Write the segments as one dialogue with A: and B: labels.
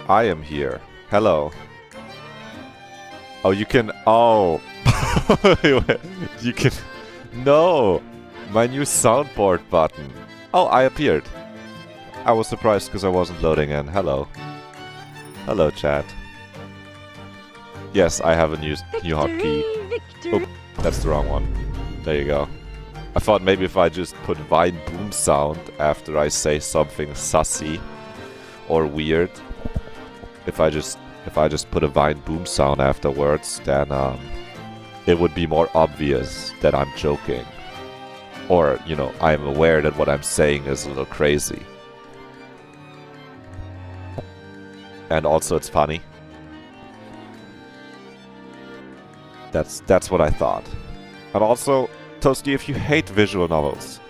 A: I am here. Hello. Oh, you can... Oh. You can... No! My new soundboard button. Oh, I appeared. I was surprised because I wasn't loading in. Hello. Hello, chat. Yes, I have a new hotkey. Oh, that's the wrong one. There you go. I thought maybe if I just put Vine boom sound after I say something sussy or weird, if I just put a Vine boom sound afterwards, then it would be more obvious that I'm joking. Or, you know, I'm aware that what I'm saying is a little crazy. And also it's funny. That's what I thought. And also, Toasty, if you hate visual novels,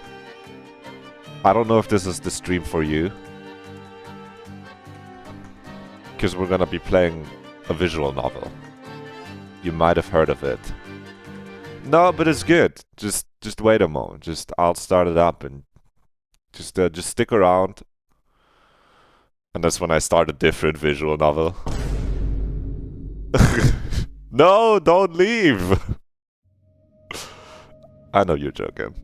A: I don't know if this is the stream for you. Because we're gonna be playing a visual novel. You might have heard of it. No, but it's good. Just wait a moment. I'll start it up and just stick around. And that's when I start a different visual novel. No, don't leave! I know you're joking.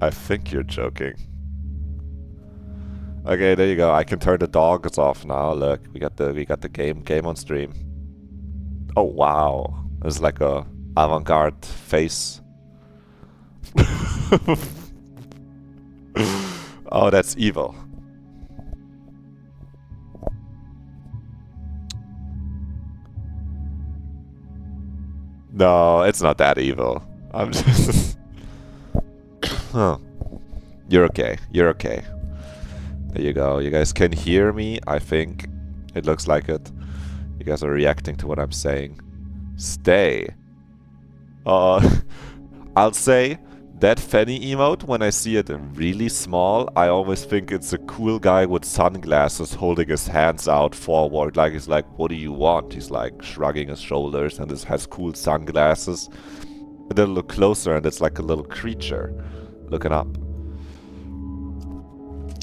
A: I think you're joking. Okay, there you go. I can turn the dogs off now. Look, we got the game on stream. Oh wow, there's like a avant-garde face. Oh, that's evil. No, it's not that evil. I'm just... Huh. You're okay. You're okay. There you go. You guys can hear me, I think. It looks like it. You guys are reacting to what I'm saying. Stay. I'll say that Fanny emote, when I see it really small, I always think it's a cool guy with sunglasses holding his hands out forward. Like, he's like, what do you want? He's like shrugging his shoulders and has cool sunglasses. And then look closer and it's like a little creature looking up.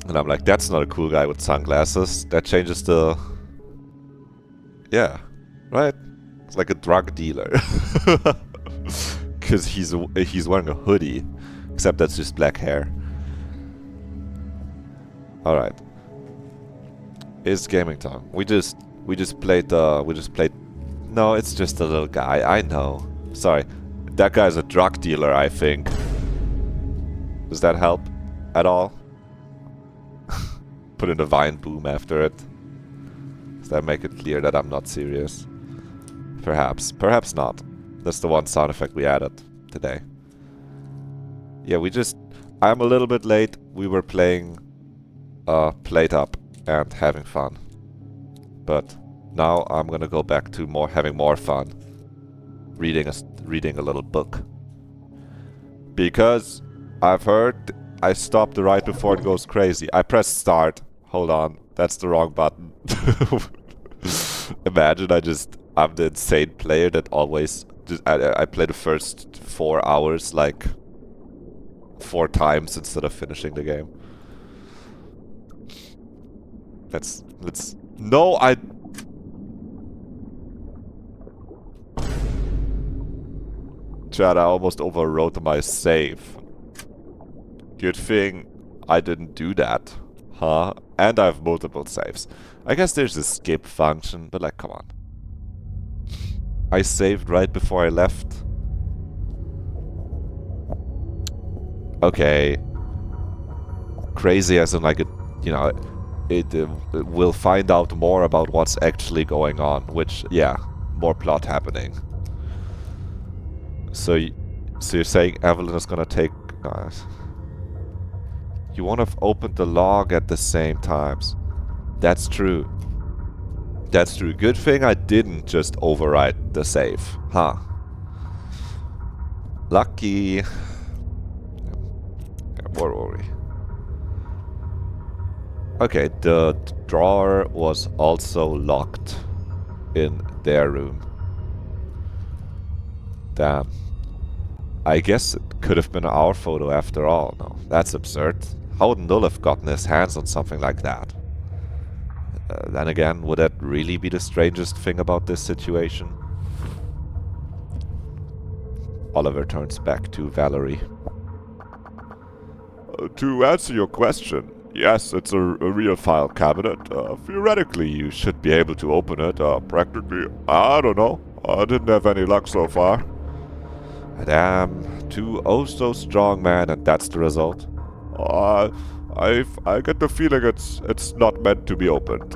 A: And I'm like, that's not a cool guy with sunglasses. That changes the... Yeah, right? It's like a drug dealer. Because he's wearing a hoodie, except that's just black hair. All right, it's gaming time. We just played. No, it's just a little guy. I know. Sorry, that guy's a drug dealer. I think. Does that help at all? Put in a Vine boom after it. Does that make it clear that I'm not serious? Perhaps. Perhaps not. That's the one sound effect we added today. Yeah, I'm a little bit late. We were playing Plate Up and having fun. But now I'm gonna go back to having more fun. Reading a little book. Because I've heard I stopped right before it goes crazy. I pressed start. Hold on. That's the wrong button. Imagine I'm the insane player that always... I play the first 4 hours like 4 times instead of finishing the game. No, Chad, I almost overwrote my save. Good thing I didn't do that. Huh? And I have multiple saves. I guess there's a skip function, but like, come on. I saved right before I left. Okay. Crazy as in like we'll find out more about what's actually going on, which, yeah, more plot happening. So you're saying Evelyn is gonna take... You won't have opened the log at the same times. That's true. That's true. Good thing I didn't just overwrite the save. Huh. Lucky. Where were we? Okay, the drawer was also locked in their room. Damn. I guess it could have been our photo after all. No, that's absurd. How would Null have gotten his hands on something like that? Then again, would that really be the strangest thing about this situation? Oliver turns back to Valerie. To answer your question, yes, it's a real file cabinet. Theoretically, you should be able to open it. Practically, I don't know. I didn't have any luck so far. Damn, two oh so strong man, and that's the result. I get the feeling it's not meant to be opened.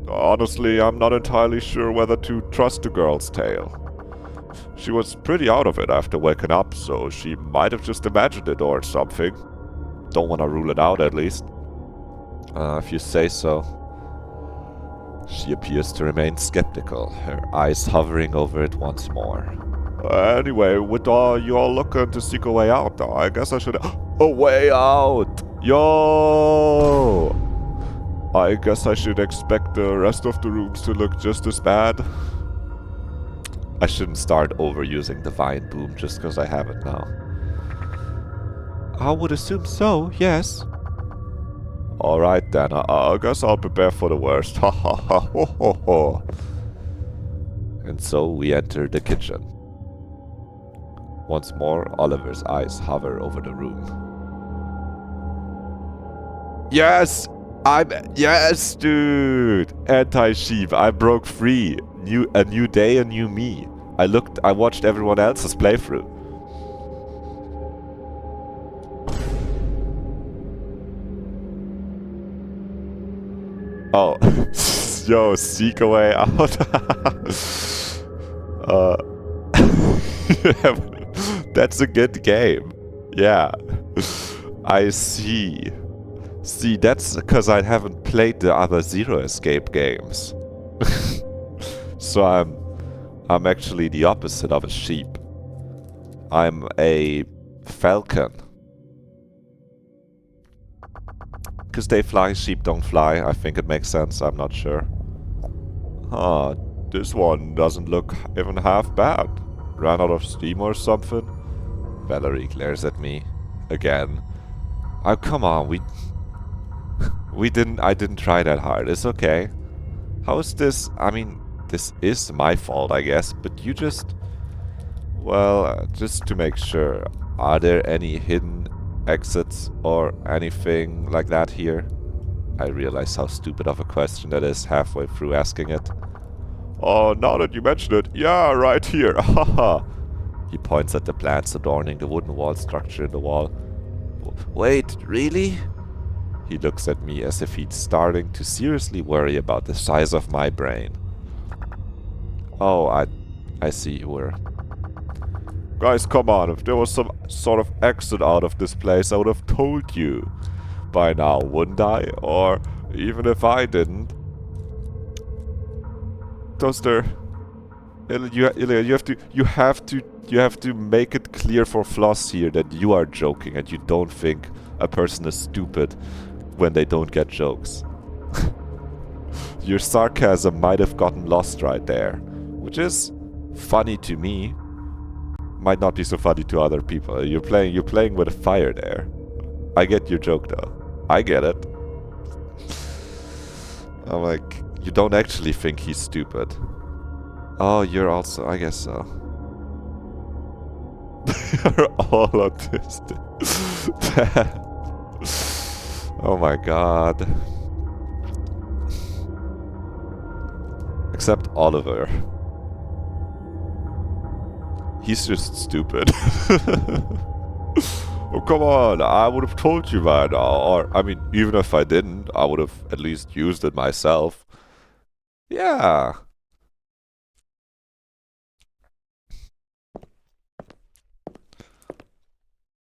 A: Honestly, I'm not entirely sure whether to trust the girl's tale. She was pretty out of it after waking up, so she might have just imagined it or something. Don't want to rule it out, at least. If you say so. She appears to remain skeptical, her eyes hovering over it once more. Anyway, with you all looking to seek a way out, I guess I should... A way out! Yo! I guess I should expect the rest of the rooms to look just as bad. I shouldn't start overusing Divine Boom just because I have it now. I would assume so, yes. Alright then, I guess I'll prepare for the worst. Ha ha ha ho ho ho. And so we enter the kitchen. Once more, Oliver's eyes hover over the room. Yes! Yes, dude! Anti-sheep, I broke free. A new day, a new me. I watched everyone else's playthrough. Oh, yo, seek a way out. That's a good game. Yeah, I see. See, that's because I haven't played the other Zero Escape games. So I'm actually the opposite of a sheep. I'm a falcon. Because they fly, sheep don't fly. I think it makes sense. I'm not sure. Huh. This one doesn't look even half bad. Ran out of steam or something? Valerie glares at me. Again. Oh, come on. I didn't try that hard. It's okay. How is this? I mean, this is my fault, I guess. But you just... Well, just to make sure. Are there any hidden exits or anything like that here? I realize how stupid of a question that is halfway through asking it. Oh, now that you mention it, yeah, right here, haha. He points at the plants adorning the wooden wall structure in the wall. Wait, really? He looks at me as if he's starting to seriously worry about the size of my brain. Oh, I see you were. Guys, come on, if there was some sort of exit out of this place, I would have told you by now, wouldn't I? Or even if I didn't. Toaster, you have to make it clear for Floss here that you are joking and you don't think a person is stupid when they don't get jokes. Your sarcasm might have gotten lost right there, which is funny to me. Might not be so funny to other people. You're playing with a fire there. I get your joke though. I get it. I'm like, you don't actually think he's stupid. Oh, you're also, I guess so. You're all autistic. Oh my god. Except Oliver. He's just stupid. Oh, come on, I would have told you by now. Or, I mean, even if I didn't, I would have at least used it myself. Yeah.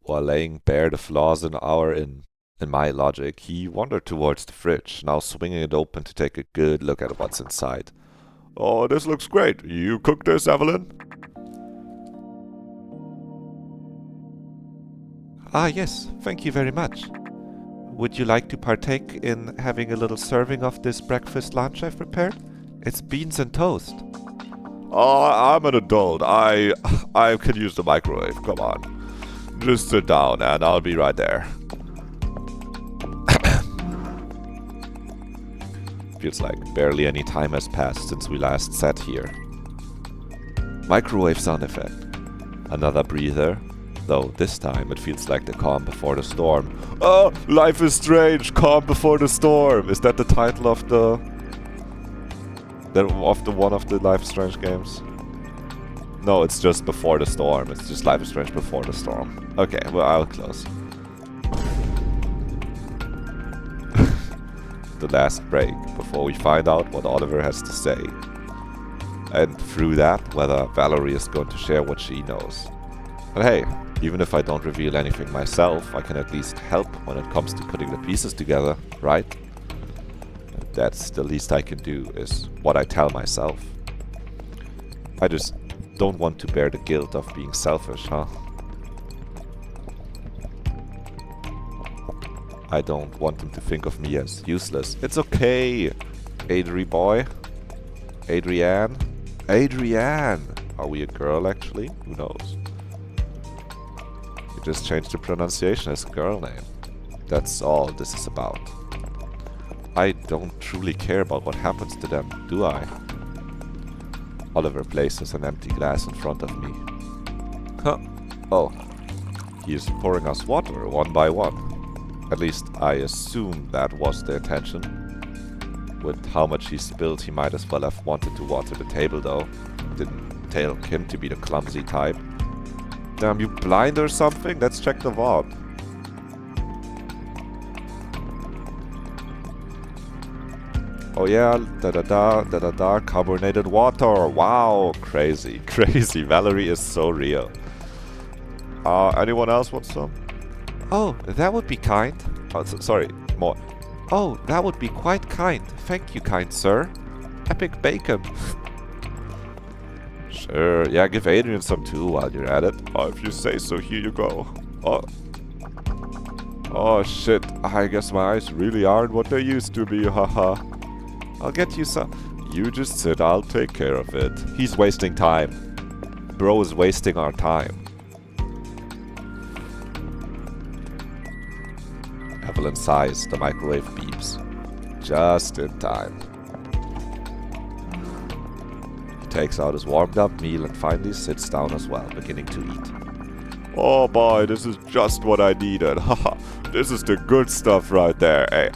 A: While laying bare the flaws in my logic, he wandered towards the fridge, now swinging it open to take a good look at what's inside. Oh, this looks great. You cooked this, Evelyn? Ah, yes, thank you very much. Would you like to partake in having a little serving of this breakfast lunch I've prepared? It's beans and toast. Oh, I'm an adult. I can use the microwave. Come on. Just sit down and I'll be right there. Feels like barely any time has passed since we last sat here. Microwave sound effect. Another breather. Though this time it feels like the calm before the storm. Oh, life is strange, calm before the storm. Is that the title of one of the Life is Strange games? No, it's just before the storm. It's just Life is Strange before the storm. Okay, well, I'll close. The last break before we find out what Oliver has to say. And through that, whether Valerie is going to share what she knows. But hey, even if I don't reveal anything myself, I can at least help when it comes to putting the pieces together, right? That's the least I can do, is what I tell myself. I just don't want to bear the guilt of being selfish, huh? I don't want him to think of me as useless. It's okay, Adri boy. Adrienne? Adrienne! Are we a girl, actually? Who knows? You just changed the pronunciation as a girl name. That's all this is about. I don't truly care about what happens to them, do I? Oliver places an empty glass in front of me. Huh? Oh. He is pouring us water, one by one. At least, I assume that was the intention. With how much he spilled, he might as well have wanted to water the table, though. Didn't take him to be the clumsy type. Damn, you blind or something? Let's check the VOD. Oh yeah, da-da-da, carbonated water. Wow, crazy, crazy. Valerie is so real. Anyone else want some? Oh, that would be kind. Oh, sorry, more. Oh, that would be quite kind. Thank you, kind sir. Epic bacon. Sure, yeah, give Adrian some too while you're at it. Oh, if you say so, here you go. Oh. Oh shit, I guess my eyes really aren't what they used to be, haha. I'll get you some. You just sit, I'll take care of it. He's wasting time. Bro is wasting our time. Evelyn sighs, the microwave beeps. Just in time. He takes out his warmed up meal and finally sits down as well, beginning to eat. Oh boy, this is just what I needed. Haha, this is the good stuff right there. Hey,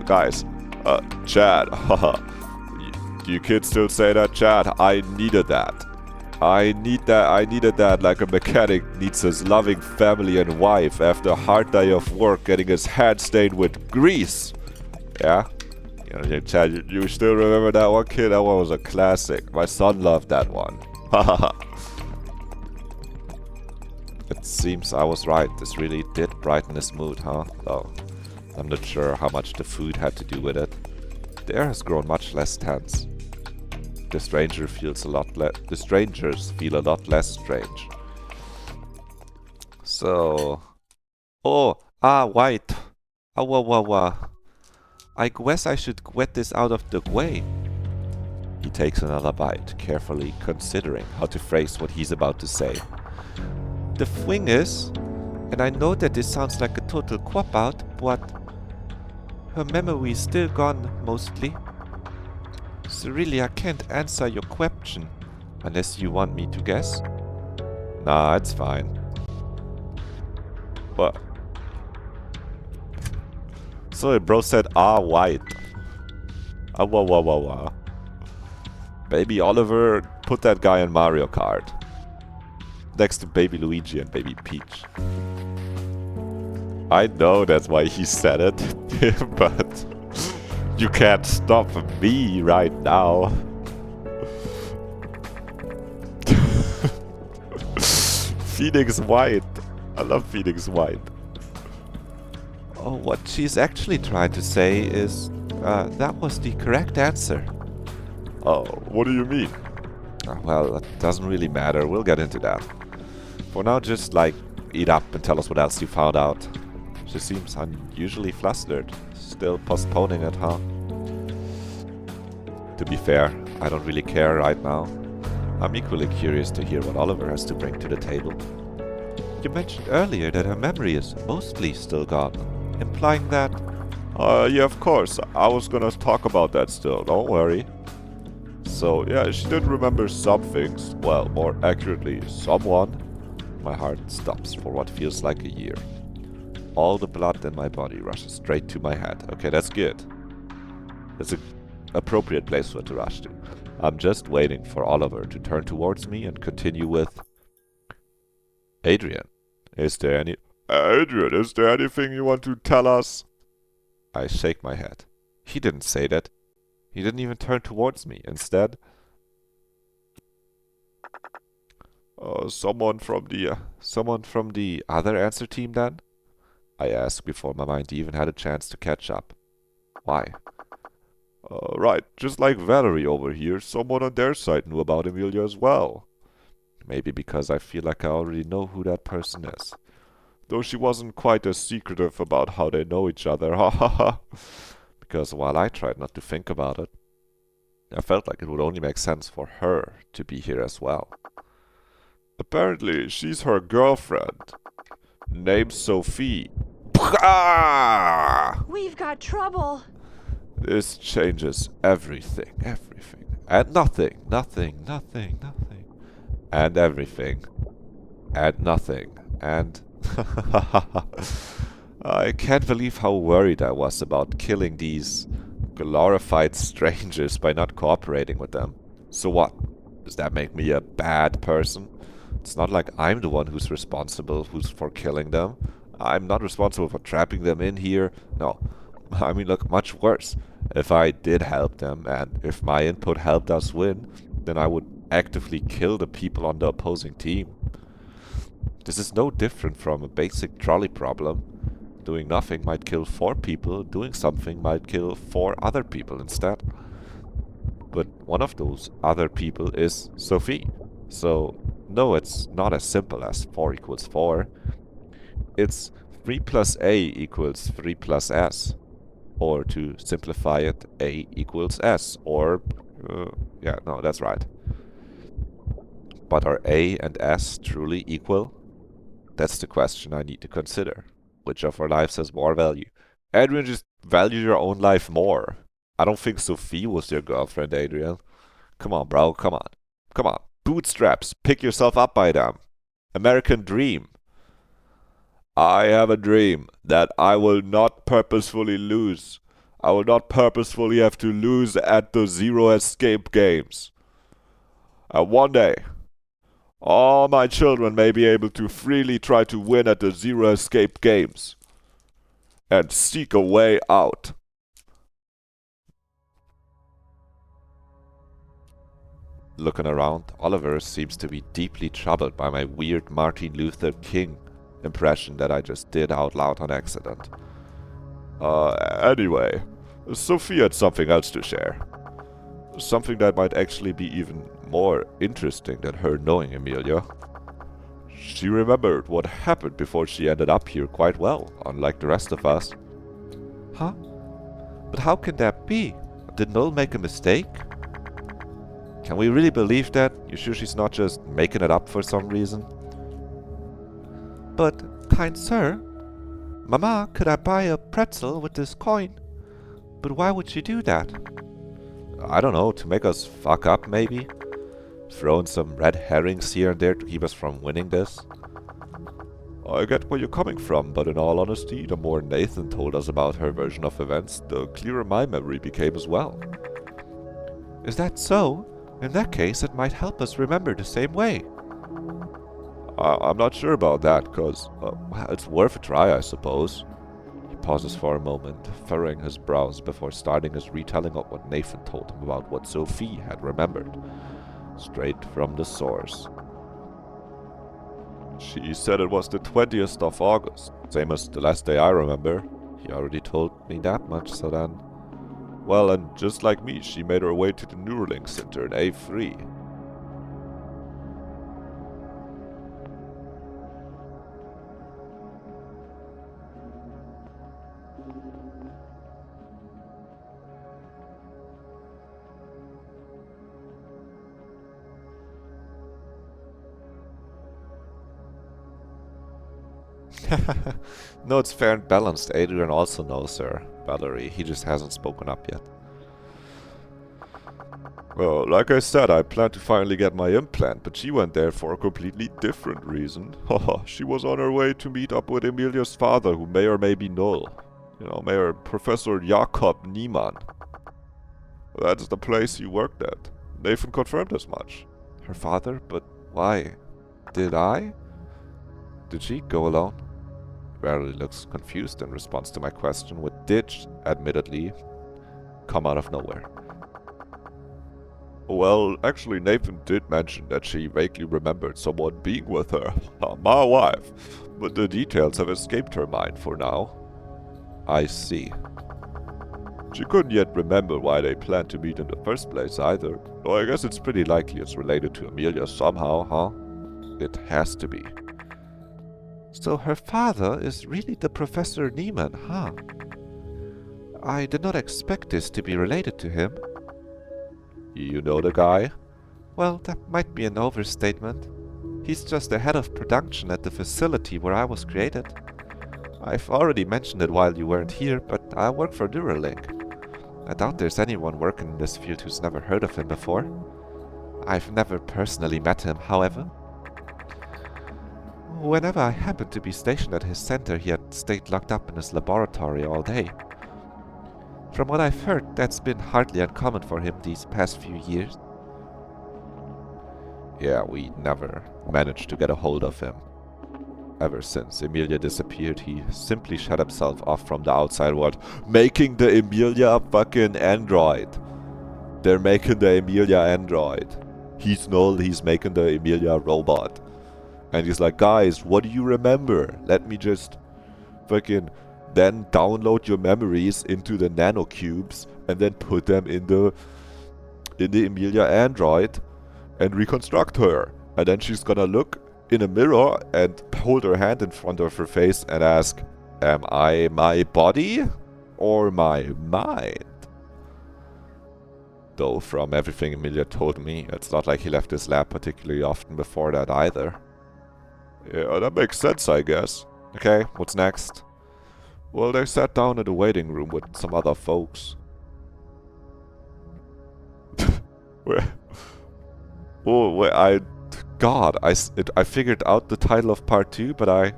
A: guys, Chad, haha. Do you kids still say that, Chad? I needed that. I needed that like a mechanic needs his loving family and wife after a hard day of work getting his hand stained with grease. Yeah? You know, Chad, you still remember that one, kid? That one was a classic. My son loved that one. Haha. It seems I was right. This really did brighten his mood, huh? Though I'm not sure how much the food had to do with it. The air has grown much less tense. The strangers feel a lot less strange. So, white. I guess I should get this out of the way. He takes another bite, carefully considering how to phrase what he's about to say. The thing is, and I know that this sounds like a total cop-out, but her memory is still gone, mostly. So really, I can't answer your question, unless you want me to guess. Nah, it's fine. What? So bro said, white. Baby Oliver, put that guy in Mario Kart. Next to Baby Luigi and Baby Peach. I know that's why he said it, but you can't stop me right now. Phoenix White. I love Phoenix White. Oh, what she's actually trying to say is, that was the correct answer. Oh, what do you mean? Well, it doesn't really matter. We'll get into that. For now, just, eat up and tell us what else you found out. She seems unusually flustered. Still postponing it, huh? To be fair, I don't really care right now. I'm equally curious to hear what Oliver has to bring to the table. You mentioned earlier that her memory is mostly still gone, implying that Yeah, of course. I was gonna talk about that still, don't worry. So, yeah, she did remember some things. Well, more accurately, someone. My heart stops for what feels like a year. All the blood in my body rushes straight to my head. Okay, that's good. That's an appropriate place for it to rush to. I'm just waiting for Oliver to turn towards me and continue with... Adrian, is there any... Adrian, is there anything you want to tell us? I shake my head. He didn't say that. He didn't even turn towards me. Instead... someone from the other answer team then? I asked before my mind even had a chance to catch up. Why? Right, just like Valerie over here, someone on their side knew about Amelia as well. Maybe because I feel like I already know who that person is. Though she wasn't quite as secretive about how they know each other, ha ha ha. Because while I tried not to think about it, I felt like it would only make sense for her to be here as well. Apparently, she's her girlfriend, named Sophie.
B: We've got trouble.
A: This changes everything, everything. And nothing, nothing, nothing, nothing. And everything. And nothing. And... I can't believe how worried I was about killing these glorified strangers by not cooperating with them. So what? Does that make me a bad person? It's not like I'm the one who's responsible for killing them. I'm not responsible for trapping them in here. No. I mean, look, much worse. If I did help them, and if my input helped us win, then I would actively kill the people on the opposing team. This is no different from a basic trolley problem. Doing nothing might kill 4 people, doing something might kill 4 other people instead. But one of those other people is Sophie. So, no, it's not as simple as 4 equals 4. It's 3 plus A equals 3 plus S. Or to simplify it, A equals S. Or, yeah, no, that's right. But are A and S truly equal? That's the question I need to consider. Which of our lives has more value? Adrian, just value your own life more. I don't think Sophie was your girlfriend, Adrian. Come on, bro, come on. Come on. Bootstraps, pick yourself up by them. American dream. I have a dream that I will not purposefully lose. I will not purposefully have to lose at the Zero Escape games. And one day, all my children may be able to freely try to win at the Zero Escape games and seek a way out. Looking around, Oliver seems to be deeply troubled by my weird Martin Luther King impression that I just did out loud on accident. Anyway, Sophie had something else to share. Something that might actually be even more interesting than her knowing Amelia. She remembered what happened before she ended up here quite well, unlike the rest of us. Huh? But how can that be? Did Noel make a mistake? Can we really believe that? You sure she's not just making it up for some reason? But, kind sir, Mama, could I buy a pretzel with this coin? But why would she do that? I don't know, to make us fuck up maybe? Throw in some red herrings here and there to keep us from winning this? I get where you're coming from, but in all honesty, the more Nathan told us about her version of events, the clearer my memory became as well. Is that so? In that case, it might help us remember the same way. I'm not sure about that, cause, well, it's worth a try, I suppose. He pauses for a moment, furrowing his brows before starting his retelling of what Nathan told him about what Sophie had remembered, straight from the source. She said it was the 20th of August, same as the last day I remember. He already told me that much, so then... Well, and just like me, she made her way to the Neuralink Center in A3. No, it's fair and balanced. Adrian also knows her, Valerie. He just hasn't spoken up yet. Well, like I said, I planned to finally get my implant, but she went there for a completely different reason. Haha, she was on her way to meet up with Emilia's father, who may or may be null. You know, Mayor Professor Jakob Niemann. That's the place you worked at. Nathan confirmed as much. Her father? But why? Did I? Did she go alone? Valerie looks confused in response to my question, with did, admittedly, come out of nowhere. Well, actually Nathan did mention that she vaguely remembered someone being with her, my wife, but the details have escaped her mind for now. I see. She couldn't yet remember why they planned to meet in the first place either, though I guess it's pretty likely it's related to Emilia somehow, huh? It has to be. So her father is really the Professor Niemann, huh? I did not expect this to be related to him. You know the guy? Well, that might be an overstatement. He's just the head of production at the facility where I was created. I've already mentioned it while you weren't here, but I work for Neuralink. I doubt there's anyone working in this field who's never heard of him before. I've never personally met him, however. Whenever I happened to be stationed at his center, he had stayed locked up in his laboratory all day. From what I've heard, that's been hardly uncommon for him these past few years. Yeah, we never managed to get a hold of him. Ever since Emilia disappeared, he simply shut himself off from the outside world, making the Emilia a fucking android. They're making the Emilia android. He's null, he's making the Emilia robot. And he's like, guys, what do you remember? Let me just fucking then download your memories into the nanocubes and then put them in the Emilia android and reconstruct her. And then she's gonna look in a mirror and hold her hand in front of her face and ask, am I my body or my mind? Though from everything Emilia told me, it's not like he left his lab particularly often before that either. Yeah, that makes sense, I guess. Okay, what's next? Well, they sat down in the waiting room with some other folks. I figured out the title of part 2, but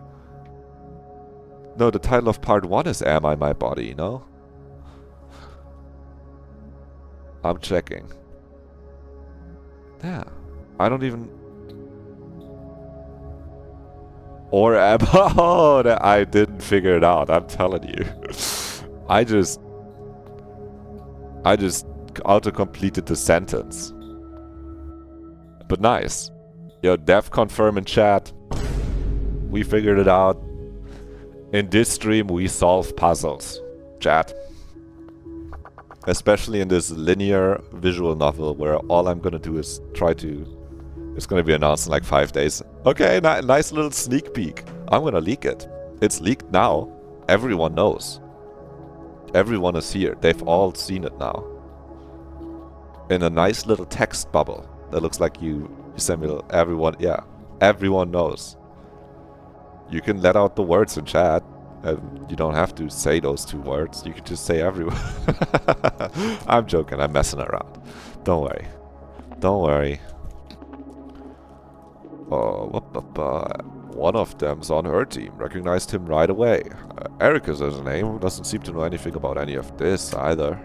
A: no, the title of part 1 is Am I My Body, no? I'm checking. Yeah, I don't even... Or am oh, I didn't figure it out, I'm telling you. I just auto-completed the sentence. But nice. Yo, dev confirm in chat. We figured it out. In this stream, we solve puzzles. Chat. Especially in this linear visual novel where all I'm gonna do is try to... It's gonna be announced in like 5 days. Okay, nice little sneak peek. I'm gonna leak it. It's leaked now. Everyone knows. Everyone is here. They've all seen it now. In a nice little text bubble. That looks like you send me everyone. Yeah, everyone knows. You can let out the words in chat. And you don't have to say those 2 words. You can just say everyone. I'm joking. I'm messing around. Don't worry. Don't worry. One of them's on her team. Recognized him right away. Eric is his name. Doesn't seem to know anything about any of this either.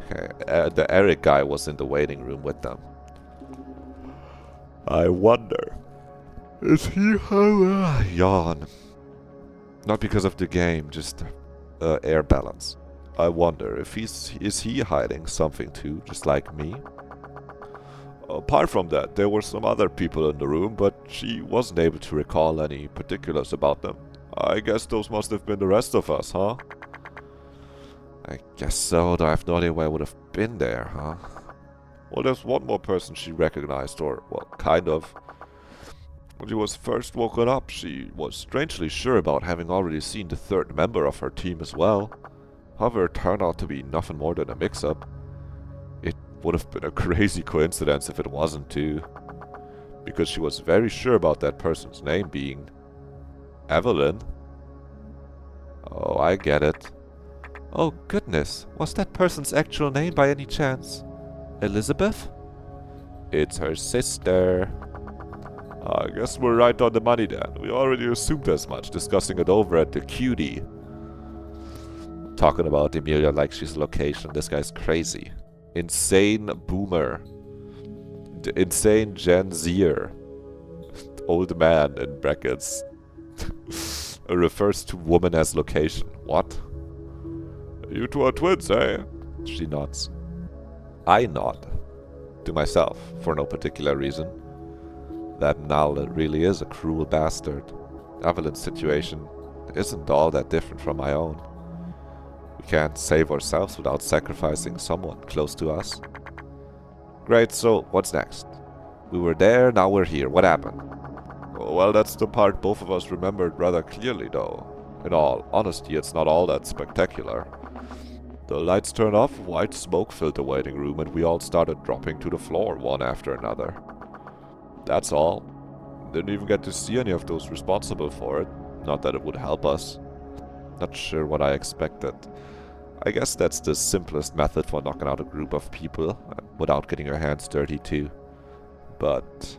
A: Okay, the Eric guy was in the waiting room with them. I wonder. Is he... yawn. Not because of the game, just air balance. I wonder if is he hiding something too, just like me? Apart from that, there were some other people in the room, but she wasn't able to recall any particulars about them. I guess those must have been the rest of us, huh? I guess so, though I have no idea why I would have been there, huh? Well, there's one more person she recognized, or, well, kind of. When she was first woken up, she was strangely sure about having already seen the 3rd member of her team as well. However, it turned out to be nothing more than a mix-up. It would have been a crazy coincidence if it wasn't too. Because she was very sure about that person's name being Evelyn? Oh, I get it. Oh goodness, was that person's actual name by any chance? Elizabeth? It's her sister. I guess we're right on the money then. We already assumed as much, discussing it over at the cutie. Talking about Emilia like she's a location. This guy's crazy. Insane boomer. Insane Gen Zer. Old man in brackets. Refers to woman as location. What? You two are twins, eh? She nods. I nod. To myself, for no particular reason. That Null really is a cruel bastard. Evelyn's situation isn't all that different from my own. We can't save ourselves without sacrificing someone close to us. Great, so what's next? We were there, now we're here. What happened? Well, that's the part both of us remembered rather clearly, though. In all honesty, it's not all that spectacular. The lights turned off, white smoke filled the waiting room, and we all started dropping to the floor, one after another. That's all. Didn't even get to see any of those responsible for it. Not that it would help us. Not sure what I expected. I guess that's the simplest method for knocking out a group of people, without getting your hands dirty too. But...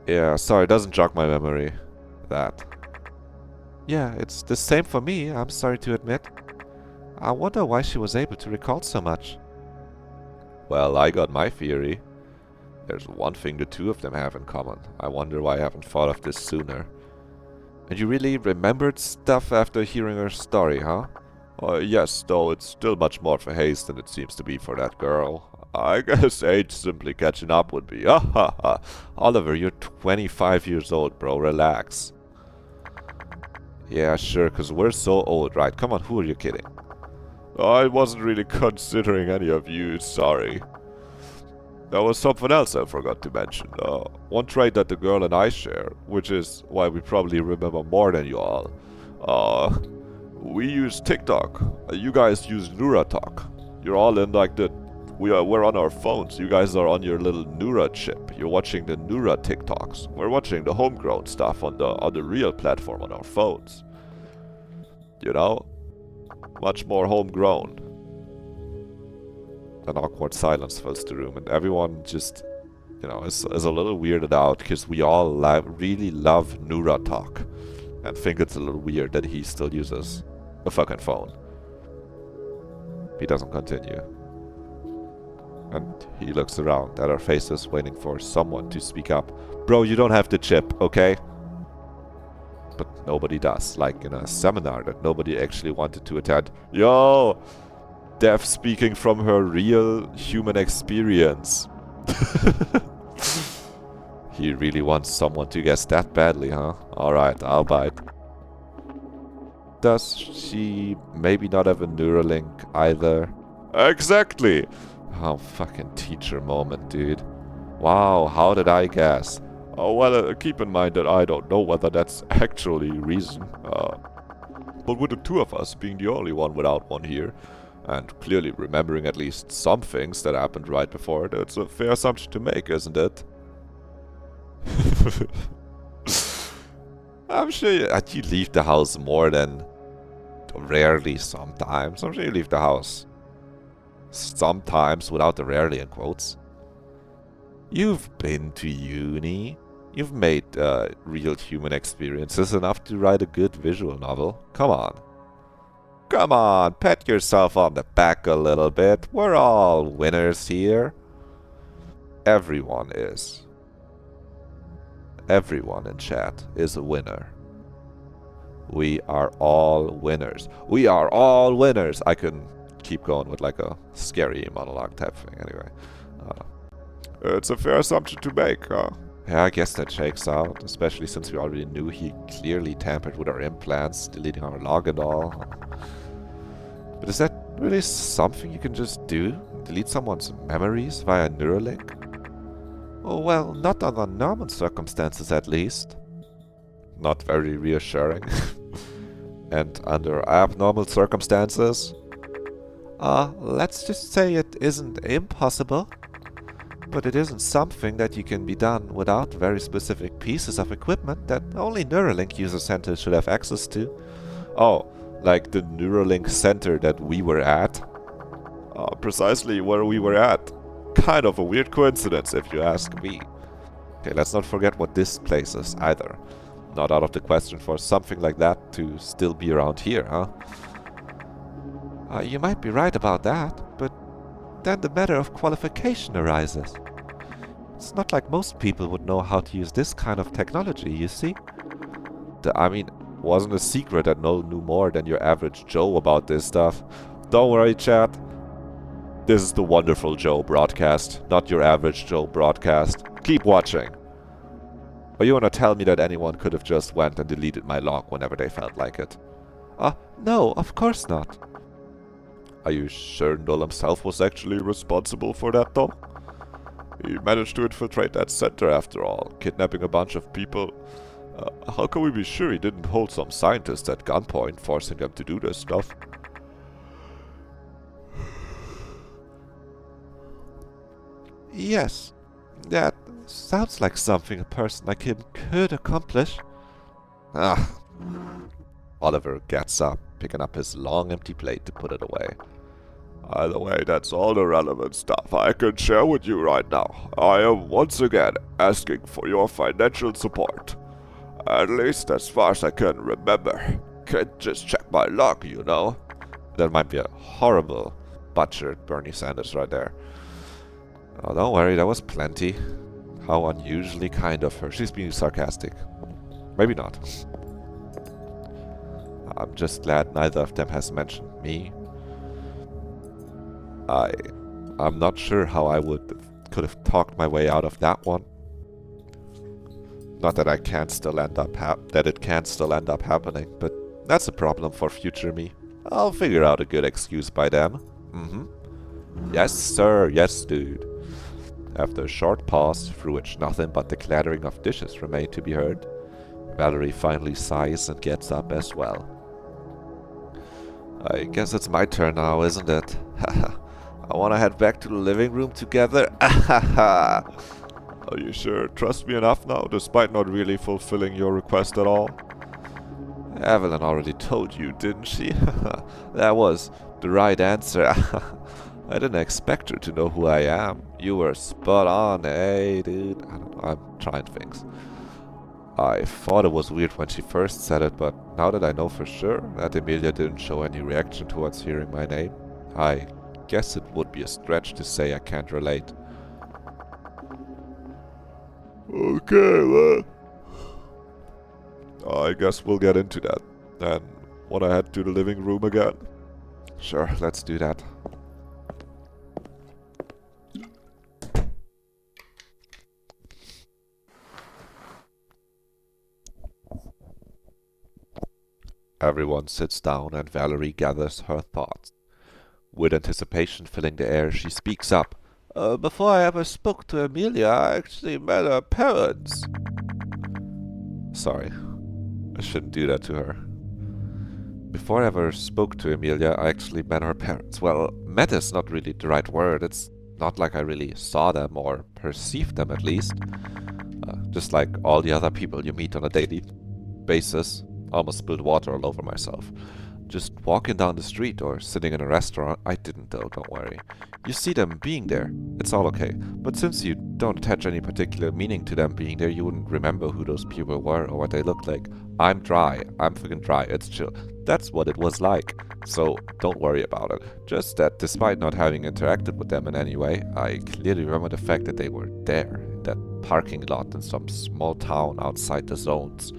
A: yeah, sorry, it doesn't jog my memory. That. Yeah, it's the same for me, I'm sorry to admit. I wonder why she was able to recall so much. Well, I got my theory. There's one thing the two of them have in common. I wonder why I haven't thought of this sooner. And you really remembered stuff after hearing her story, huh? Yes, though it's still much more of a haze than it seems to be for that girl. I guess age simply catching up would be. Ha. Oliver, you're 25 years old, bro. Relax. Yeah, sure, cause we're so old, right? Come on, who are you kidding? I wasn't really considering any of you, sorry. There was something else I forgot to mention. One trait that the girl and I share, which is why we probably remember more than you all. We use TikTok. You guys use NeuraTalk. You're all in like the... We're on our phones. You guys are on your little Neura chip. You're watching the Neura TikToks. We're watching the homegrown stuff on the real platform on our phones. You know? Much more homegrown. An awkward silence fills the room, and everyone just, you know, is a little weirded out because we all really love NeuraTalk and think it's a little weird that he still uses a fucking phone. He doesn't continue. And he looks around at our faces, waiting for someone to speak up. Bro, you don't have the chip, okay? But nobody does, like in a seminar that nobody actually wanted to attend. Yo! Dev speaking from her real human experience. He really wants someone to guess that badly, huh? Alright, I'll bite. Does she maybe not have a Neuralink either? Exactly! Oh, fucking teacher moment, dude. Wow, how did I guess? Oh, well, keep in mind that I don't know whether that's actually reason. But with the two of us being the only one without one here, and clearly remembering at least some things that happened right before it, it's a fair assumption to make, isn't it? I'm sure you leave the house more than rarely sometimes. I'm sure you leave the house sometimes without the rarely in quotes. You've been to uni. You've made real human experiences enough to write a good visual novel. Come on. Come on, pat yourself on the back a little bit. We're all winners here. Everyone is. Everyone in chat is a winner. We are all winners. We are all winners. I can keep going with like a scary monologue type thing anyway. It's a fair assumption to make, huh? Yeah, I guess that shakes out, especially since we already knew he clearly tampered with our implants, deleting our log and all. But is that really something you can just do? Delete someone's memories via Neuralink? Oh well, not under normal circumstances at least. Not very reassuring. And under abnormal circumstances? Let's just say it isn't impossible. but it isn't something that you can be done without very specific pieces of equipment that only Neuralink user centers should have access to. Oh, like the Neuralink center that we were at? Precisely where we were at. Kind of a weird coincidence, if you ask me. Okay, let's not forget what this place is, either. Not out of the question for something like that to still be around here, huh? You might be right about that, but then the matter of qualification arises. It's not like most people would know how to use this kind of technology, you see? I mean, wasn't a secret that no knew more than your average Joe about this stuff. Don't worry, chat. This is the Wonderful Joe broadcast, not your average Joe broadcast. Keep watching. Or you wanna tell me that anyone could have just went and deleted my log whenever they felt like it? No, of course not. Are you sure Null himself was actually responsible for that, though? He managed to infiltrate that center after all, kidnapping a bunch of people. How can we be sure he didn't hold some scientists at gunpoint, forcing them to do this stuff? Yes, that sounds like something a person like him could accomplish. Oliver gets up, picking up his long empty plate to put it away. By the way, that's all the relevant stuff I can share with you right now. I am once again asking for your financial support. At least as far as I can remember. Can't just check my log, you know. That might be a horrible butchered Bernie Sanders right there. Oh, don't worry, that was plenty. How unusually kind of her. She's being sarcastic. Maybe not. I'm just glad neither of them has mentioned me. I'm not sure how I could have talked my way out of that one. Not that I can't still end up that it can still end up happening, but that's a problem for future me. I'll figure out a good excuse by then. Yes, sir. Yes, dude. After a short pause, through which nothing but the clattering of dishes remained to be heard, Valerie finally sighs and gets up as well. I guess it's my turn now, isn't it? I wanna head back to the living room together. Are you sure? Trust me enough now, despite not really fulfilling your request at all? Evelyn already told you, didn't she? That was the right answer. I didn't expect her to know who I am. You were spot on, eh, dude? I don't know, I'm trying things. I thought it was weird when she first said it, but now that I know for sure that Emilia didn't show any reaction towards hearing my name, I guess it would be a stretch to say I can't relate. Okay, well, I guess we'll get into that. And wanna head to the living room again? Sure, let's do that. Everyone sits down and Valerie gathers her thoughts. With anticipation filling the air, she speaks up. Before I ever spoke to Emilia, I actually met her parents. Sorry, I shouldn't do that to her. Before I ever spoke to Emilia, I actually met her parents. Well, met is not really the right word. It's not like I really saw them or perceived them at least. Just like all the other people you meet on a daily basis. Almost spilled water all over myself. Just walking down the street or sitting in a restaurant, I didn't though, don't worry. You see them being there, it's all okay. But since you don't attach any particular meaning to them being there, you wouldn't remember who those people were or what they looked like. I'm dry. I'm freaking dry. It's chill. That's what it was like. So don't worry about it. Just that despite not having interacted with them in any way, I clearly remember the fact that they were there, in that parking lot in some small town outside the zones.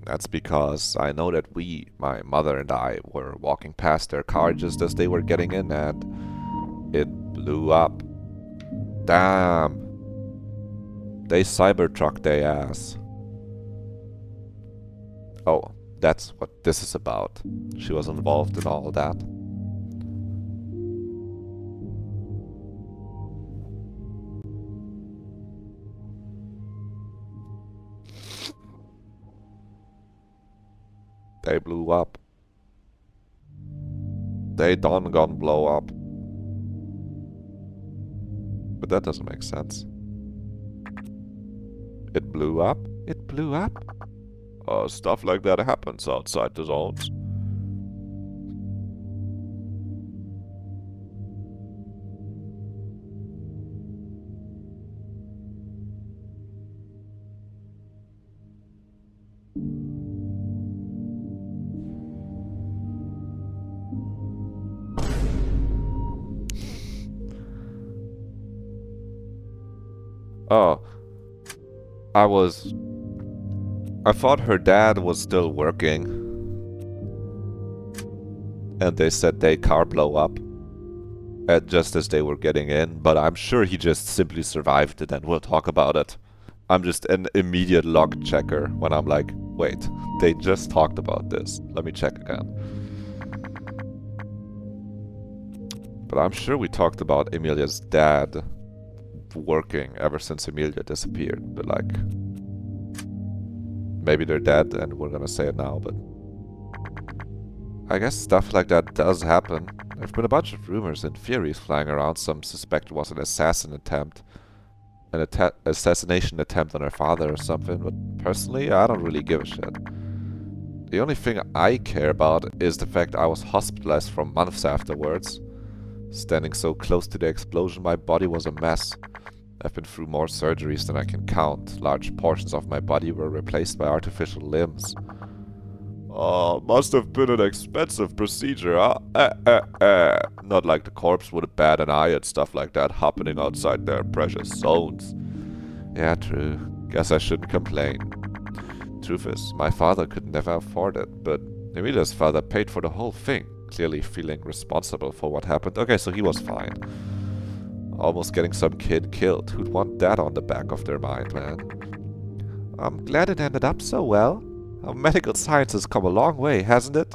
A: That's because I know that my mother and I, were walking past their car just as they were getting in and it blew up. Damn. They cybertrucked their ass. Oh, that's what this is about. She was involved in all that. They blew up. They done gone blow up. But that doesn't make sense. It blew up? It blew up? Stuff like that happens outside the zones. Oh. I thought her dad was still working. And they said their car blow up. Just as they were getting in. But I'm sure he just simply survived it and we'll talk about it. I'm just an immediate log checker when I'm like, wait, they just talked about this. Let me check again. But I'm sure we talked about Emilia's dad working ever since Emilia disappeared. But like, maybe they're dead and we're gonna say it now, but I guess stuff like that does happen. There've been a bunch of rumors and theories flying around. Some suspect it was an assassination attempt on her father or something, but personally, I don't really give a shit. The only thing I care about is the fact I was hospitalized for months afterwards. Standing so close to the explosion, my body was a mess. I've been through more surgeries than I can count. Large portions of my body were replaced by artificial limbs. Oh, must have been an expensive procedure, huh? Not like the corpse would bat an eye at stuff like that happening outside their precious zones. Yeah, true. Guess I shouldn't complain. Truth is, my father could never afford it, but Emilia's father paid for the whole thing, clearly feeling responsible for what happened. Okay, so he was fine. Almost getting some kid killed. Who'd want that on the back of their mind, man? I'm glad it ended up so well. Medical science has come a long way, hasn't it?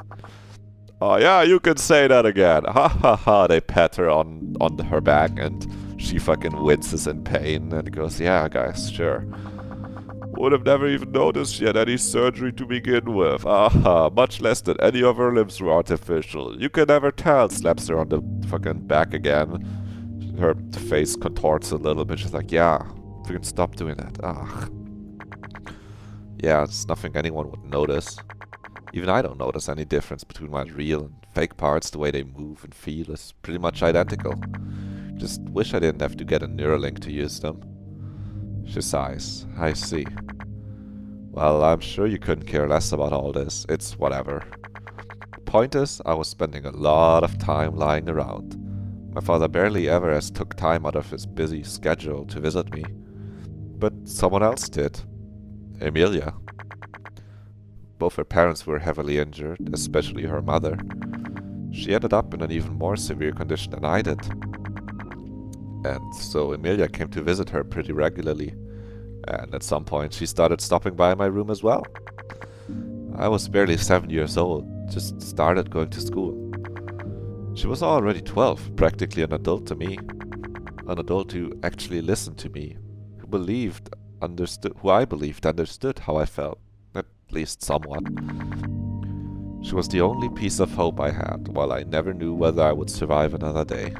A: Oh yeah, you can say that again. Ha ha ha. They pat her on her back and she fucking winces in pain and goes, yeah guys, sure. Would have never even noticed she had any surgery to begin with. Aha, much less that any of her limbs were artificial. You can never tell. Slaps her on the fucking back again. Her face contorts a little bit. She's like, yeah, freaking stop doing that. Ugh. Yeah, it's nothing anyone would notice. Even I don't notice any difference between my real and fake parts. The way they move and feel is pretty much identical. Just wish I didn't have to get a Neuralink to use them. She sighs. I see. Well, I'm sure you couldn't care less about all this. It's whatever. Point is, I was spending a lot of time lying around. My father barely ever has took time out of his busy schedule to visit me. But someone else did. Emilia. Both her parents were heavily injured, especially her mother. She ended up in an even more severe condition than I did. And so Emilia came to visit her pretty regularly. And at some point she started stopping by my room as well. I was barely 7 years old, just started going to school. She was already 12, practically an adult to me. An adult who actually listened to me, who I believed understood how I felt, at least somewhat. She was the only piece of hope I had, while I never knew whether I would survive another day.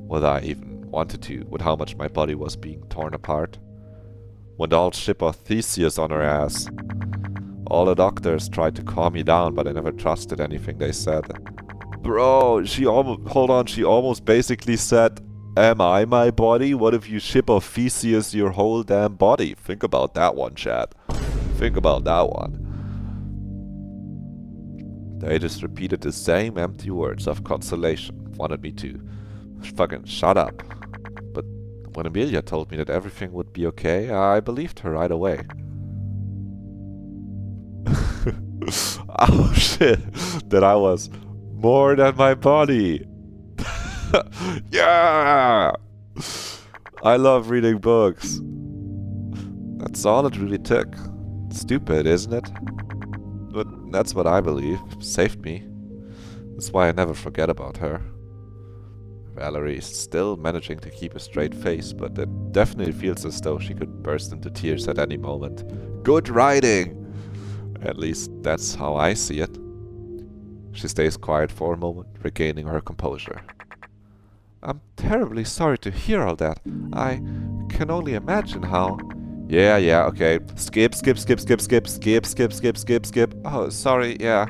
A: Whether I even wanted to, with how much my body was being torn apart. When the old ship of Theseus on her ass. All the doctors tried to calm me down, but I never trusted anything they said. Bro, she almost basically said, am I my body? What if you ship of Theseus your whole damn body? Think about that one, chat. Think about that one. They just repeated the same empty words of consolation, wanted me to fucking shut up. But when Emilia told me that everything would be okay, I believed her right away. Oh shit, that I was more than my body. Yeah! I love reading books. That's all it really took. Stupid, isn't it? But that's what I believe. Saved me. That's why I never forget about her. Valerie is still managing to keep a straight face, but it definitely feels as though she could burst into tears at any moment. Good writing! At least that's how I see it. She stays quiet for a moment, regaining her composure. I'm terribly sorry to hear all that. I can only imagine how... Yeah, okay. Skip. Oh, sorry, yeah.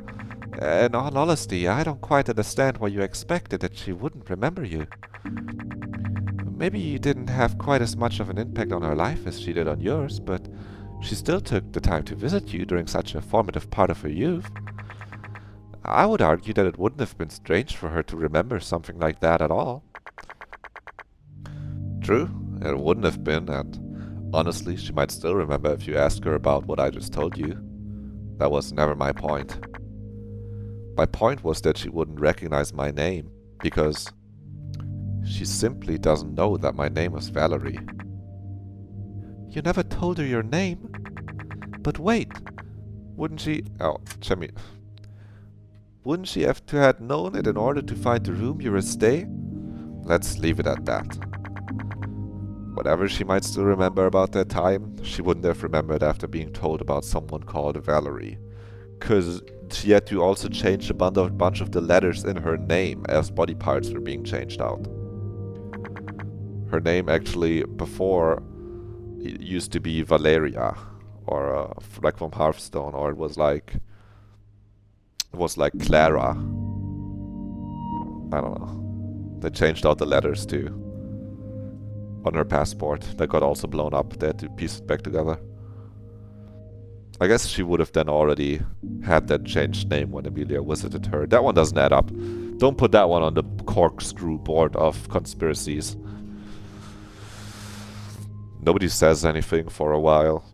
A: In all honesty, I don't quite understand why you expected that she wouldn't remember you. Maybe you didn't have quite as much of an impact on her life as she did on yours, but she still took the time to visit you during such a formative part of her youth. I would argue that it wouldn't have been strange for her to remember something like that at all. True, it wouldn't have been, and honestly, she might still remember if you ask her about what I just told you. That was never my point. My point was that she wouldn't recognize my name, because she simply doesn't know that my name is Valerie. You never told her your name? But wait, wouldn't she... Oh, Jimmy. Wouldn't she have to have known it in order to find the room you were staying? Let's leave it at that. Whatever she might still remember about that time, she wouldn't have remembered after being told about someone called Valerie. Cause she had to also change a bunch of the letters in her name as body parts were being changed out. Her name actually before used to be Valeria, or like from Hearthstone, or it was like Clara. I don't know. They changed out the letters too. On her passport, that got also blown up. They had to piece it back together. I guess she would have then already had that changed name when Emilia visited her. That one doesn't add up. Don't put that one on the corkscrew board of conspiracies. Nobody says anything for a while.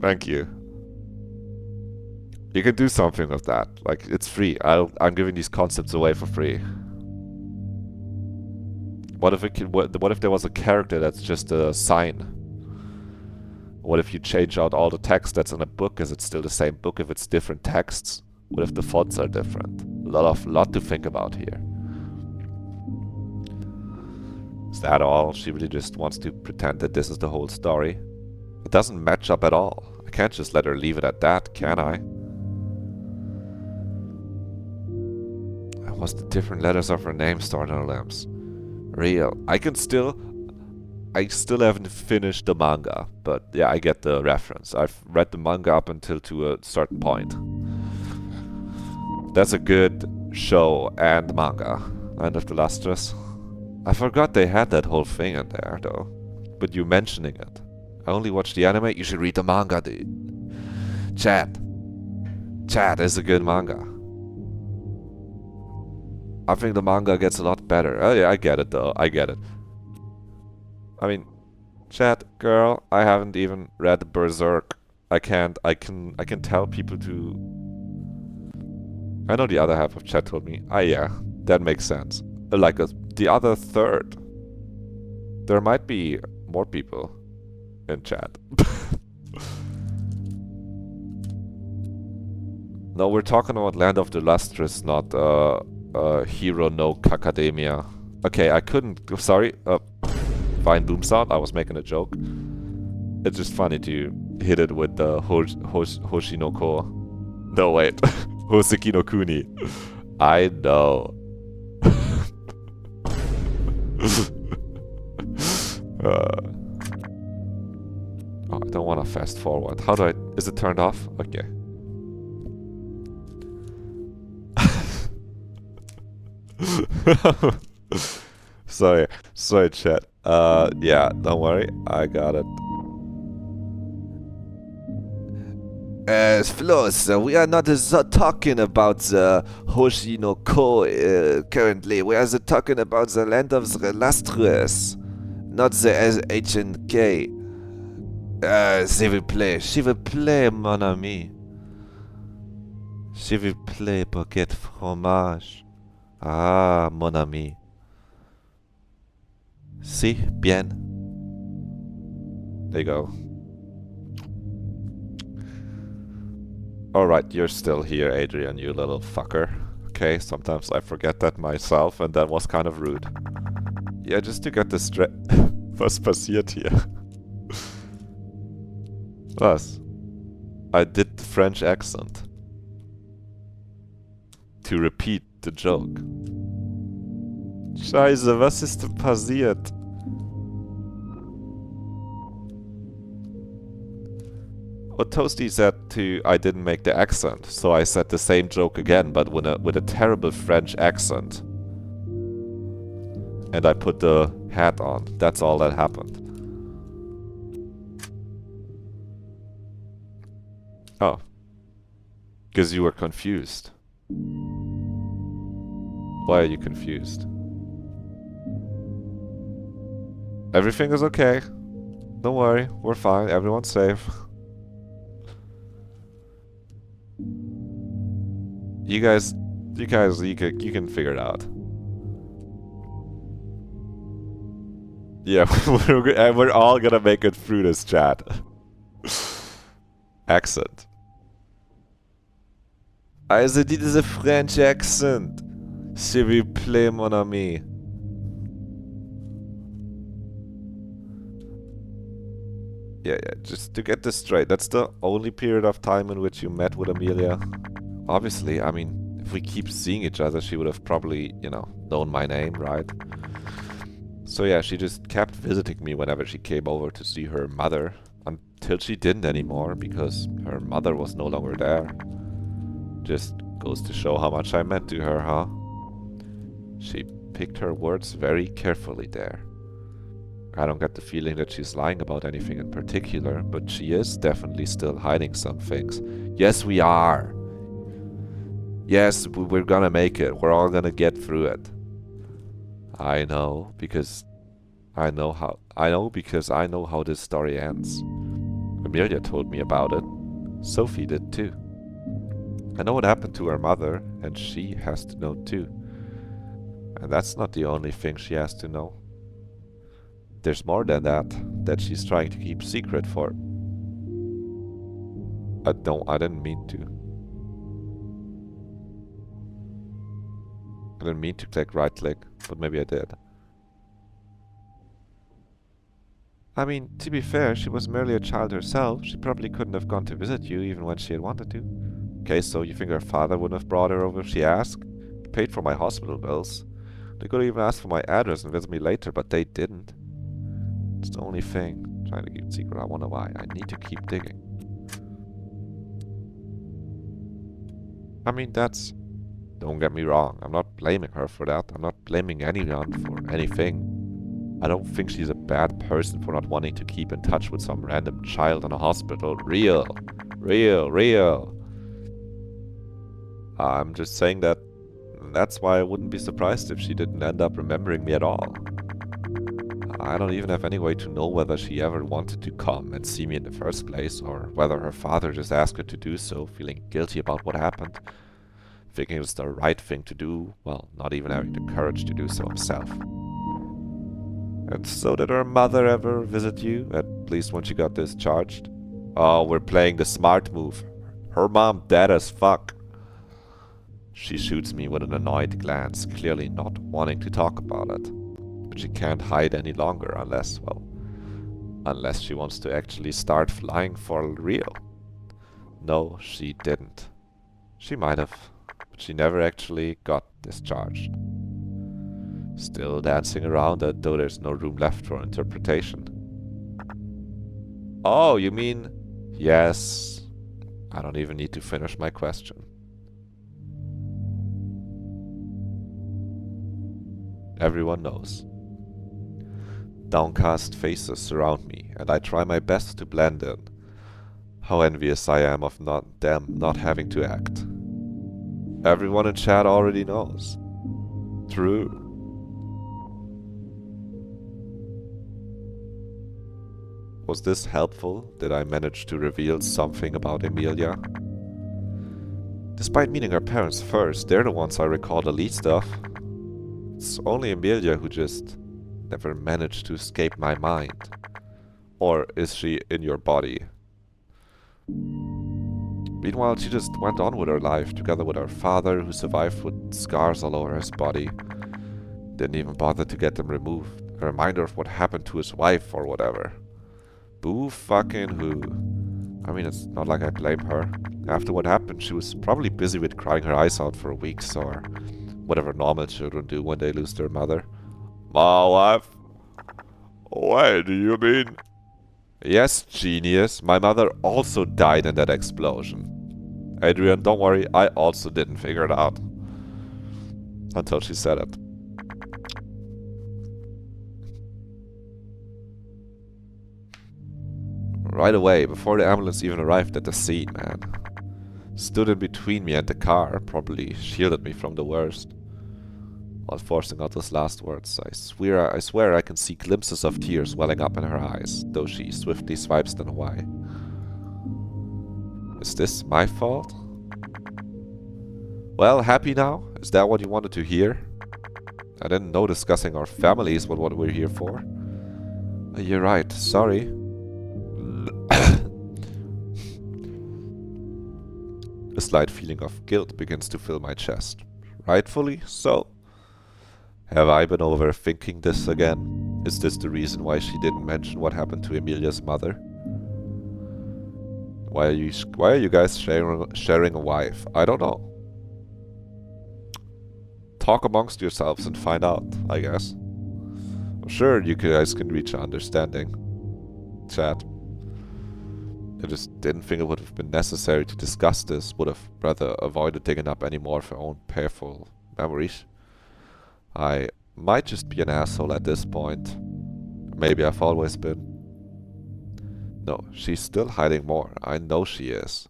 A: Thank you. You can do something with that. Like, it's free. I'm giving these concepts away for free. What if there was a character that's just a sign? What if you change out all the text that's in a book? Is it still the same book if it's different texts? What if the fonts are different? Lot to think about here. Is that all? She really just wants to pretend that this is the whole story? It doesn't match up at all. I can't just let her leave it at that, can I? Was the different letters of her name stored on her limbs? Real. I still haven't finished the manga, but yeah, I get the reference. I've read the manga up until to a certain point. That's a good show and manga. Land of the Lustrous. I forgot they had that whole thing in there, though. But you mentioning it. I only watched the anime, you should read the manga, dude. Chat is a good manga. I think the manga gets a lot better. Oh yeah, I get it though, I get it. I mean, chat, girl, I haven't even read Berserk. I can tell people to... I know the other half of chat told me, yeah, that makes sense. Like the other third. There might be more people in chat. No, we're talking about Land of the Lustrous, not Hero no Kakademia. Okay, I couldn't... Sorry. Fine boom sound, I was making a joke. It's just funny to hit it with the Hoshinoko. No, wait. Hoseki no Kuni. I know. Oh, I don't want to fast forward. How do I... Is it turned off? Okay. Sorry, chat. Yeah, don't worry, I got it. Floss, we are not talking about the Hoshinoko currently. We are talking about the Land of the Lustrous, not the SHNK. S'il vous plaît, mon ami. S'il vous plaît, baguette fromage. Ah, mon ami. Si, bien. There you go. Alright, you're still here, Adrian, you little fucker. Okay, sometimes I forget that myself, and that was kind of rude. Yeah, just to get this straight. Was passiert hier? Was? I did the French accent. To repeat the joke. Scheiße, was ist denn passiert? Well, Toasty said I didn't make the accent, so I said the same joke again, but with a terrible French accent. And I put the hat on. That's all that happened. Oh. Because you were confused. Why are you confused? Everything is okay. Don't worry, we're fine. Everyone's safe. You can figure it out. Yeah, we're all gonna make it through this chat. Accent. Also, this is a French accent. S'il vous plaît, mon ami. Yeah, just to get this straight, that's the only period of time in which you met with Amelia? Obviously, I mean, if we keep seeing each other, she would have probably, you know, known my name, right? So yeah, she just kept visiting me whenever she came over to see her mother, until she didn't anymore, because her mother was no longer there. Just goes to show how much I meant to her, huh? She picked her words very carefully there. I don't get the feeling that she's lying about anything in particular, but she is definitely still hiding some things. Yes, we are. Yes, we're gonna make it. We're all gonna get through it. I know, because I know how this story ends. Amelia told me about it. Sophie did too. I know what happened to her mother, and she has to know too. And that's not the only thing she has to know. There's more than that she's trying to keep secret for. I didn't mean to. I didn't mean to click right click, but maybe I did. I mean, to be fair, she was merely a child herself. She probably couldn't have gone to visit you even when she had wanted to. Okay, so you think her father wouldn't have brought her over if she asked? He paid for my hospital bills. They could have even asked for my address and visit me later, but they didn't. It's the only thing. I'm trying to keep it secret. I wonder why. I need to keep digging. I mean, don't get me wrong. I'm not blaming her for that. I'm not blaming anyone for anything. I don't think she's a bad person for not wanting to keep in touch with some random child in a hospital. Real. I'm just saying that's why I wouldn't be surprised if she didn't end up remembering me at all. I don't even have any way to know whether she ever wanted to come and see me in the first place, or whether her father just asked her to do so, feeling guilty about what happened, thinking it was the right thing to do, well, not even having the courage to do so himself. And so did her mother ever visit you, at least when she got discharged? Oh, we're playing the smart move. Her mom dead as fuck. She shoots me with an annoyed glance, clearly not wanting to talk about it. But she can't hide any longer unless she wants to actually start flying for real. No, she didn't. She might have, but she never actually got discharged. Still dancing around it, though there's no room left for interpretation. Oh, you mean... Yes. I don't even need to finish my question. Everyone knows. Downcast faces surround me, and I try my best to blend in. How envious I am of them not having to act. Everyone in chat already knows. True. Was this helpful? Did I manage to reveal something about Emilia? Despite meeting her parents first, they're the ones I recall the least of. It's only Emilia who just never managed to escape my mind. Or is she in your body? Meanwhile, she just went on with her life, together with her father, who survived with scars all over his body. Didn't even bother to get them removed. A reminder of what happened to his wife or whatever. Boo fucking who. I mean, it's not like I blame her. After what happened, she was probably busy with crying her eyes out for weeks or whatever normal children do when they lose their mother. My wife? Wait, do you mean? Yes, genius. My mother also died in that explosion. Adrian, don't worry, I also didn't figure it out. Until she said it. Right away, before the ambulance even arrived at the scene, man. Stood in between me and the car, probably shielded me from the worst. While forcing out those last words, I swear I can see glimpses of tears welling up in her eyes, though she swiftly swipes them away. Is this my fault? Well, happy now? Is that what you wanted to hear? I didn't know discussing our family is what we're here for. You're right, sorry. A slight feeling of guilt begins to fill my chest. Rightfully so. Have I been overthinking this again? Is this the reason why she didn't mention what happened to Emilia's mother? Why are you guys sharing a wife? I don't know. Talk amongst yourselves and find out, I guess. I'm sure you guys can reach an understanding. Chat. I just didn't think it would have been necessary to discuss this. Would have rather avoided digging up any more of her own painful memories. I might just be an asshole at this point. Maybe I've always been. No, she's still hiding more. I know she is.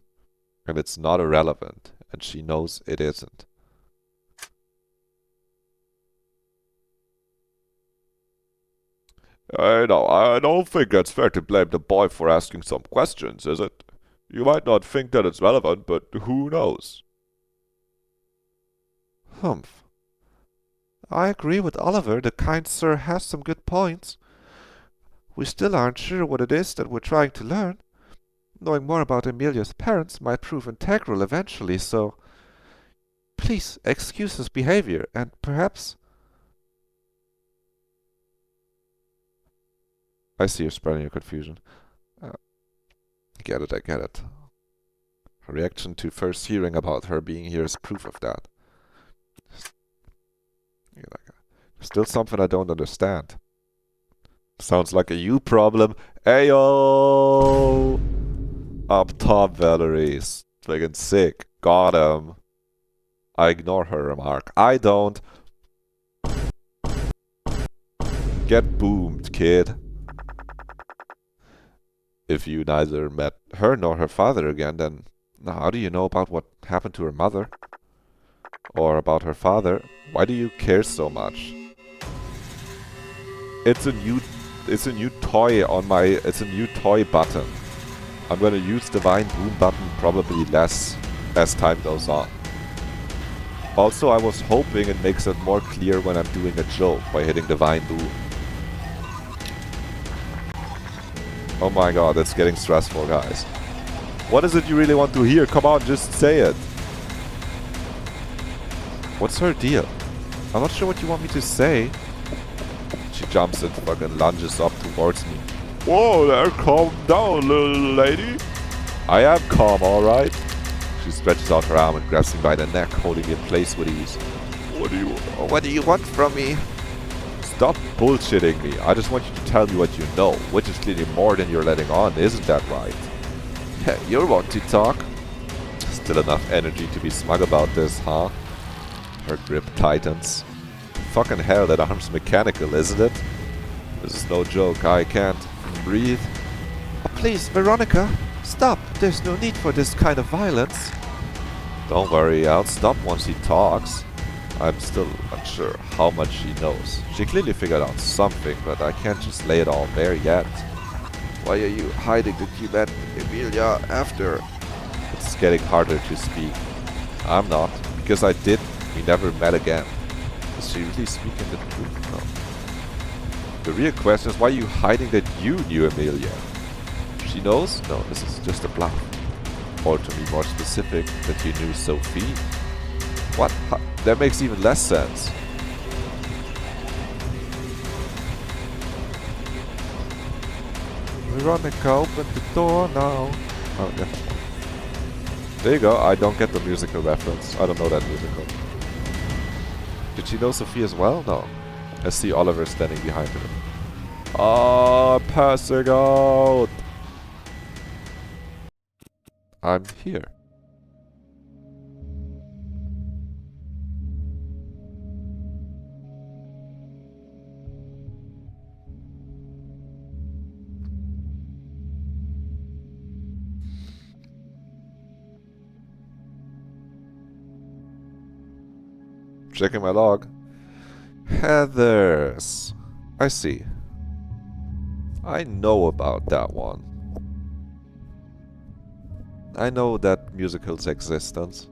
A: And it's not irrelevant. And she knows it isn't. I don't think it's fair to blame the boy for asking some questions, is it? You might not think that it's relevant, but who knows? Humph. I agree with Oliver. The kind sir has some good points. We still aren't sure what it is that we're trying to learn. Knowing more about Emilia's parents might prove integral eventually, so... Please, excuse his behavior, and perhaps... I see you're spreading your confusion. I get it. Her reaction to first hearing about her being here is proof of that. Still something I don't understand. Sounds like a you problem. Ayo! Up top, Valerie's friggin' sick. Got him. I ignore her remark. I don't. Get boomed, kid. If you neither met her nor her father again, then how do you know about what happened to her mother? Or about her father? Why do you care so much? It's a new toy button. I'm gonna use Divine Boom button probably less as time goes on. Also, I was hoping it makes it more clear when I'm doing a joke by hitting Divine Boom. Oh my god, it's getting stressful, guys. What is it you really want to hear? Come on, just say it. What's her deal? I'm not sure what you want me to say. She jumps and fucking lunges up towards me. Whoa there, calm down, little lady. I am calm, alright. She stretches out her arm and grabs me by the neck, holding me in place with ease. What do you want from me? Stop bullshitting me. I just want you to tell me what you know, which is clearly more than you're letting on, isn't that right? Yeah, you're one to talk. Still enough energy to be smug about this, huh? Her grip tightens. Fucking hell, that arm's mechanical, isn't it? This is no joke, I can't breathe. Please, Veronica, stop. There's no need for this kind of violence. Don't worry, I'll stop once he talks. I'm still unsure how much she knows. She clearly figured out something, but I can't just lay it all bare yet. Why are you hiding that you met Emilia after? It's getting harder to speak. I'm not, because I did. We never met again. Is she really speaking the truth? No. The real question is why are you hiding that you knew Emilia? She knows? No, this is just a bluff. Or to be more specific, that you knew Sophie. What? That makes even less sense. Veronica, open the door now. Oh, yeah. There you go. I don't get the musical reference. I don't know that musical. Did she know Sophie as well? No. I see Oliver standing behind her. Oh, passing out! I'm here. Checking my log. Heathers. I see. I know about that one. I know that musical's existence.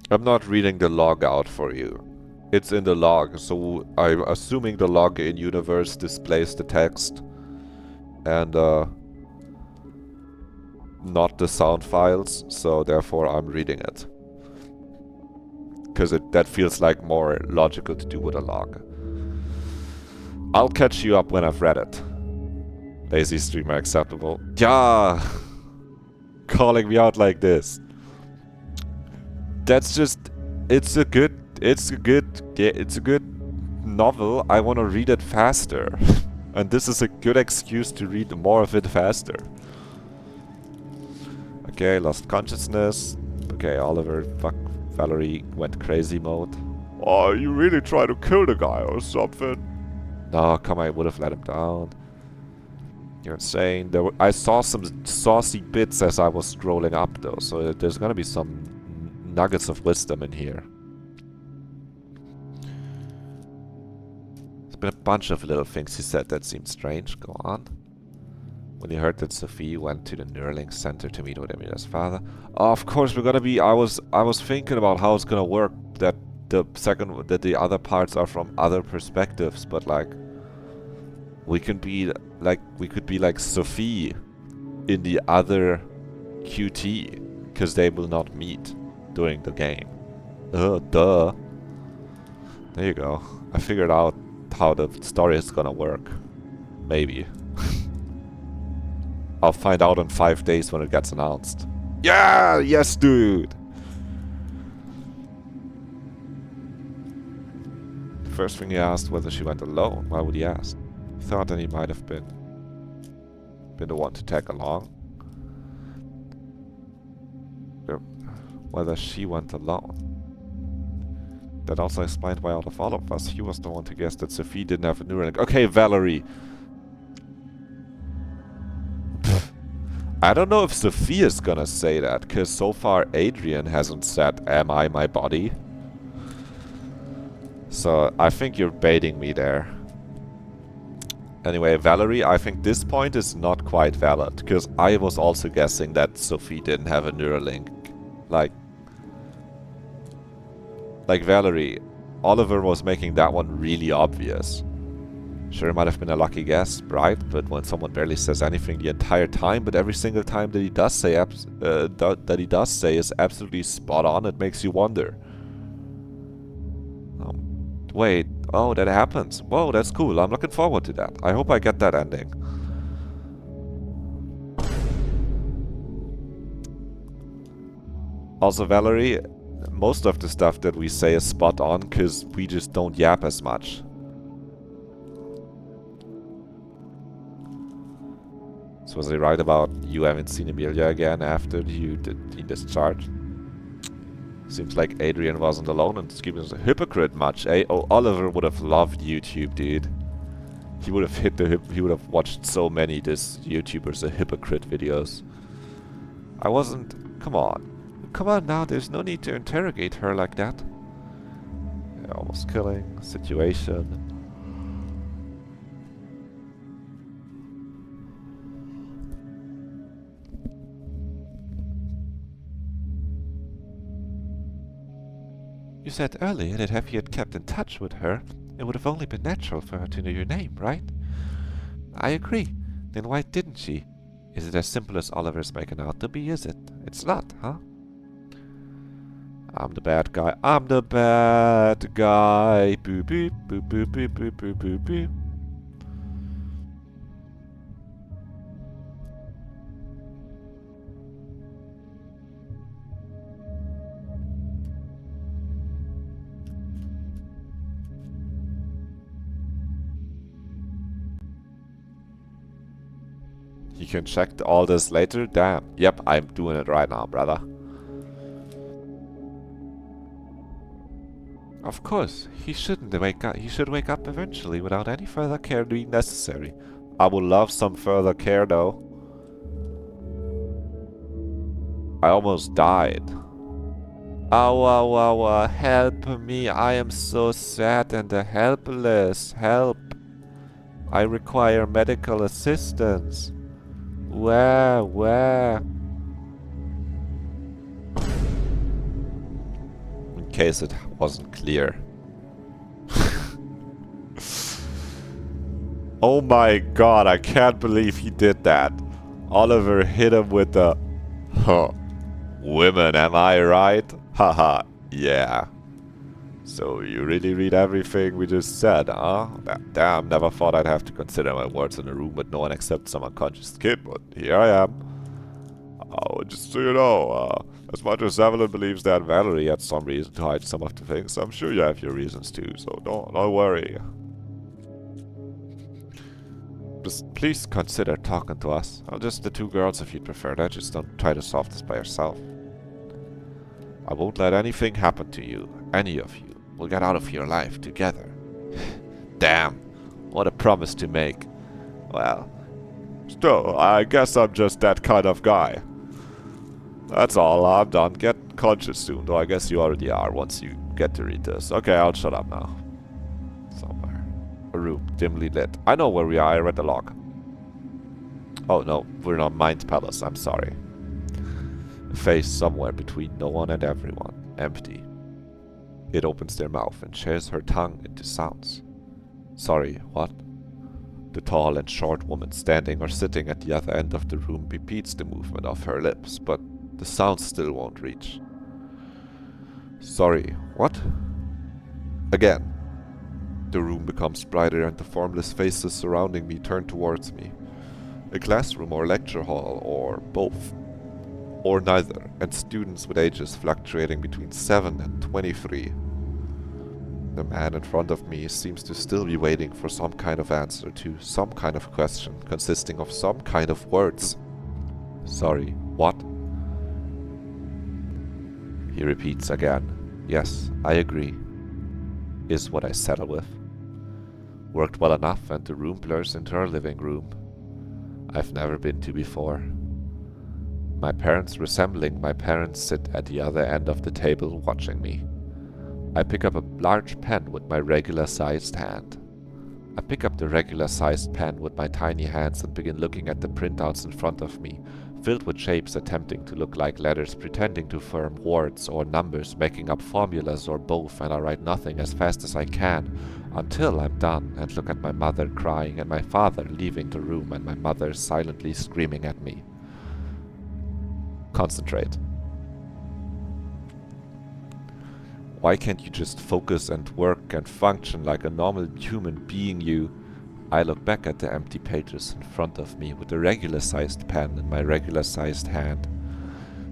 A: I'm not reading the log out for you. It's in the log, so I'm assuming the log in universe displays the text and not the sound files, so therefore I'm reading it. Because that feels like more logical to do with a log. I'll catch you up when I've read it. Lazy streamer acceptable. Yeah! Calling me out like this. That's just... It's a good novel. I want to read it faster. And this is a good excuse to read more of it faster. Okay, lost consciousness. Okay, Oliver, fuck, Valerie went crazy mode. Oh, you really try to kill the guy or something? No, come on, I would have let him down. You're insane. I saw some saucy bits as I was scrolling up though, so there's gonna be some nuggets of wisdom in here. There's been a bunch of little things he said that seemed strange. Go on. When he heard that Sophie went to the Neuralink Center to meet with Emilia's father. Oh, of course we're gonna be... I was thinking about how it's gonna work, that the other parts are from other perspectives, but like... We could be like Sophie in the other QT, because they will not meet during the game. Duh. There you go. I figured out how the story is gonna work. Maybe. I'll find out in 5 days when it gets announced. Yeah! Yes, dude! First thing he asked whether she went alone. Why would he ask? He thought that he might have been the one to tag along. Whether she went alone. That also explained why out of all of us, he was the one to guess that Sophie didn't have a Neuralink. Okay, Valerie. I don't know if Sophie is gonna say that, because so far Adrian hasn't said, am I my body? So I think you're baiting me there. Anyway, Valerie, I think this point is not quite valid, because I was also guessing that Sophie didn't have a Neuralink. Like Valerie, Oliver was making that one really obvious. Sure, it might have been a lucky guess, right? But when someone barely says anything the entire time, but every single time that he does say is absolutely spot on, it makes you wonder. Wait, oh, that happens. Whoa, that's cool. I'm looking forward to that. I hope I get that ending. Also, Valerie, most of the stuff that we say is spot on because we just don't yap as much. So was he right about you haven't seen Emilia again after you did discharge? Seems like Adrian wasn't alone and Skibby was a hypocrite much, eh? Oh, Oliver would have loved YouTube, dude. He would have he would have watched so many this YouTubers are hypocrite videos. I wasn't... Come on. Come on now, there's no need to interrogate her like that. Yeah, almost killing. Situation. You said earlier that if you had kept in touch with her, it would have only been natural for her to know your name, right? I agree. Then why didn't she? Is it as simple as Oliver's making out to be, is it? It's not, huh? I'm the bad guy. I'm the bad guy. Boop boop boop boop boop boop boop boop boop. You can check all this later? Damn. Yep, I'm doing it right now, brother. Of course, he shouldn't wake up. He should wake up eventually without any further care being necessary. I would love some further care though. I almost died. Ow, ow, ow, help me. I am so sad and helpless. Help. I require medical assistance. Where? In case it wasn't clear. Oh my god, I can't believe he did that. Oliver hit him with the... Huh. Women, am I right? Haha, yeah. So you really read everything we just said, huh? Damn, never thought I'd have to consider my words in a room with no one except some unconscious kid, but here I am. Oh, just so you know, as much as Evelyn believes that Valerie had some reason to hide some of the things, I'm sure you have your reasons too, so don't worry. Just please consider talking to us. Or just the two girls if you'd prefer that. Just don't try to solve this by yourself. I won't let anything happen to you. Any of you. We'll get out of your life together. Damn. What a promise to make. Well, still, I guess I'm just that kind of guy. That's all. I'm done. Get conscious soon, though I guess you already are once you get to read this. Okay, I'll shut up now. Somewhere. A room, dimly lit. I know where we are. I read the log. Oh no, we're not Mind Palace. I'm sorry. A face somewhere between no one and everyone. Empty. It opens their mouth and shares her tongue into sounds. Sorry, what? The tall and short woman standing or sitting at the other end of the room repeats the movement of her lips, but the sound still won't reach. Sorry, what? Again. The room becomes brighter and the formless faces surrounding me turn towards me. A classroom or lecture hall, or both. Or neither, and students with ages fluctuating between 7 and 23. The man in front of me seems to still be waiting for some kind of answer to some kind of question consisting of some kind of words. Sorry, what? He repeats again. Yes, I agree. Is what I settle with. Worked well enough and the room blurs into our living room. I've never been to before. My parents resembling my parents sit at the other end of the table watching me. I pick up a large pen with my regular-sized hand. I pick up the regular-sized pen with my tiny hands and begin looking at the printouts in front of me, filled with shapes attempting to look like letters, pretending to form words or numbers, making up formulas or both, and I write nothing as fast as I can, until I'm done and look at my mother crying and my father leaving the room and my mother silently screaming at me. Concentrate. Why can't you just focus and work and function like a normal human being you? I look back at the empty pages in front of me with a regular-sized pen in my regular-sized hand.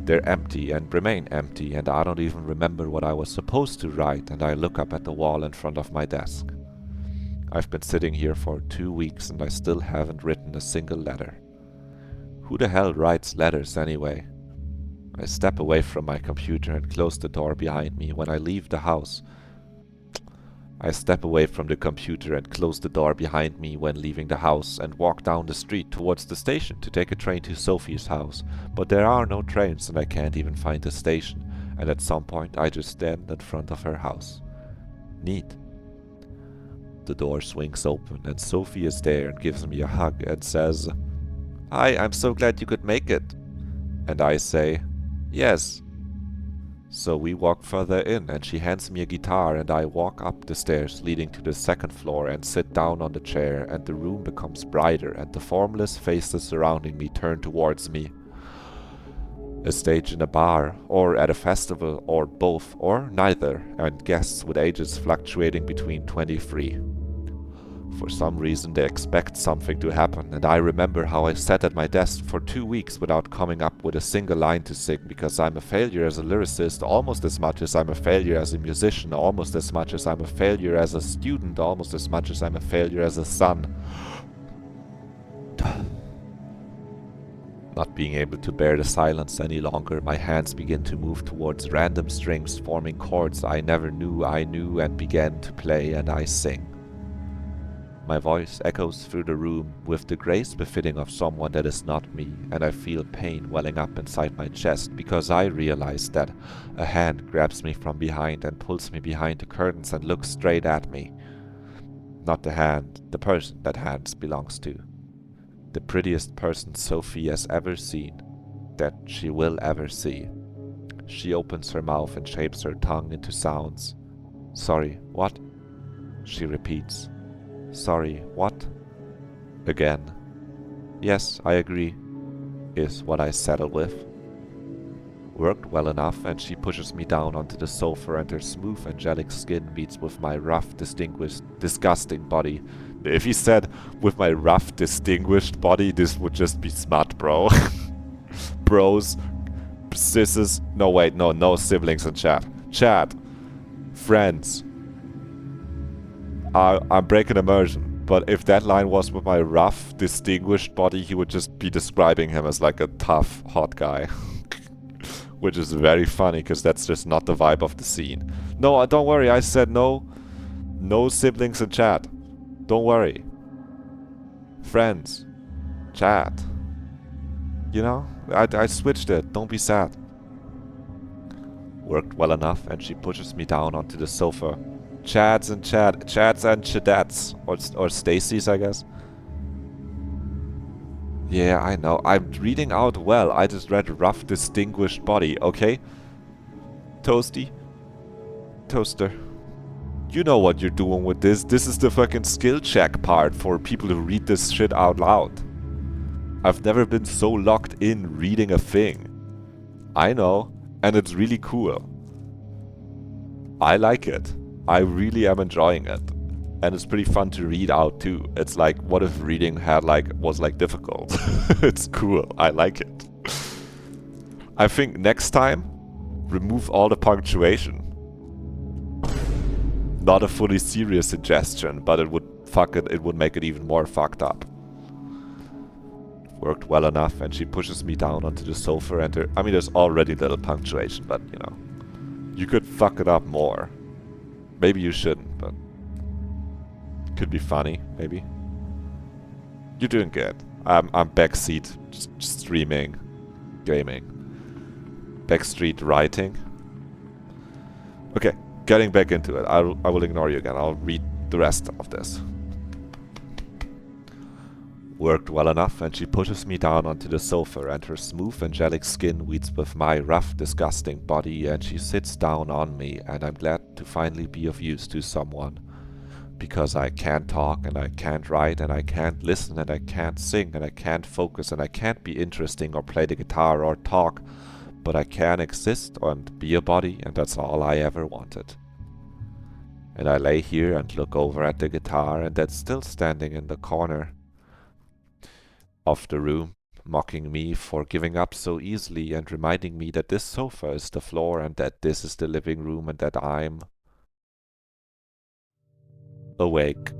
A: They're empty and remain empty, and I don't even remember what I was supposed to write, and I look up at the wall in front of my desk. I've been sitting here for 2 weeks and I still haven't written a single letter. Who the hell writes letters anyway? I step away from my computer and close the door behind me when I leave the house. I step away from the computer and close the door behind me when leaving the house and walk down the street towards the station to take a train to Sophie's house. But there are no trains and I can't even find a station, and at some point I just stand in front of her house. Neat. The door swings open and Sophie is there and gives me a hug and says, "Hi, I'm so glad you could make it." And I say, "Yes." So we walk further in and she hands me a guitar and I walk up the stairs leading to the second floor and sit down on the chair, and the room becomes brighter and the formless faces surrounding me turn towards me. A stage in a bar, or at a festival, or both, or neither, and guests with ages fluctuating between 23. For some reason they expect something to happen, and I remember how I sat at my desk for 2 weeks without coming up with a single line to sing because I'm a failure as a lyricist almost as much as I'm a failure as a musician, almost as much as I'm a failure as a student, almost as much as I'm a failure as a son. Not being able to bear the silence any longer, my hands begin to move towards random strings forming chords I never knew I knew and began to play, and I sing. My voice echoes through the room with the grace befitting of someone that is not me, and I feel pain welling up inside my chest because I realize that a hand grabs me from behind and pulls me behind the curtains and looks straight at me. Not the hand, the person that hands belongs to. The prettiest person Sophie has ever seen, that she will ever see. She opens her mouth and shapes her tongue into sounds. Sorry, what? She repeats. Sorry, what? Again. Yes, I agree, is what I settle with. Worked well enough, and she pushes me down onto the sofa and her smooth angelic skin meets with my rough, disgusting body. If he said, with my rough, distinguished body, this would just be smut, bro. Bros, sisters, no wait, no siblings in chat. Chat, friends. I'm breaking immersion, but if that line was with my rough, distinguished body, he would just be describing him as like a tough, hot guy. Which is very funny, because that's just not the vibe of the scene. No, don't worry, I said no siblings in chat. Don't worry. Friends. Chat. You know, I switched it, don't be sad. Worked well enough, and she pushes me down onto the sofa. Chads and chadettes, or Stacy's, I guess. Yeah, I know. I'm reading out well. I just read rough, distinguished body, okay? Toasty. Toaster. You know what you're doing with this. This is the fucking skill check part for people who read this shit out loud. I've never been so locked in reading a thing. I know, and it's really cool. I like it. I really am enjoying it. And it's pretty fun to read out too. It's like, what if reading was difficult? It's cool. I like it. I think next time, remove all the punctuation. Not a fully serious suggestion, but it would make it even more fucked up. Worked well enough, and she pushes me down onto the sofa and there's already little punctuation, but you know. You could fuck it up more. Maybe you shouldn't, but could be funny, maybe. You're doing good. I'm backseat, just streaming, gaming. Backstreet writing. Okay, getting back into it. I will ignore you again. I'll read the rest of this. Worked well enough, and she pushes me down onto the sofa, and her smooth angelic skin meets with my rough, disgusting body, and she sits down on me, and I'm glad to finally be of use to someone. Because I can't talk, and I can't write, and I can't listen, and I can't sing, and I can't focus, and I can't be interesting or play the guitar or talk, but I can exist and be a body, and that's all I ever wanted. And I lay here and look over at the guitar, and that's still standing in the corner of the room, mocking me for giving up so easily and reminding me that this sofa is the floor and that this is the living room and that I'm awake.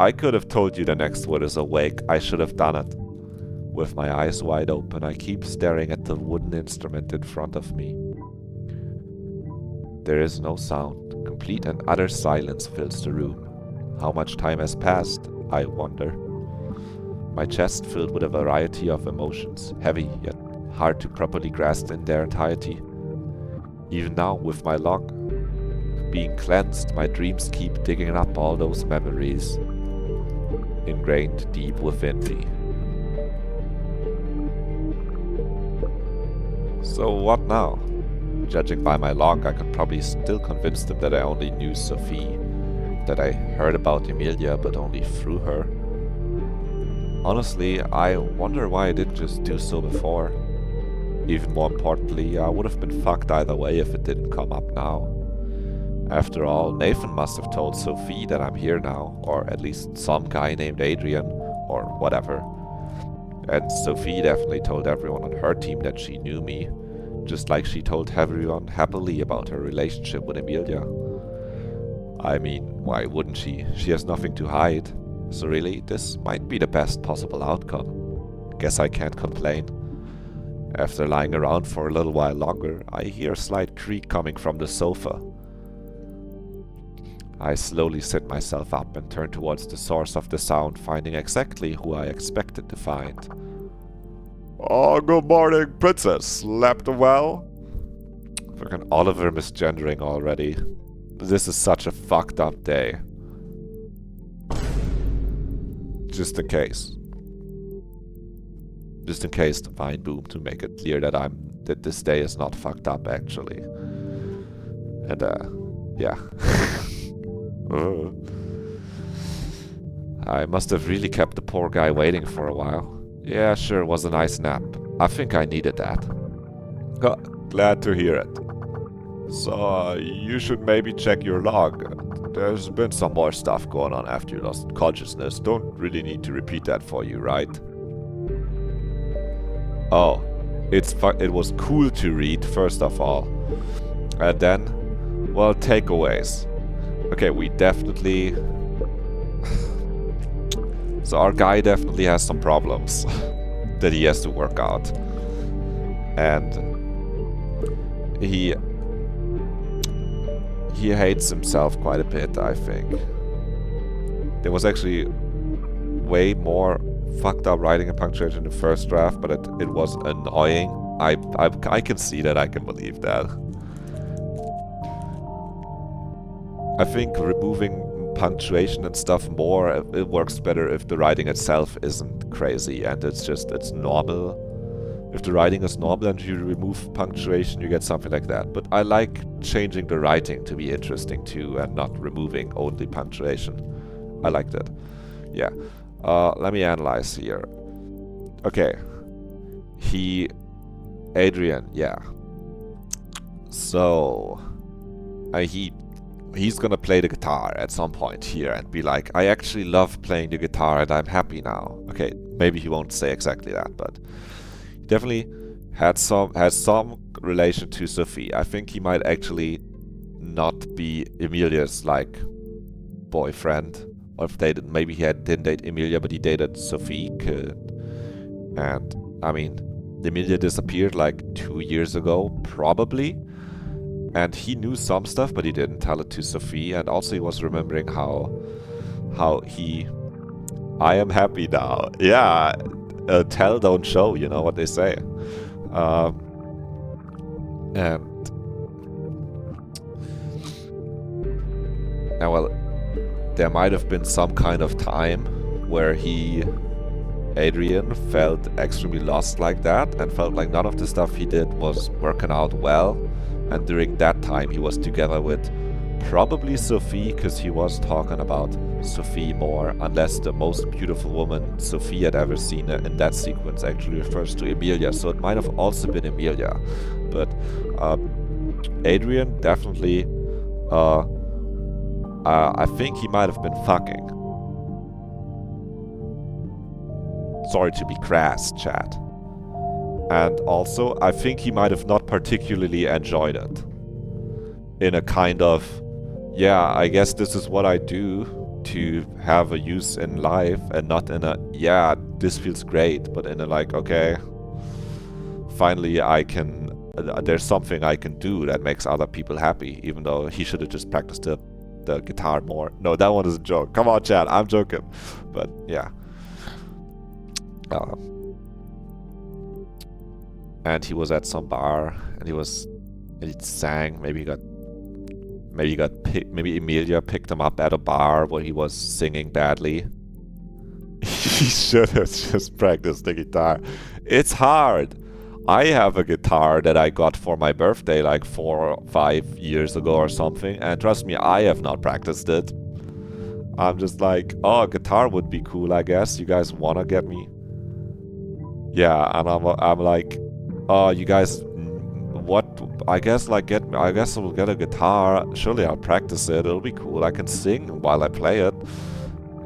A: I could have told you the next word is awake. I should have done it. With my eyes wide open, I keep staring at the wooden instrument in front of me. There is no sound. Complete and utter silence fills the room. How much time has passed, I wonder. My chest filled with a variety of emotions, heavy yet hard to properly grasp in their entirety. Even now, with my lock being cleansed, my dreams keep digging up all those memories ingrained deep within me. So what now? Judging by my log, I could probably still convince them that I only knew Sophie, that I heard about Emilia but only through her. Honestly, I wonder why I didn't just do so before. even more importantly, I would have been fucked either way if it didn't come up now. After all, Nathan must have told Sophie that I'm here now, or at least some guy named Adrian, or whatever. And Sophie definitely told everyone on her team that she knew me, just like she told everyone happily about her relationship with Emilia. I mean, why wouldn't she? She has nothing to hide. So really, this might be the best possible outcome. Guess I can't complain. After lying around for a little while longer, I hear a slight creak coming from the sofa. I slowly sit myself up and turn towards the source of the sound, finding exactly who I expected to find. Oh, good morning, princess. Slept well? Fucking Oliver misgendering already. This is such a fucked up day. Just in case. Just in case, Divine Boom, to make it clear that this day is not fucked up actually. And yeah. I must have really kept the poor guy waiting for a while. Yeah, sure, it was a nice nap. I think I needed that. Glad to hear it. So, you should maybe check your log. There's been some more stuff going on after you lost consciousness. Don't really need to repeat that for you, right? Oh, it was cool to read, first of all. And then, well, takeaways. Okay, we definitely... So our guy definitely has some problems that he has to work out. And he hates himself quite a bit, I think. There was actually way more fucked up writing and punctuation in the first draft, but it was annoying. I can see that, I can believe that. I think removing punctuation and stuff more, it works better if the writing itself isn't crazy and it's normal. If the writing is normal and you remove punctuation, you get something like that. But I like changing the writing to be interesting too and not removing only punctuation. I like that. Yeah. Let me analyze here. Okay. Adrian, yeah. So, he's gonna play the guitar at some point here and be like, I actually love playing the guitar and I'm happy now. Okay, maybe he won't say exactly that, but he definitely has some relation to Sophie. I think he might actually not be Emilia's like boyfriend, or if maybe he didn't date Emilia, but he dated Sophie. And I mean, Emilia disappeared like 2 years ago, probably. And he knew some stuff, but he didn't tell it to Sophie. And also he was remembering how I am happy now. Yeah, tell, don't show, you know what they say. And now, well, there might have been some kind of time where Adrian, felt extremely lost like that and felt like none of the stuff he did was working out well. And during that time he was together with probably Sophie, because he was talking about Sophie more, unless the most beautiful woman Sophie had ever seen in that sequence actually refers to Emilia, so it might have also been Emilia. But Adrian definitely, I think he might have been fucking. Sorry to be crass, chat. And also, I think he might have not particularly enjoyed it. In a kind of, yeah, I guess this is what I do to have a use in life, and not in a, yeah, this feels great, but in a like, okay, finally I can, there's something I can do that makes other people happy, even though he should have just practiced the guitar more. No, that one is a joke. Come on, chat, I'm joking. But, yeah. And he was at some bar, and he sang. Maybe Emilia picked him up at a bar where he was singing badly. He should have just practiced the guitar. It's hard. I have a guitar that I got for my birthday like 4 or 5 years ago or something, and trust me, I have not practiced it. I'm just like, oh, a guitar would be cool, I guess. You guys wanna get me? Yeah, and I'm like, You guys, what? I guess like I guess I'll get a guitar. Surely I'll practice it. It'll be cool. I can sing while I play it.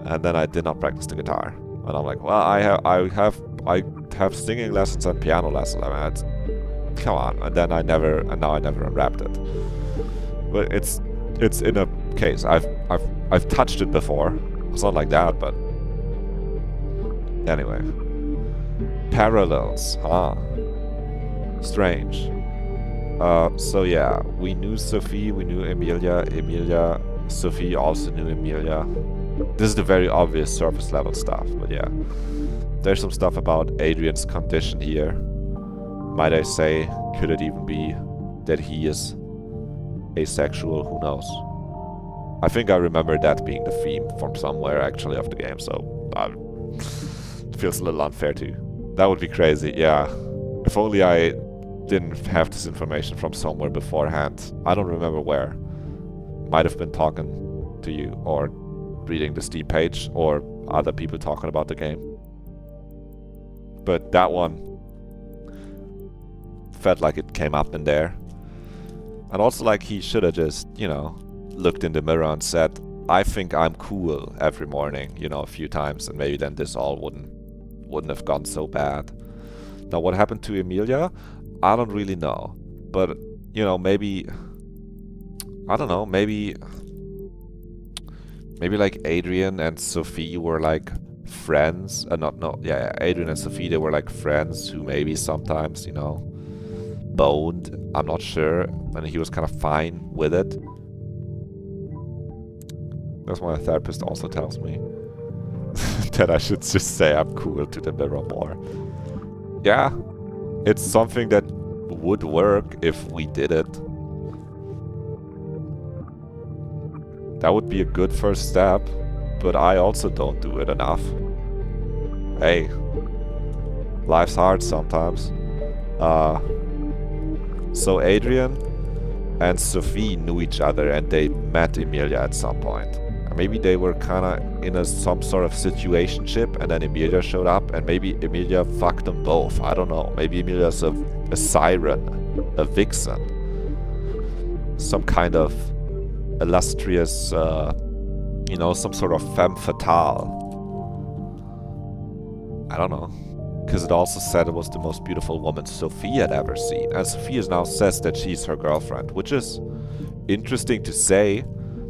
A: And then I did not practice the guitar. And I'm like, well, I have singing lessons and piano lessons. I mean, come on. And then now I never unwrapped it. But it's in a case. I've touched it before. It's not like that, but anyway. Parallels, huh? Strange. So yeah, we knew Sophie, we knew Emilia, Sophie also knew Emilia. This is the very obvious surface level stuff, but yeah. There's some stuff about Adrian's condition here. Might I say, could it even be that he is asexual? Who knows? I think I remember that being the theme from somewhere actually of the game, so it feels a little unfair too. That would be crazy, yeah. If only I didn't have this information from somewhere beforehand. I don't remember where. Might have been talking to you, or reading the Steam page, or other people talking about the game. But that one felt like it came up in there. And also like he should have just, you know, looked in the mirror and said, I think I'm cool every morning, you know, a few times, and maybe then this all wouldn't have gone so bad. Now what happened to Emilia? I don't really know. But, you know, maybe, I don't know, maybe like Adrian and Sophie were like friends. Adrian and Sophie, they were like friends who maybe sometimes, you know, boned. I'm not sure. And he was kind of fine with it. That's what my therapist also tells me. That I should just say I'm cool to the mirror more. Yeah, it's something that would work if we did it. That would be a good first step, but I also don't do it enough. Hey, life's hard sometimes. So Adrian and Sophie knew each other and they met Emilia at some point. Maybe they were kinda in some sort of situationship, and then Emilia showed up, and maybe Emilia fucked them both. I don't know. Maybe Emilia's a siren, a vixen, some kind of illustrious, you know, some sort of femme fatale. I don't know. Because it also said it was the most beautiful woman Sophie had ever seen. And Sophie now says that she's her girlfriend, which is interesting to say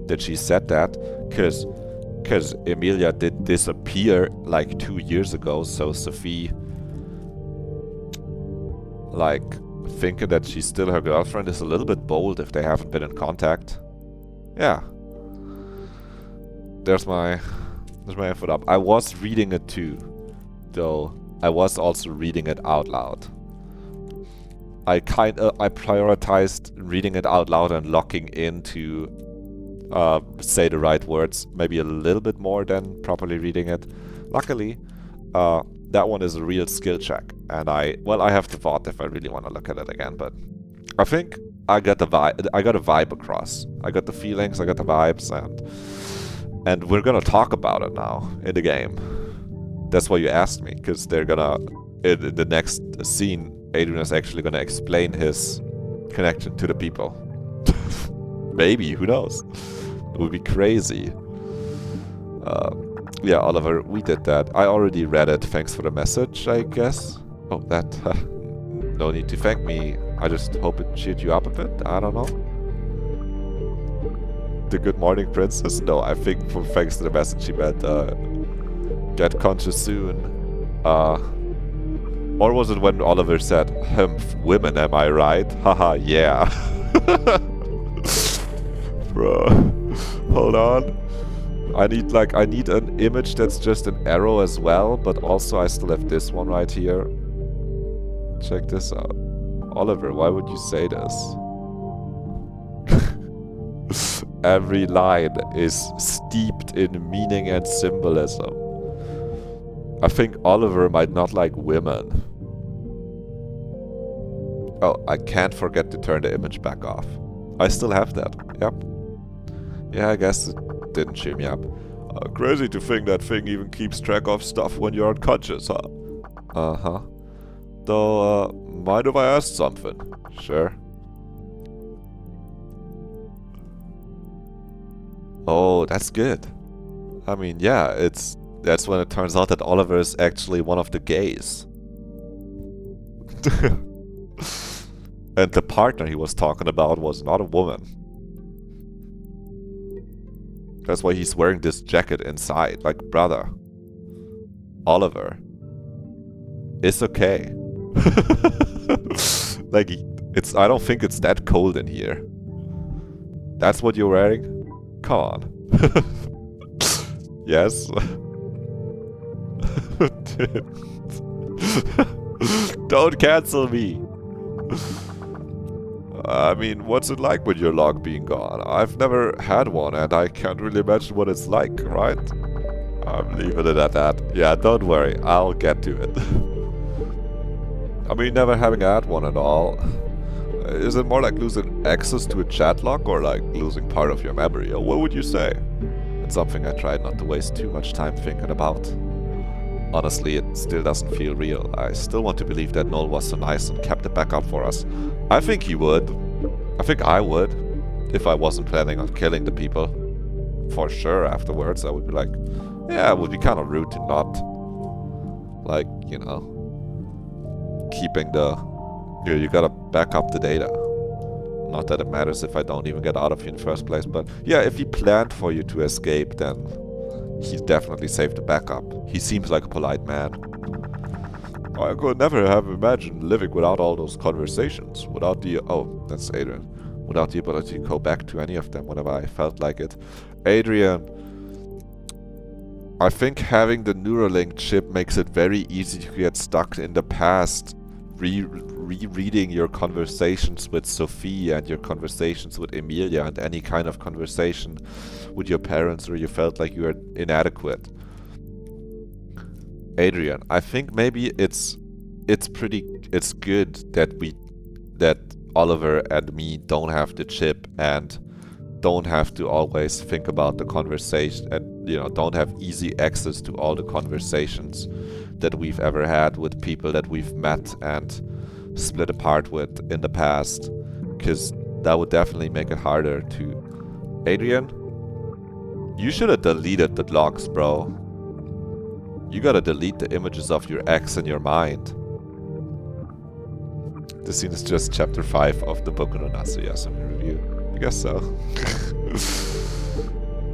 A: that she said that, because Emilia did disappear like 2 years ago, so Sophie, like, thinking that she's still her girlfriend is a little bit bold if they haven't been in contact. Yeah. There's my input up. I was reading it too, though. I was also reading it out loud. I prioritized reading it out loud and locking in to say the right words, maybe a little bit more than properly reading it. Luckily, that one is a real skill check, and I have the thought if I really want to look at it again, but I think I got a vibe across. I got the feelings, I got the vibes, and we're gonna talk about it now in the game. That's why you asked me, because they're gonna, in the next scene, Adrian is actually gonna explain his connection to the people. Maybe, who knows? It would be crazy. Yeah, Oliver, we did that. I already read it. Thanks for the message, I guess. Oh, that... no need to thank me. I just hope it cheered you up a bit. I don't know. The good morning princess? No, I think thanks to the message she meant, get conscious soon. Or was it when Oliver said, women, am I right? Haha, yeah. Bro, hold on. I need an image that's just an arrow as well, but also I still have this one right here. Check this out. Oliver, why would you say this? Every line is steeped in meaning and symbolism. I think Oliver might not like women. Oh, I can't forget to turn the image back off. I still have that. Yep. Yeah, I guess it didn't cheer me up. Crazy to think that thing even keeps track of stuff when you're unconscious, huh? Uh-huh. Though, Mind if I ask something? Sure. Oh, that's good. I mean, yeah, that's when it turns out that Oliver is actually one of the gays. And the partner he was talking about was not a woman. That's why he's wearing this jacket inside. Like, brother, Oliver, it's okay. Like, I don't think it's that cold in here. That's what you're wearing? Come on. Yes. Don't cancel me. I mean, what's it like with your log being gone? I've never had one and I can't really imagine what it's like, right? I'm leaving it at that. Yeah, don't worry, I'll get to it. I mean, never having had one at all. Is it more like losing access to a chat log or like losing part of your memory? Or what would you say? It's something I tried not to waste too much time thinking about. Honestly, it still doesn't feel real. I still want to believe that Noel was so nice and kept the backup for us. I think he would. I think I would. If I wasn't planning on killing the people. For sure, afterwards, I would be like, yeah, it would be kind of rude to not, like, you know, keeping the... You gotta back up the data. Not that it matters if I don't even get out of here in the first place, but yeah, if he planned for you to escape, then he definitely saved the backup. He seems like a polite man. I could never have imagined living without all those conversations, without the... Oh, that's Adrian. Without the ability to go back to any of them whenever I felt like it. Adrian, I think having the Neuralink chip makes it very easy to get stuck in the past, rereading your conversations with Sophie and your conversations with Emilia and any kind of conversation with your parents where you felt like you were inadequate. Adrian, I think maybe it's good that Oliver and me don't have the chip and don't have to always think about the conversation and, you know, don't have easy access to all the conversations that we've ever had with people that we've met and split apart with in the past, because that would definitely make it harder to... Adrian, you should have deleted the logs, bro. You gotta delete the images of your ex in your mind. This scene is just chapter 5 of the book on Anamnesia summary review. I guess so.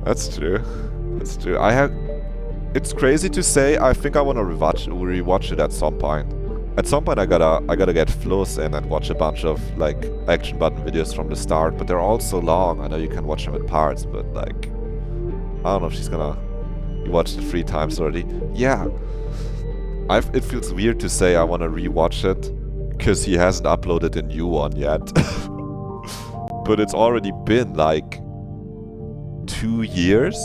A: That's true. That's true. It's crazy to say. I think I want to rewatch it at some point. At some point, I gotta get Floss in and watch a bunch of like action button videos from the start. But they're all so long. I know you can watch them in parts, but like, I don't know if she's gonna. You watched it 3 times already. Yeah. It feels weird to say I want to rewatch it because he hasn't uploaded a new one yet. But it's already been like 2 years.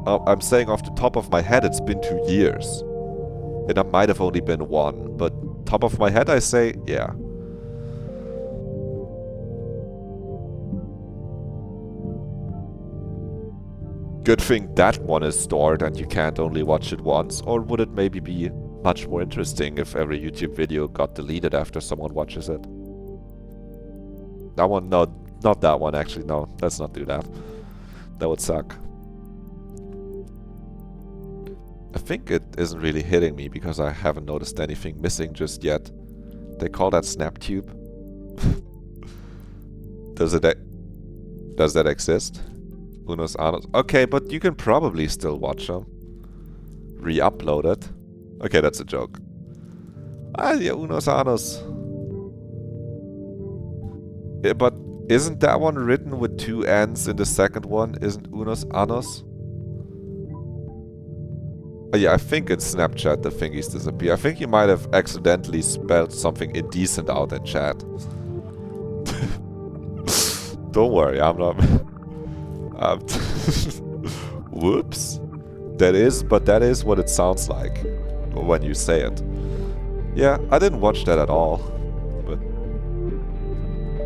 A: I'm saying off the top of my head, it's been 2 years. And it might have only been 1, but top of my head I say, yeah. Good thing that one is stored and you can't only watch it once, or would it maybe be much more interesting if every YouTube video got deleted after someone watches it? That one, no, not that one actually, no, let's not do that. That would suck. I think it isn't really hitting me because I haven't noticed anything missing just yet. They call that SnapTube. Does that exist? Unos Anos. Okay, but you can probably still watch them. Re-upload it. Okay, that's a joke. Ah, yeah, Unos Anos. Yeah, but isn't that one written with 2 N's in the second one? Isn't Unos Anos? Oh, yeah, I think in Snapchat the thingies disappear. I think you might have accidentally spelled something indecent out in chat. Don't worry, I'm not... Whoops. That is what it sounds like when you say it. Yeah, I didn't watch that at all. But...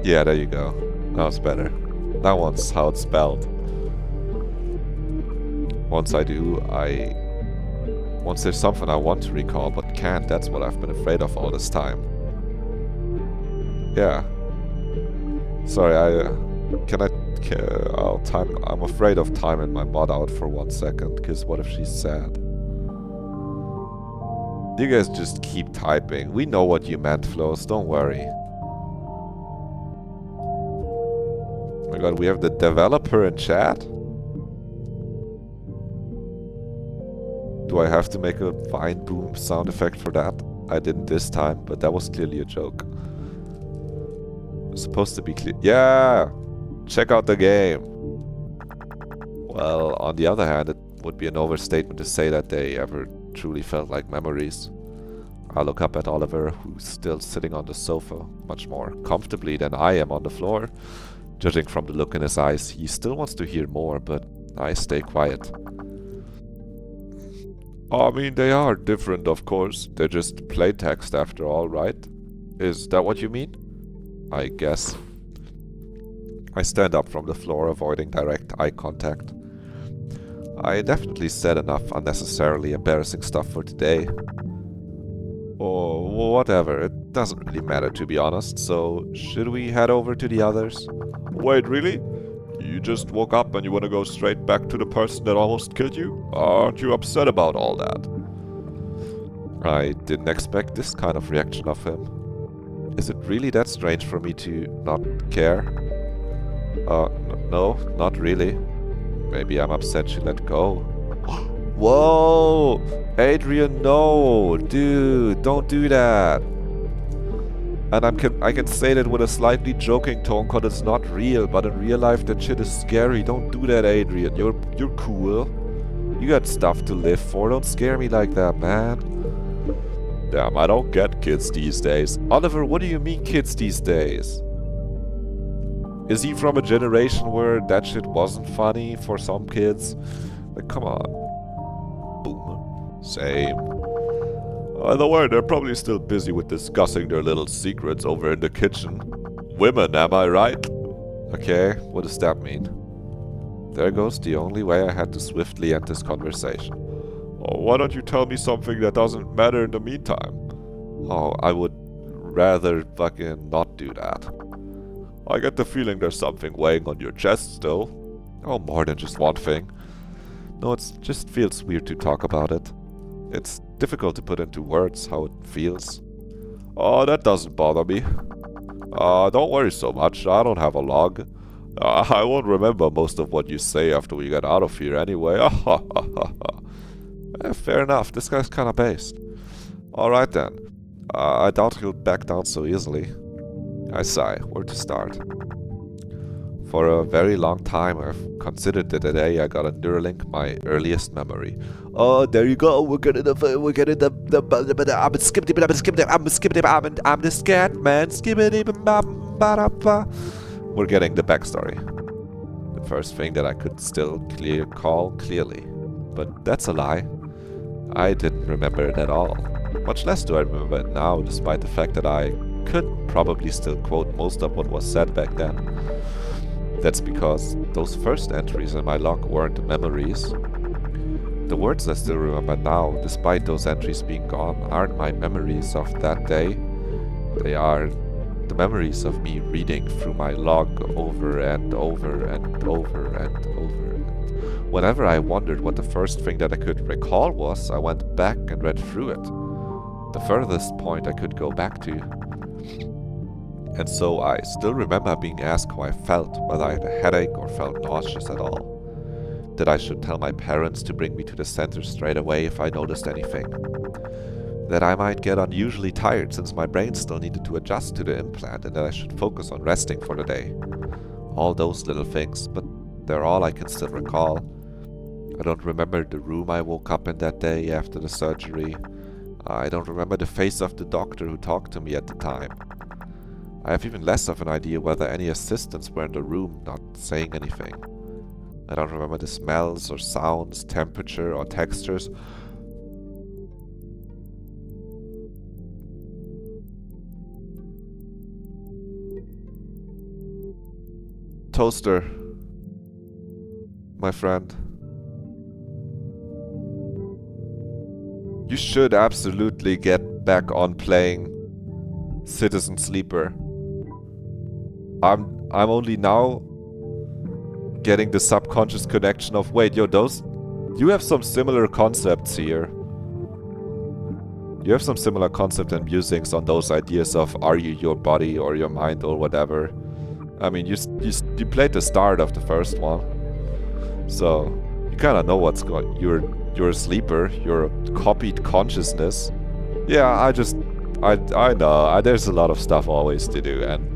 A: yeah, there you go. That was better. That one's how it's spelled. Once there's something I want to recall but can't, that's what I've been afraid of all this time. Yeah. Sorry, I'll time. I'm afraid of timing my mod out for 1 second, because what if she's sad? You guys just keep typing. We know what you meant, Flows. Don't worry. Oh my god, we have the developer in chat? Do I have to make a fine boom sound effect for that? I didn't this time, but that was clearly a joke. It's supposed to be clear. Yeah! Check out the game! Well, on the other hand, it would be an overstatement to say that they ever truly felt like memories. I look up at Oliver, who's still sitting on the sofa, much more comfortably than I am on the floor. Judging from the look in his eyes, he still wants to hear more, but I stay quiet. I mean, they are different, of course. They're just playtext after all, right? Is that what you mean? I guess. I stand up from the floor, avoiding direct eye contact. I definitely said enough unnecessarily embarrassing stuff for today. Or whatever, it doesn't really matter to be honest, so should we head over to the others? Wait, really? You just woke up and you want to go straight back to the person that almost killed you? Aren't you upset about all that? I didn't expect this kind of reaction of him. Is it really that strange for me to not care? No, not really. Maybe I'm upset she let go. Whoa! Adrian, no! Dude, don't do that! And I can say that with a slightly joking tone cause it's not real, but in real life that shit is scary. Don't do that, Adrian. You're cool. You got stuff to live for. Don't scare me like that, man. Damn, I don't get kids these days. Oliver, what do you mean kids these days? Is he from a generation where that shit wasn't funny for some kids? Like, come on. Boomer. Same. By the way, they're probably still busy with discussing their little secrets over in the kitchen. Women, am I right? Okay, what does that mean? There goes the only way I had to swiftly end this conversation. Oh, why don't you tell me something that doesn't matter in the meantime? Oh, I would rather fucking not do that. I get the feeling there's something weighing on your chest still. Oh, more than just one thing. No, it just feels weird to talk about it. It's difficult to put into words how it feels. Oh, that doesn't bother me. Don't worry so much, I don't have a log. I won't remember most of what you say after we get out of here anyway. Fair enough, this guy's kinda based. Alright then. I doubt he'll back down so easily. I sigh, where to start? For a very long time, I've considered that the day I got a Neuralink my earliest memory. Oh, there you go. We're getting the I'm the scat man. We're getting the backstory. The first thing that I could still recall clearly, but that's a lie. I didn't remember it at all. Much less do I remember it now, despite the fact that I could probably still quote most of what was said back then. That's because those first entries in my log weren't memories. The words I still remember now, despite those entries being gone, aren't my memories of that day. They are the memories of me reading through my log over and over and over and over. And whenever I wondered what the first thing that I could recall was, I went back and read through it. The furthest point I could go back to. And so I still remember being asked how I felt, whether I had a headache or felt nauseous at all. That I should tell my parents to bring me to the center straight away if I noticed anything. That I might get unusually tired since my brain still needed to adjust to the implant and that I should focus on resting for the day. All those little things, but they're all I can still recall. I don't remember the room I woke up in that day after the surgery. I don't remember the face of the doctor who talked to me at the time. I have even less of an idea whether any assistants were in the room, not saying anything. I don't remember the smells or sounds, temperature or textures. Toaster, my friend. You should absolutely get back on playing Citizen Sleeper. I'm only now getting the subconscious connection of, wait, yo, you have some similar concepts here. You have some similar concepts and musings on those ideas of, are you your body or your mind or whatever. I mean, you played the start of the first one, so you kind of know what's going. You're a sleeper. You're a copied consciousness. Yeah, I know. There's a lot of stuff always to do, and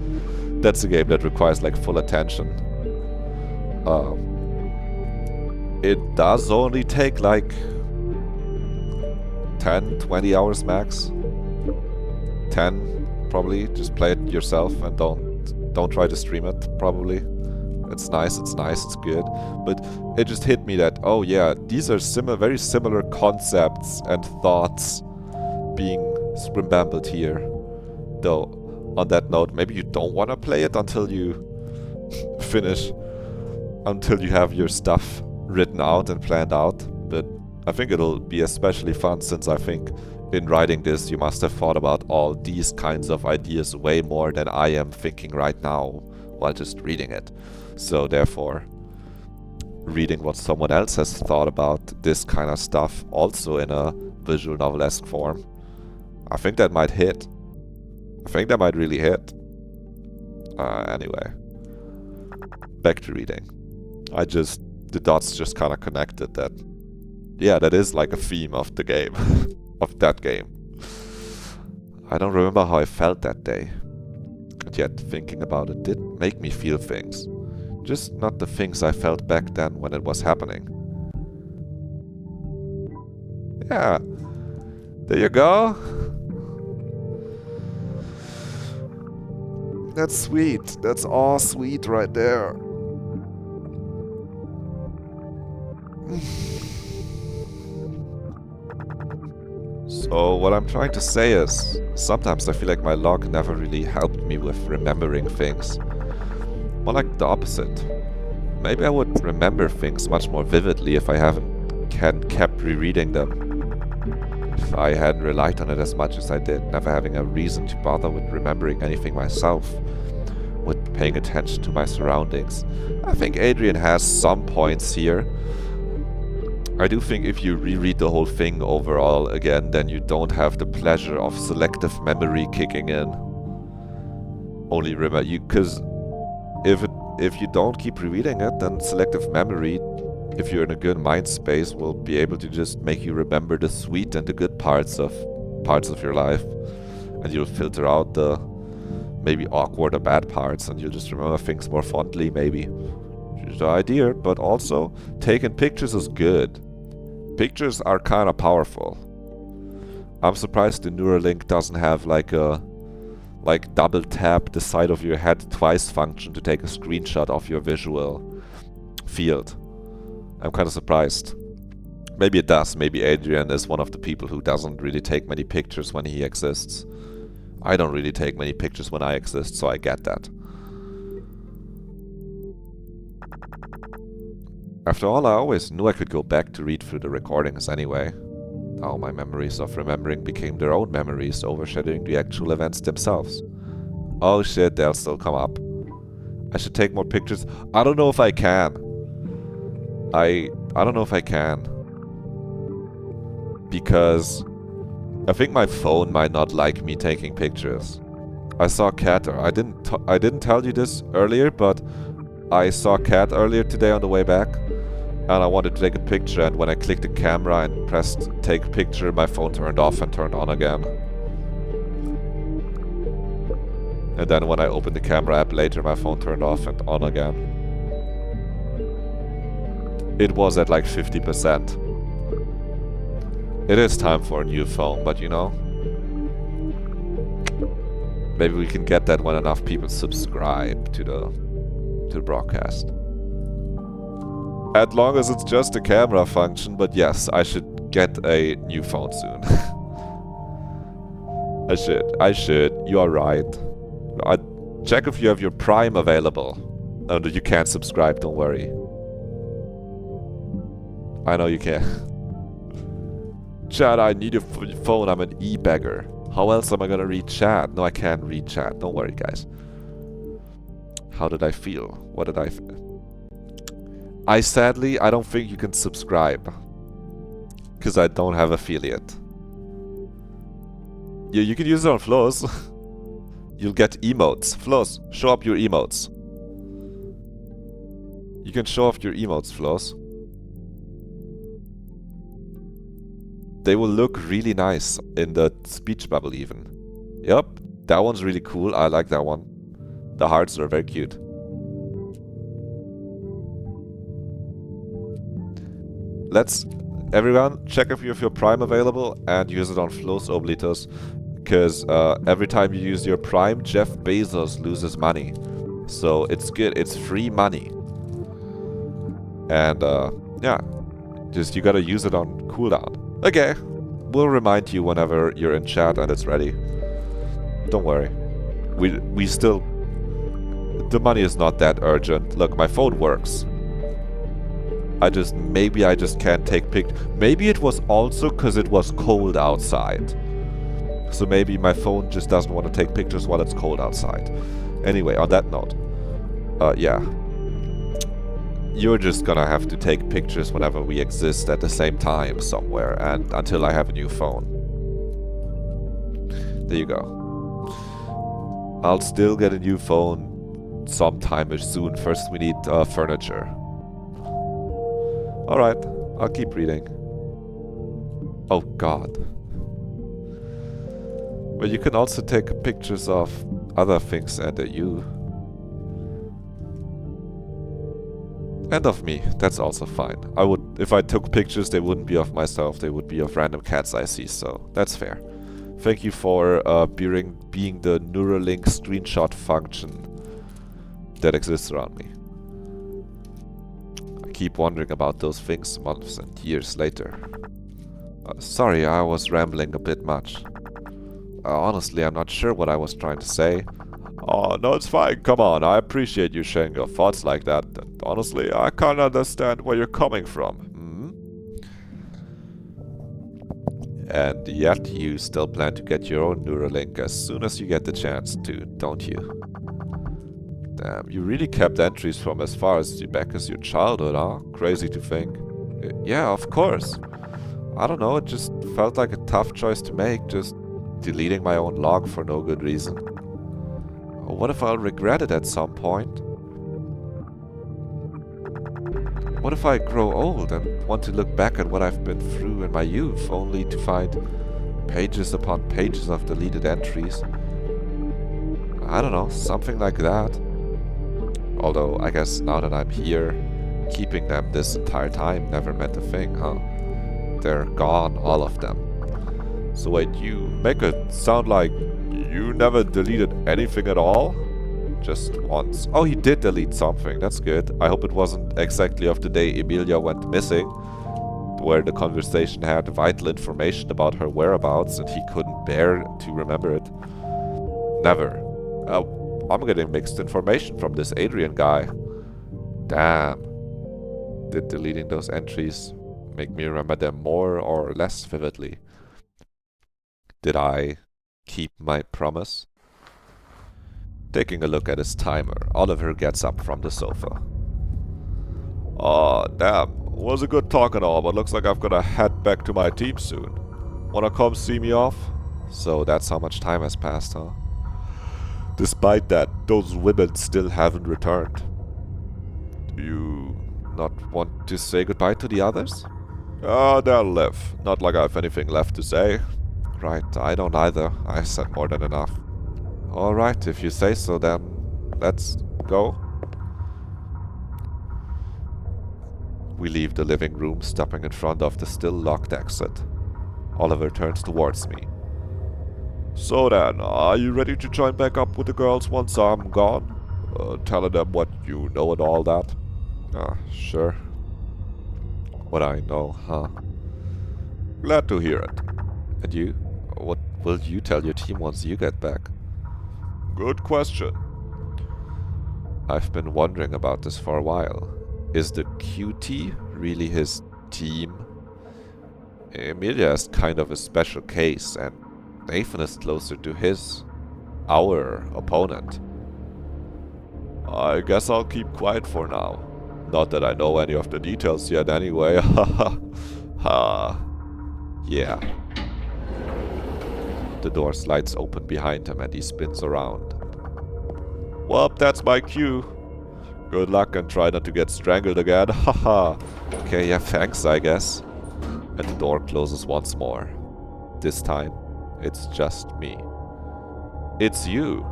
A: that's a game that requires like full attention. It does only take like 10, 20 hours max. 10 probably. Just play it yourself and don't try to stream it. Probably. It's nice. It's good. But it just hit me that, oh yeah, these are very similar concepts and thoughts being scrambled here. Though, on that note, maybe you don't want to play it until you finish, until you have your stuff written out and planned out. But I think it'll be especially fun, since I think in writing this you must have thought about all these kinds of ideas way more than I am thinking right now while just reading it. So therefore, reading what someone else has thought about this kind of stuff also in a visual novelesque form, I think that might hit. I think that might really hit. Anyway, back to reading. The dots just kind of connected that, yeah, that is like a theme of the game, of that game. I don't remember how I felt that day, and yet thinking about it did make me feel things. Just not the things I felt back then when it was happening. Yeah, there you go. That's sweet. That's all sweet right there. So what I'm trying to say is, sometimes I feel like my log never really helped me with remembering things. More like the opposite. Maybe I would remember things much more vividly if I hadn't kept rereading them. If I hadn't relied on it as much as I did, never having a reason to bother with remembering anything myself, with paying attention to my surroundings. I think Adrian has some points here. I do think if you reread the whole thing overall again, then you don't have the pleasure of selective memory kicking in. Only remember you, because if you don't keep rereading it, then selective memory, if you're in a good mind space, will be able to just make you remember the sweet and the good parts of your life, and you'll filter out the maybe awkward or bad parts, and you'll just remember things more fondly, maybe. Just the idea, but also taking pictures is good. Pictures are kind of powerful. I'm surprised the Neuralink doesn't have like a double tap the side of your head twice function to take a screenshot of your visual field. I'm kind of surprised. Maybe it does. Maybe Adrian is one of the people who doesn't really take many pictures when he exists. I don't really take many pictures when I exist, so I get that. After all, I always knew I could go back to read through the recordings anyway. Now my memories of remembering became their own memories, overshadowing the actual events themselves. Oh shit, they'll still come up. I should take more pictures. I don't know if I can. I don't know if I can. Because I think my phone might not like me taking pictures. I saw Cat. I didn't tell you this earlier, but I saw Cat earlier today on the way back. And I wanted to take a picture, and when I clicked the camera and pressed take picture, my phone turned off and turned on again. And then when I opened the camera app later, my phone turned off and on again. It was at like 50%. It is time for a new phone, but you know, maybe we can get that when enough people subscribe to the broadcast. As long as it's just a camera function, but yes, I should get a new phone soon. I should. You are right. Check if you have your Prime available. Oh, you can't subscribe, don't worry. I know you can. Chat, I need a phone, I'm an e-beggar. How else am I gonna read chat? No, I can't read chat, don't worry guys. How did I feel? What did I... Sadly, I don't think you can subscribe. Because I don't have affiliate. Yeah, you can use it on flows. You'll get emotes. Flows, show up your emotes. You can show off your emotes, Flows. They will look really nice in the speech bubble even. Yep, that one's really cool. I like that one. The hearts are very cute. Let's, everyone, check if you have your Prime available and use it on Flows Oblitos. Because every time you use your Prime, Jeff Bezos loses money. So it's good, it's free money. And yeah, just you gotta use it on cooldown. Okay, we'll remind you whenever you're in chat and it's ready. Don't worry. We still... The money is not that urgent. Look, my phone works. Maybe I just can't take pictures. Maybe it was also because it was cold outside. So maybe my phone just doesn't want to take pictures while it's cold outside. Anyway, on that note, yeah. You're just gonna have to take pictures whenever we exist at the same time somewhere, and until I have a new phone. There you go. I'll still get a new phone sometime soon. First we need furniture. Alright, I'll keep reading. Oh god. Well, you can also take pictures of other things and you. And of me, that's also fine. I would, if I took pictures, they wouldn't be of myself, they would be of random cats I see, so that's fair. Thank you for being the Neuralink screenshot function that exists around me. I keep wondering about those things months and years later. Sorry, I was rambling a bit much. Honestly, I'm not sure what I was trying to say. Oh, no, it's fine. Come on, I appreciate you sharing your thoughts like that. And honestly, I can't understand where you're coming from. And yet, you still plan to get your own Neuralink as soon as you get the chance to, don't you? Damn, you really kept entries from as far back as your childhood, huh? Crazy to think. Yeah, of course. I don't know, it just felt like a tough choice to make, just deleting my own log for no good reason. What if I'll regret it at some point? What if I grow old and want to look back at what I've been through in my youth, only to find pages upon pages of deleted entries? I don't know, something like that. Although, I guess now that I'm here, keeping them this entire time never meant a thing, huh? They're gone, all of them. So wait, you make it sound like you never deleted anything at all? Just once. Oh, he did delete something. That's good. I hope it wasn't exactly of the day Emilia went missing, where the conversation had vital information about her whereabouts and he couldn't bear to remember it. Never. I'm getting mixed information from this Adrian guy. Damn. Did deleting those entries make me remember them more or less vividly? Did I keep my promise? Taking a look at his timer, Oliver gets up from the sofa. Aw, damn. Was a good talk and all, but looks like I've gotta head back to my team soon. Wanna come see me off? So that's how much time has passed, huh? Despite that, those women still haven't returned. Do you not want to say goodbye to the others? They'll live. Not like I have anything left to say. Right, I don't either. I said more than enough. Alright, if you say so, then let's go. We leave the living room, stopping in front of the still locked exit. Oliver turns towards me. So then, are you ready to join back up with the girls once I'm gone? Telling them what you know and all that? Sure. What I know, huh? Glad to hear it. And you? What will you tell your team once you get back? Good question. I've been wondering about this for a while. Is the QT really his team? Emilia is kind of a special case, and Nathan is closer to our opponent. I guess I'll keep quiet for now. Not that I know any of the details yet anyway. Ha. Yeah. The door slides open behind him and he spins around. Well, that's my cue. Good luck and try not to get strangled again. Haha. Okay, yeah, thanks, I guess. And the door closes once more. This time, it's just me. It's you.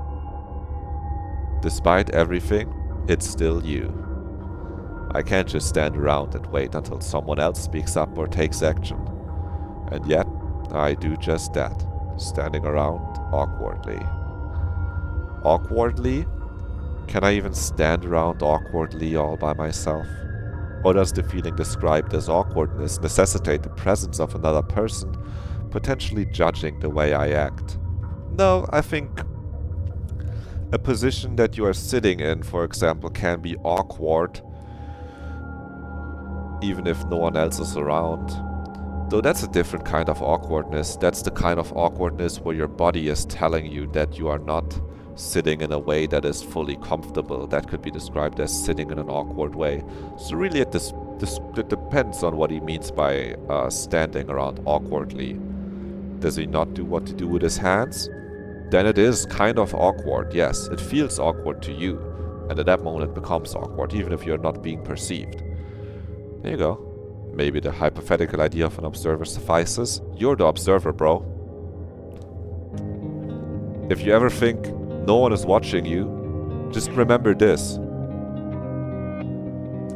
A: Despite everything, it's still you. I can't just stand around and wait until someone else speaks up or takes action. And yet, I do just that, standing around awkwardly. Awkwardly? Can I even stand around awkwardly all by myself? Or does the feeling described as awkwardness necessitate the presence of another person, potentially judging the way I act? No, I think a position that you are sitting in, for example, can be awkward even if no one else is around. Though that's a different kind of awkwardness. That's the kind of awkwardness where your body is telling you that you are not sitting in a way that is fully comfortable. That could be described as sitting in an awkward way. So really it depends on what he means by standing around awkwardly. Does he not do what to do with his hands? Then it is kind of awkward, yes. It feels awkward to you. And at that moment it becomes awkward, even if you're not being perceived. There you go. Maybe the hypothetical idea of an observer suffices. You're the observer, bro. If you ever think no one is watching you, just remember this.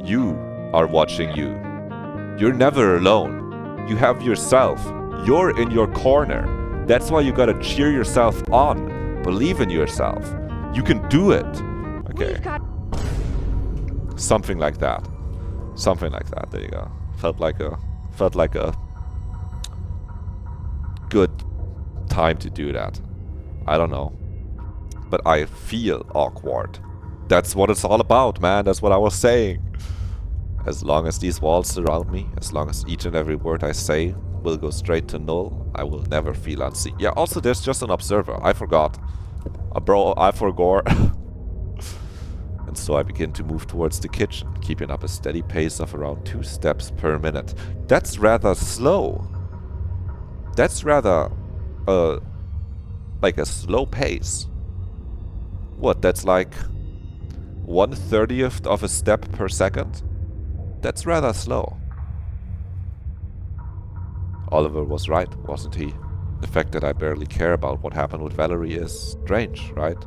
A: You are watching you. You're never alone. You have yourself. You're in your corner. That's why you gotta cheer yourself on. Believe in yourself. You can do it. Okay. Something like that. Something like that. There you go. Felt like a good time to do that. I don't know. But I feel awkward. That's what it's all about, man. That's what I was saying. As long as these walls surround me, as long as each and every word I say will go straight to null, I will never feel unseen. Yeah, also there's just an observer. I forgot. Bro, I forgot. And so I begin to move towards the kitchen, keeping up a steady pace of around 2 steps per minute. That's rather slow. That's rather, like a slow pace. What, that's like 1/30th of a step per second? That's rather slow. Oliver was right, wasn't he? The fact that I barely care about what happened with Valerie is strange, right?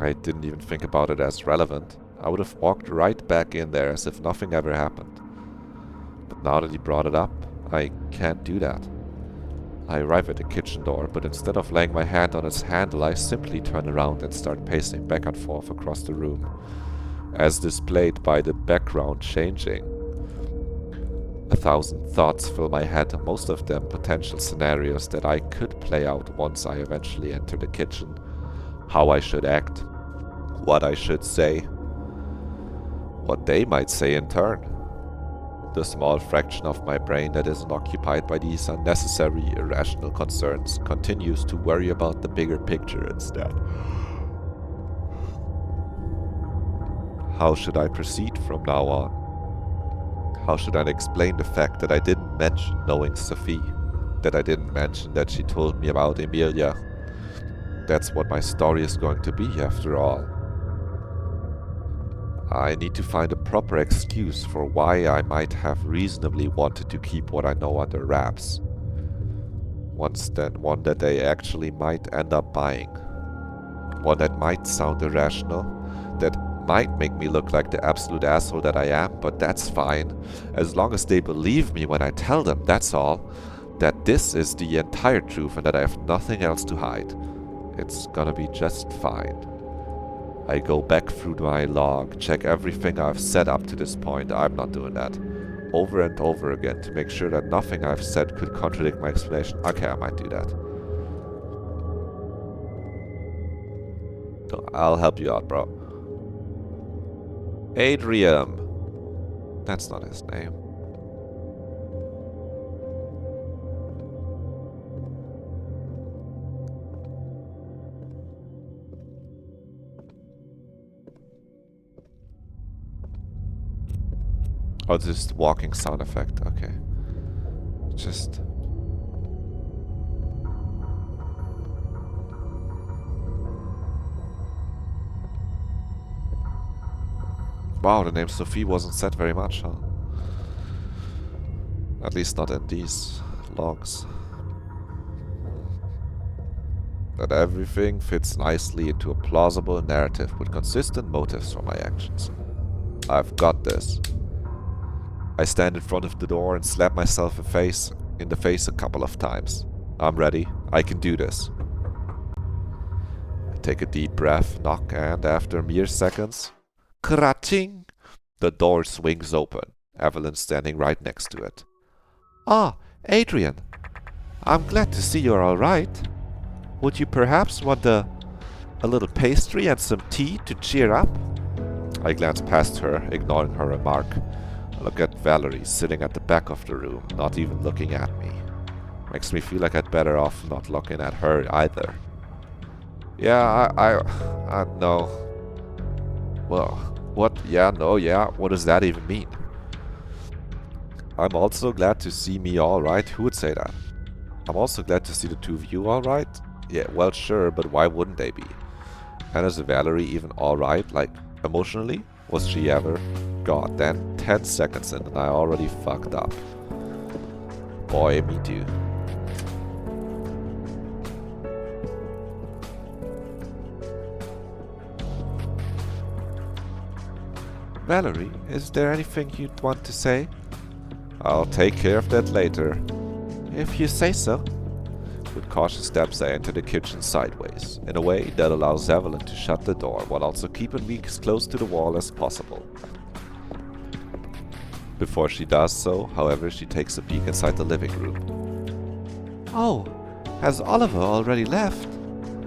A: I didn't even think about it as relevant. I would have walked right back in there as if nothing ever happened. But now that he brought it up, I can't do that. I arrive at the kitchen door, but instead of laying my hand on its handle, I simply turn around and start pacing back and forth across the room, as displayed by the background changing. 1,000 thoughts fill my head, most of them potential scenarios that I could play out once I eventually enter the kitchen. How I should act, what I should say, what they might say in turn. The small fraction of my brain that isn't occupied by these unnecessary, irrational concerns continues to worry about the bigger picture instead. How should I proceed from now on? How should I explain the fact that I didn't mention knowing Sophie? That I didn't mention that she told me about Emilia? That's what my story is going to be, after all. I need to find a proper excuse for why I might have reasonably wanted to keep what I know under wraps. One that they actually might end up buying. One that might sound irrational, that might make me look like the absolute asshole that I am, but that's fine. As long as they believe me when I tell them, that's all. That this is the entire truth and that I have nothing else to hide. It's gonna be just fine. I go back through my log, check everything I've said up to this point. I'm not doing that. Over and over again to make sure that nothing I've said could contradict my explanation. Okay, I might do that. I'll help you out, bro. Adrian. That's not his name. Oh, this walking sound effect, okay. Just... Wow, the name Sophie wasn't said very much, huh? At least not in these logs. That everything fits nicely into a plausible narrative with consistent motives for my actions. I've got this. I stand in front of the door and slap myself in the face a couple of times. I'm ready. I can do this. I take a deep breath, knock, and after mere seconds, kra-ching! The door swings open, Evelyn standing right next to it. Ah, Adrian. I'm glad to see you're alright. Would you perhaps want a little pastry and some tea to cheer up? I glance past her, ignoring her remark. I look at Valerie sitting at the back of the room, not even looking at me. Makes me feel like I'd better off not looking at her either. Yeah, I no. Well, what? Yeah, no, yeah. What does that even mean? I'm also glad to see me alright. Who would say that? I'm also glad to see the two of you alright. Yeah, well, sure, but why wouldn't they be? And is Valerie even alright, like, emotionally? Was she ever? God, then 10 seconds in and I already fucked up. Boy, me too. Valerie, is there anything you'd want to say? I'll take care of that later. If you say so. With cautious steps I enter the kitchen sideways, in a way that allows Evelyn to shut the door while also keeping me as close to the wall as possible. Before she does so, however, she takes a peek inside the living room. Oh, has Oliver already left?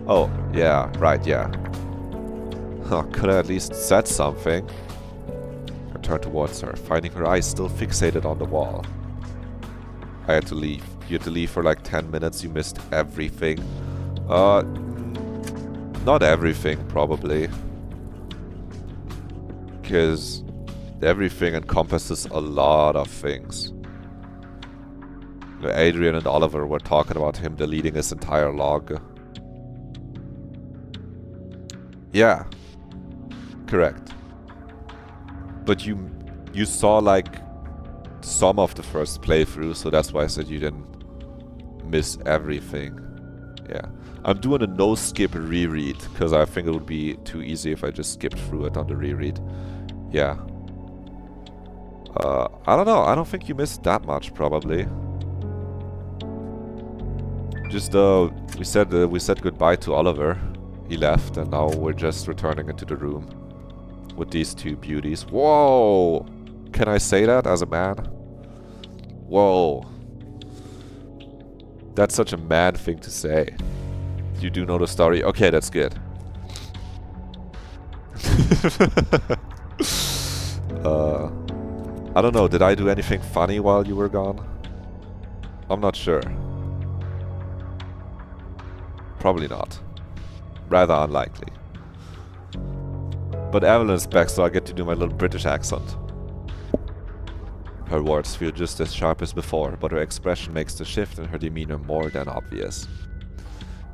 A: Oh, yeah, right, yeah. Huh, could I at least said something? I turn towards her, finding her eyes still fixated on the wall. I had to leave. You had to leave for like 10 minutes, you missed everything. Not everything, probably. Because everything encompasses a lot of things. Adrian and Oliver were talking about him deleting his entire log. Yeah. Correct. But you saw like some of the first playthrough, so that's why I said you didn't miss everything. Yeah. I'm doing a no-skip reread, because I think it would be too easy if I just skipped through it on the reread. Yeah. I don't know. I don't think you missed that much, probably. Just, we said goodbye to Oliver. He left, and now we're just returning into the room with these two beauties. Whoa! Can I say that as a man? Whoa. That's such a man thing to say. You do know the story? Okay, that's good. I don't know, did I do anything funny while you were gone? I'm not sure. Probably not. Rather unlikely. But Evelyn's back, so I get to do my little British accent. Her words feel just as sharp as before, but her expression makes the shift in her demeanor more than obvious.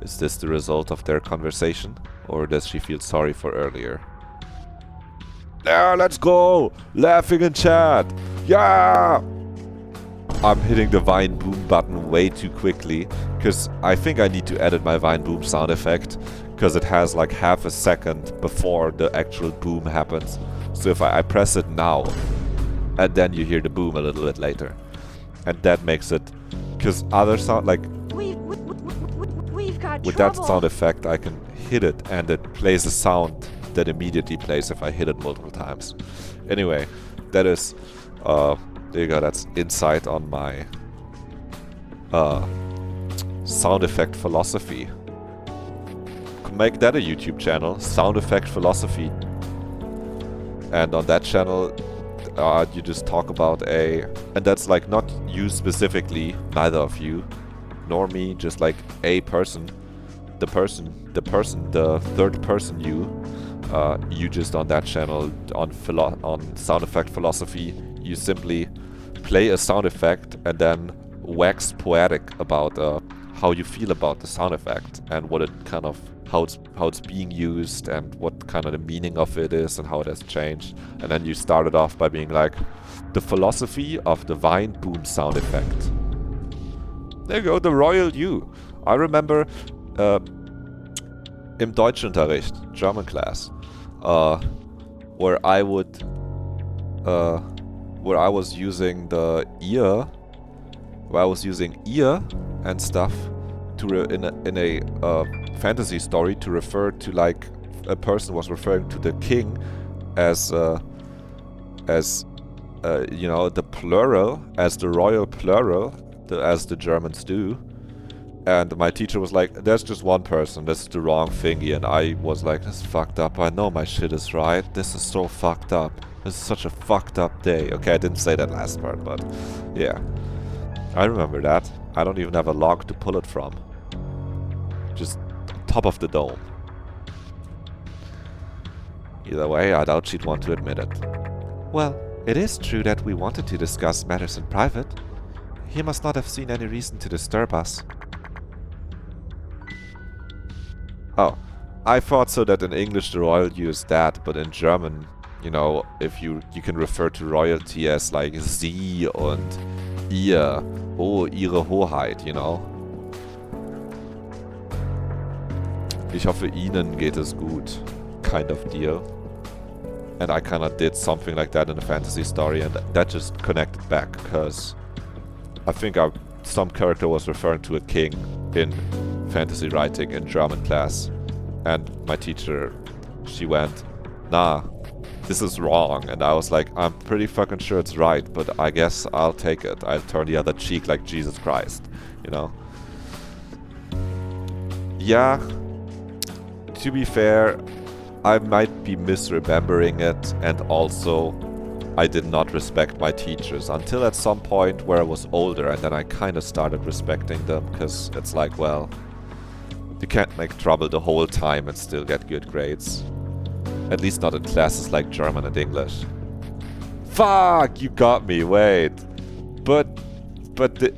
A: Is this the result of their conversation, or does she feel sorry for earlier? Yeah, let's go! Laughing in chat! Yeah! I'm hitting the Vine Boom button way too quickly, because I think I need to edit my Vine Boom sound effect, because it has like half a second before the actual boom happens. So if I press it now, and then you hear the boom a little bit later. And that makes it... Because other sound, like...
B: We've got
A: with
B: trouble.
A: that sound effect, I can hit it, and it plays a sound that immediately plays if I hit it multiple times. Anyway, that is... there you go, that's insight on my... sound effect philosophy. Could make that a YouTube channel, sound effect philosophy. And on that channel... you just talk about and that's like not you specifically, neither of you, nor me, just like a person, the third person you just on that channel, on sound effect philosophy, you simply play a sound effect and then wax poetic about how you feel about the sound effect and what it kind of how it's being used and what kind of the meaning of it is and how it has changed. And then you started off by being like, the philosophy of the vine boom sound effect. There you go, the royal you. I remember im Deutschunterricht, German class, where I was using the ear, and stuff to in a fantasy story to refer to, like, a person was referring to the king as you know, the plural, as the royal plural, as the Germans do. And my teacher was like, there's just one person, this is the wrong thingy. And I was like, this is fucked up, I know my shit is right, this is so fucked up. This is such a fucked up day. Okay, I didn't say that last part, but yeah. I remember that. I don't even have a log to pull it from. Just top of the dome. Either way, I doubt she'd want to admit it. Well, it is true that we wanted to discuss matters in private. He must not have seen any reason to disturb us. Oh, I thought so that in English the royal you is that, but in German, you know, if you can refer to royalty as like Sie und ihr, oh, ihre Hoheit, you know. Ich hoffe, Ihnen geht es gut, kind of deal. And I kind of did something like that in a fantasy story, and that just connected back, because I think some character was referring to a king in fantasy writing in German class, and my teacher, she went, nah, this is wrong, and I was like, I'm pretty fucking sure it's right, but I guess I'll take it. I'll turn the other cheek like Jesus Christ, you know? Yeah, to be fair, I might be misremembering it, and also I did not respect my teachers until at some point where I was older, and then I kind of started respecting them, because it's like, well, you can't make trouble the whole time and still get good grades. At least not in classes like German and English. Fuck, you got me, wait. But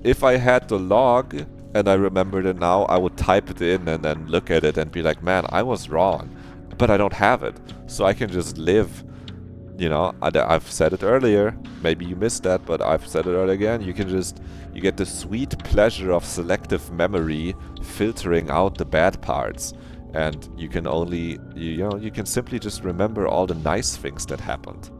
A: if I had the log, and I remembered it now, I would type it in and then look at it and be like, man, I was wrong. But I don't have it, so I can just live, you know. I've said it earlier, maybe you missed that, but I've said it earlier again. You get the sweet pleasure of selective memory filtering out the bad parts, and you can only, you can simply just remember all the nice things that happened.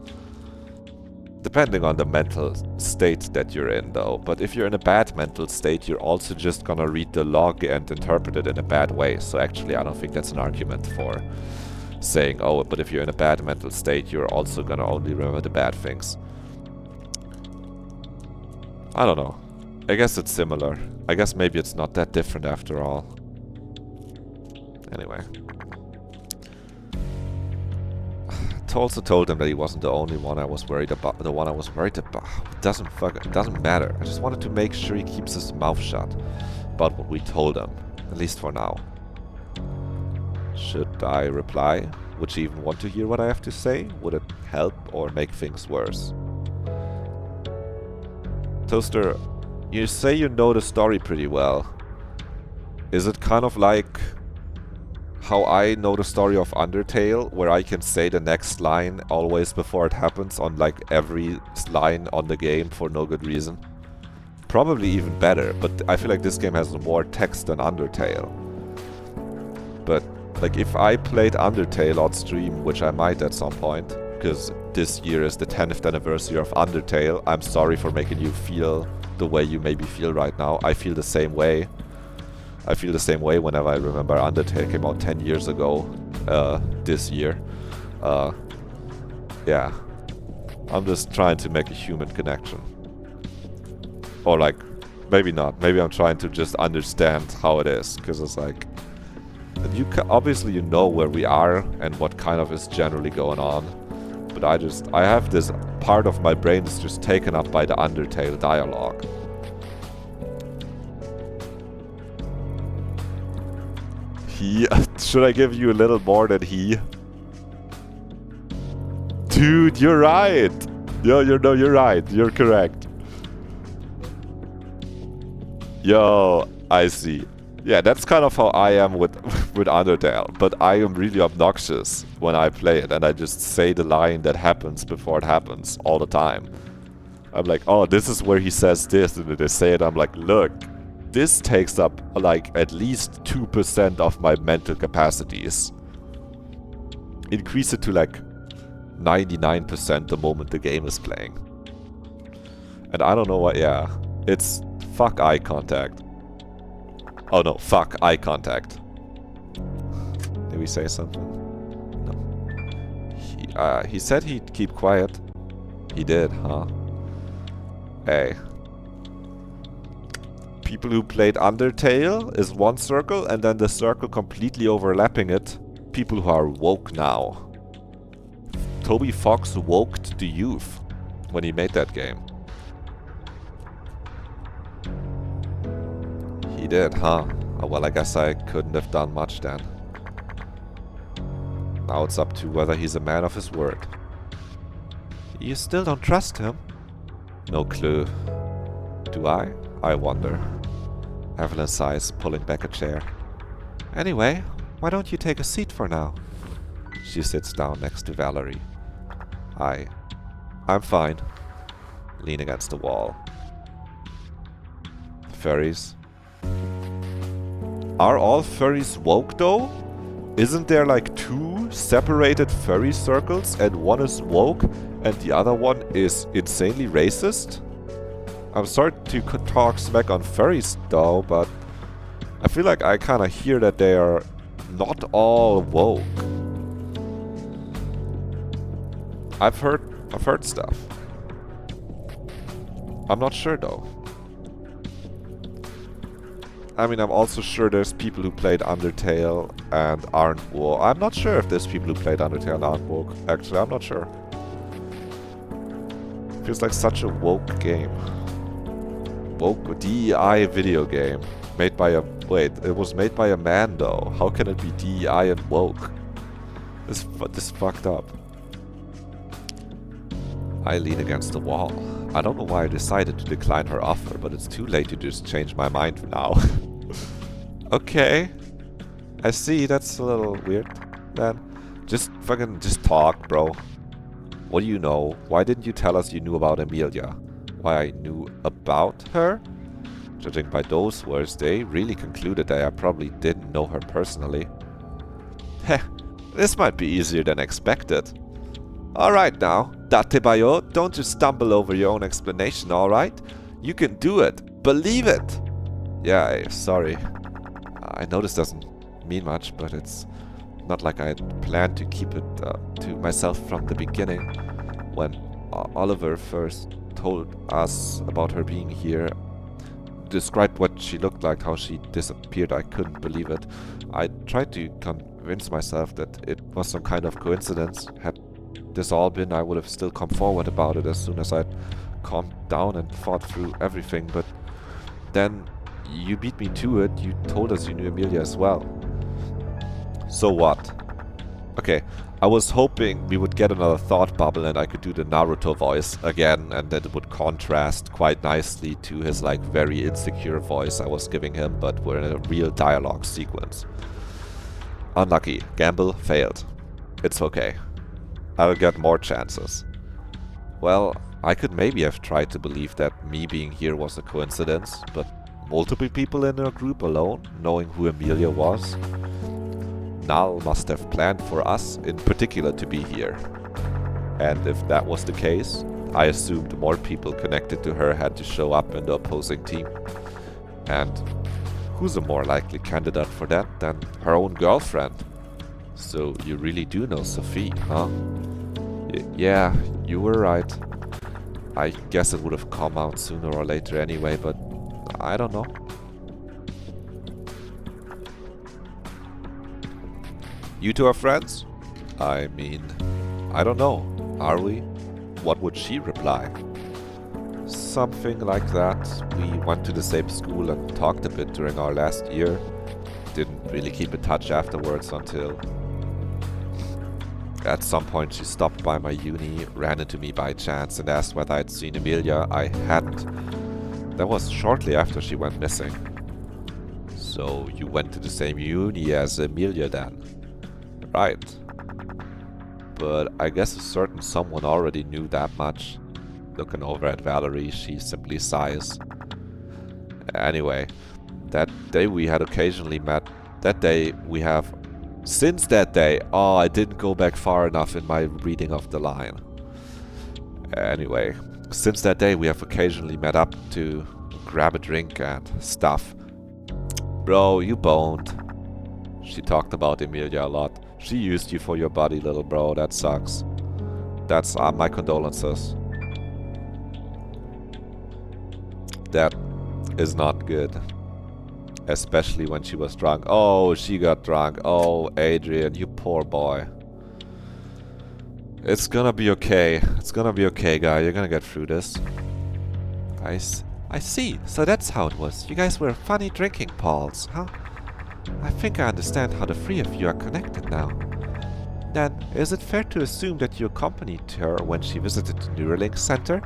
A: Depending on the mental state that you're in, though. But if you're in a bad mental state, you're also just gonna read the log and interpret it in a bad way. So actually, I don't think that's an argument for saying, oh, but if you're in a bad mental state, you're also gonna only remember the bad things. I don't know. I guess it's similar. I guess maybe it's not that different after all. Anyway. I also told him that he wasn't the only one I was worried about. The one I was worried about. It doesn't matter. I just wanted to make sure he keeps his mouth shut about what we told him. At least for now. Should I reply? Would she even want to hear what I have to say? Would it help or make things worse? Toaster, you say you know the story pretty well. Is it kind of like how I know the story of Undertale, where I can say the next line always before it happens on like every line on the game for no good reason? Probably even better, but I feel like this game has more text than Undertale. But like if I played Undertale on stream, which I might at some point, because this year is the 10th anniversary of Undertale, I'm sorry for making you feel the way you maybe feel right now. I feel the same way. I feel the same way whenever I remember Undertale came out 10 years ago, this year. Yeah. I'm just trying to make a human connection. Or like, maybe not. Maybe I'm trying to just understand how it is, because it's like, obviously you know where we are and what kind of is generally going on. But I have this part of my brain that's just taken up by the Undertale dialogue. Should I give you a little more than he? Dude, you're right! Yo, you're right. You're correct. Yo, I see. Yeah, that's kind of how I am with with Undertale, but I am really obnoxious when I play it, and I just say the line that happens before it happens all the time. I'm like, oh, this is where he says this, and then they say it, I'm like, look, this takes up like at least 2% of my mental capacities. Increase it to like 99% the moment the game is playing. And I don't know what, yeah, it's fuck eye contact. Oh no, fuck eye contact. Did we say something? No. He said he'd keep quiet. He did, huh? Hey. People who played Undertale is one circle, and then the circle completely overlapping it. People who are woke now. Toby Fox woked the youth when he made that game. He did, huh? Oh, well, I guess I couldn't have done much then. Now it's up to whether he's a man of his word. You still don't trust him? No clue. Do I? I wonder. Evelyn sighs, pulling back a chair. Anyway, why don't you take a seat for now? She sits down next to Valerie. I'm fine. Lean against the wall. Furries. Are all furries woke though? Isn't there like 2 separated furry circles and one is woke and the other one is insanely racist? I'm sorry to talk smack on furries though, but I feel like I kinda hear that they are not all woke. I've heard stuff. I'm not sure though. I mean, I'm also sure there's people who played Undertale and aren't woke. I'm not sure if there's people who played Undertale and aren't woke. Actually, I'm not sure. Feels like such a woke game. Woke DEI video game. Made by a... Wait, it was made by a man though. How can it be DEI and woke? This fucked up. I lean against the wall. I don't know why I decided to decline her offer, but it's too late to just change my mind now. Okay. I see, that's a little weird, man. Just talk, bro. What do you know? Why didn't you tell us you knew about Amelia? Why I knew about her? Judging by those words, they really concluded that I probably didn't know her personally. Heh, this might be easier than expected. Alright now, Datebayo, don't just stumble over your own explanation, alright? You can do it. Believe it! Yeah, sorry. I know this doesn't mean much, but it's not like I had planned to keep it to myself from the beginning. When Oliver first told us about her being here, described what she looked like, how she disappeared, I couldn't believe it. I tried to convince myself that it was some kind of coincidence. Had this all been, I would have still come forward about it as soon as I'd calmed down and thought through everything, but then you beat me to it. You told us you knew Amelia as well. So what? Okay, I was hoping we would get another thought bubble and I could do the Naruto voice again, and that it would contrast quite nicely to his like very insecure voice I was giving him, but we're in a real dialogue sequence. Unlucky. Gamble failed. It's okay. I'll get more chances. Well, I could maybe have tried to believe that me being here was a coincidence, but multiple people in our group alone, knowing who Amelia was? Nal must have planned for us in particular to be here. And if that was the case, I assumed more people connected to her had to show up in the opposing team. And who's a more likely candidate for that than her own girlfriend? So you really do know Sophie, huh? Yeah, you were right. I guess it would have come out sooner or later anyway, but I don't know. You two are friends? I mean, I don't know. Are we? What would she reply? Something like that. We went to the same school and talked a bit during our last year. Didn't really keep in touch afterwards until... At some point she stopped by my uni, ran into me by chance and asked whether I'd seen Emilia. I hadn't. That was shortly after she went missing. So you went to the same uni as Emilia then? Right. But I guess a certain someone already knew that much. Looking over at Valerie, she simply sighs. Anyway, that day we had occasionally met. That day we have... Since that day... Oh, I didn't go back far enough in my reading of the line. Anyway, since that day we have occasionally met up to grab a drink and stuff. Bro, you boned. She talked about Emilia a lot. She used you for your body, little bro. That sucks. That's my condolences. That is not good. Especially when she was drunk. Oh, she got drunk. Oh, Adrian, you poor boy. It's gonna be okay. It's gonna be okay, guy. You're gonna get through this. I see. So that's how it was. You guys were funny drinking pals, huh? I think I understand how the three of you are connected now. Then, is it fair to assume that you accompanied her when she visited the Neuralink Center?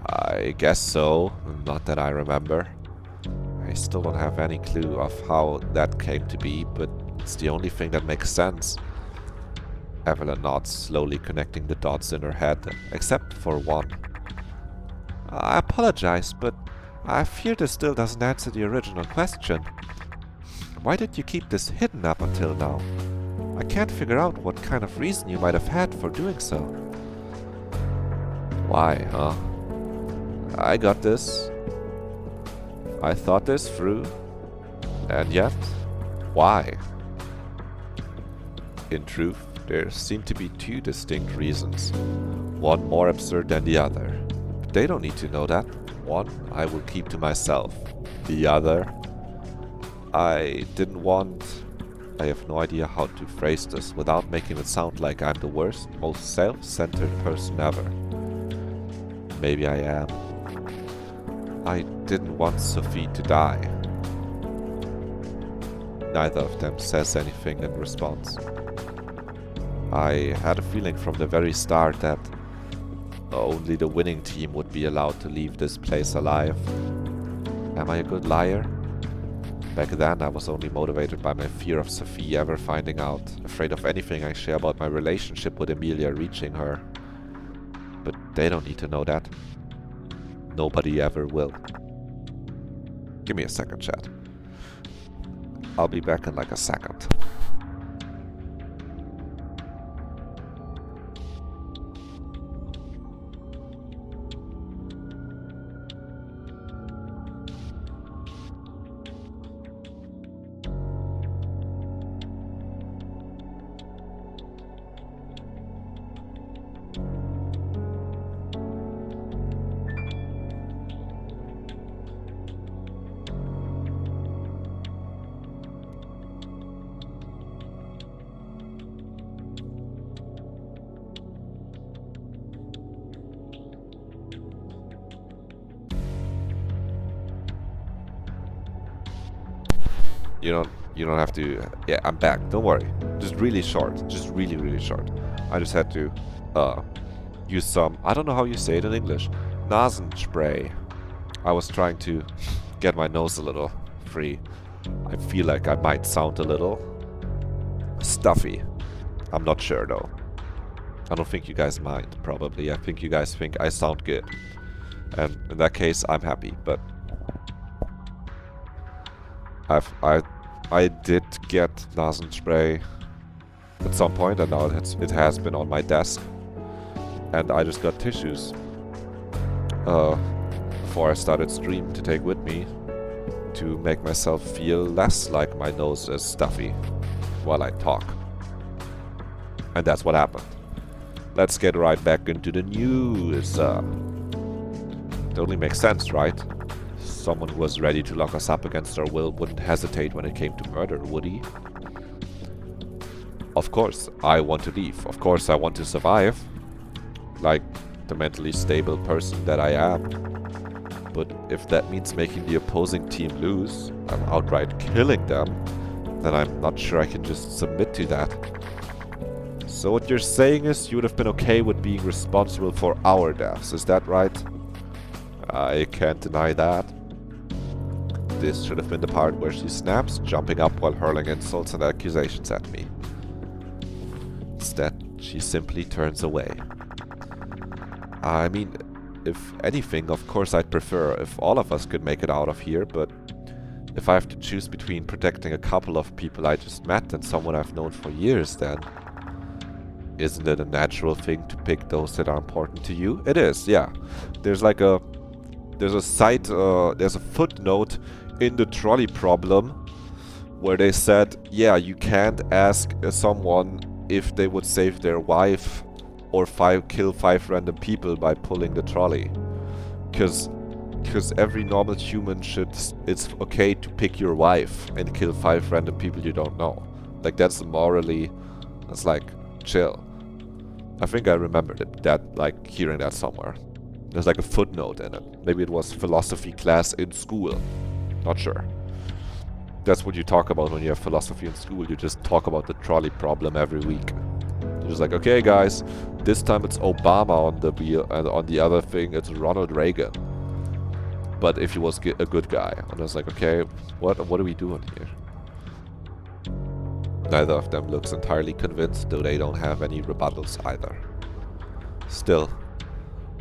A: I guess so. Not that I remember. I still don't have any clue of how that came to be, but it's the only thing that makes sense. Evelyn nods, slowly connecting the dots in her head, except for one. I apologize, but I fear this still doesn't answer the original question. Why did you keep this hidden up until now? I can't figure out what kind of reason you might have had for doing so. Why, huh? I got this. I thought this through. And yet, why? In truth, there seem to be two distinct reasons. One more absurd than the other. But they don't need to know that. One I will keep to myself. The other... I didn't want... I have no idea how to phrase this without making it sound like I'm the worst, most self-centered person ever. Maybe I am. I didn't want Sophie to die. Neither of them says anything in response. I had a feeling from the very start that only the winning team would be allowed to leave this place alive. Am I a good liar? Back then I was only motivated by my fear of Sophie ever finding out, afraid of anything I share about my relationship with Emilia reaching her. But they don't need to know that. Nobody ever will. Give me a second, chat. I'll be back in like a second. You don't have to... Yeah, I'm back. Don't worry. Just really short. Just really, really short. I just had to use some... I don't know how you say it in English. Nasenspray. I was trying to get my nose a little free. I feel like I might sound a little stuffy. I'm not sure though. I don't think you guys mind, probably. I think you guys think I sound good. And in that case, I'm happy, but... I did get Nasenspray at some point, and now it has been on my desk. And I just got tissues before I started stream to take with me to make myself feel less like my nose is stuffy while I talk. And that's what happened. Let's get right back into the news. It only makes sense, right? Someone who was ready to lock us up against our will wouldn't hesitate when it came to murder, would he? Of course, I want to leave. Of course, I want to survive. Like the mentally stable person that I am. But if that means making the opposing team lose, and outright killing them, then I'm not sure I can just submit to that. So what you're saying is you would have been okay with being responsible for our deaths, is that right? I can't deny that. This should have been the part where she snaps, jumping up while hurling insults and accusations at me. Instead, she simply turns away. I mean, if anything, of course I'd prefer if all of us could make it out of here, but if I have to choose between protecting a couple of people I just met and someone I've known for years, then isn't it a natural thing to pick those that are important to you? It is, yeah. There's a footnote in the trolley problem where they said, yeah, you can't ask someone if they would save their wife or kill 5 random people by pulling the trolley. Because every normal human it's okay to pick your wife and kill 5 random people you don't know. Like, that's like, chill. I think I remembered hearing that somewhere. There's like a footnote in it. Maybe it was philosophy class in school. Not sure. That's what you talk about when you have philosophy in school. You just talk about the trolley problem every week. You're just like, okay guys, this time it's Obama on the wheel, and on the other thing it's Ronald Reagan. But if he was a good guy. And I was like, okay, what are we doing here? Neither of them looks entirely convinced, though they don't have any rebuttals either. Still,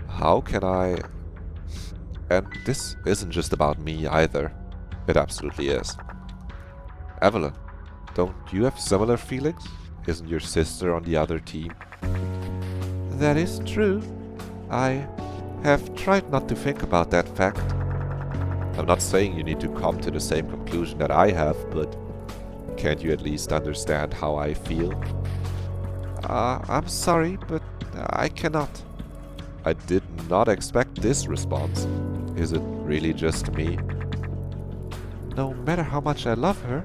A: how can I... And this isn't just about me either. It absolutely is. Evelyn, don't you have similar feelings? Isn't your sister on the other team? That is true. I have tried not to think about that fact. I'm not saying you need to come to the same conclusion that I have, but can't you at least understand how I feel? I'm sorry, but I cannot. I did not expect this response. Is it really just me? No matter how much I love her,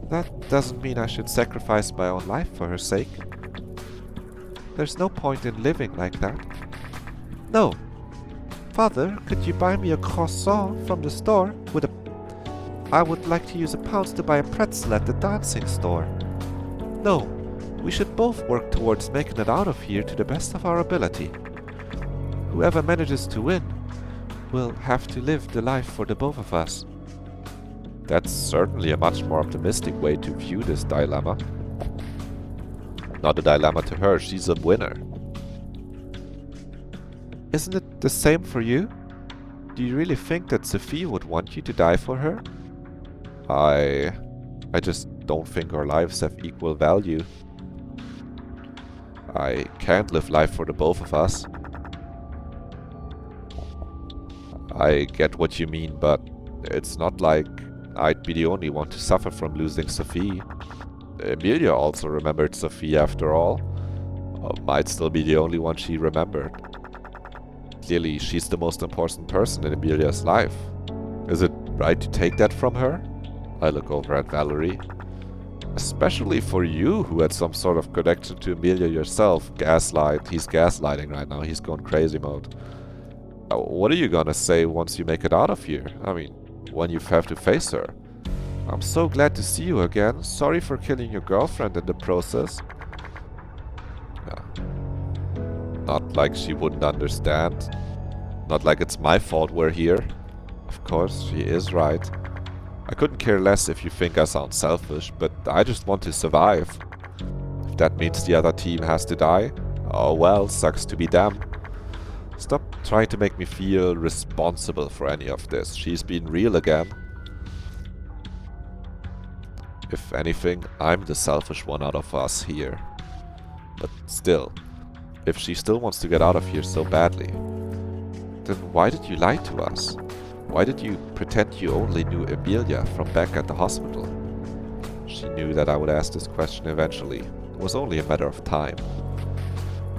A: that doesn't mean I should sacrifice my own life for her sake. There's no point in living like that. No. Father, could you buy me a croissant from the store with a... I would like to use a pound to buy a pretzel at the dancing store. No, we should both work towards making it out of here to the best of our ability. Whoever manages to win will have to live the life for the both of us. That's certainly a much more optimistic way to view this dilemma. Not a dilemma to her, she's a winner. Isn't it the same for you? Do you really think that Sophie would want you to die for her? I just don't think our lives have equal value. I can't live life for the both of us. I get what you mean, but it's not like I'd be the only one to suffer from losing Sophie. Emilia also remembered Sophie after all. Might still be the only one she remembered. Clearly, she's the most important person in Emilia's life. Is it right to take that from her? I look over at Valerie. Especially for you, who had some sort of connection to Emilia yourself. He's gaslighting right now, he's going crazy mode. What are you gonna say once you make it out of here? I mean, when you have to face her. I'm so glad to see you again. Sorry for killing your girlfriend in the process. Not like she wouldn't understand. Not like it's my fault we're here. Of course, she is right. I couldn't care less if you think I sound selfish, but I just want to survive. If that means the other team has to die, oh well, sucks to be them. Stop trying to make me feel responsible for any of this. She's been real again. If anything, I'm the selfish one out of us here. But still, if she still wants to get out of here so badly, then why did you lie to us? Why did you pretend you only knew Emilia from back at the hospital? She knew that I would ask this question eventually. It was only a matter of time.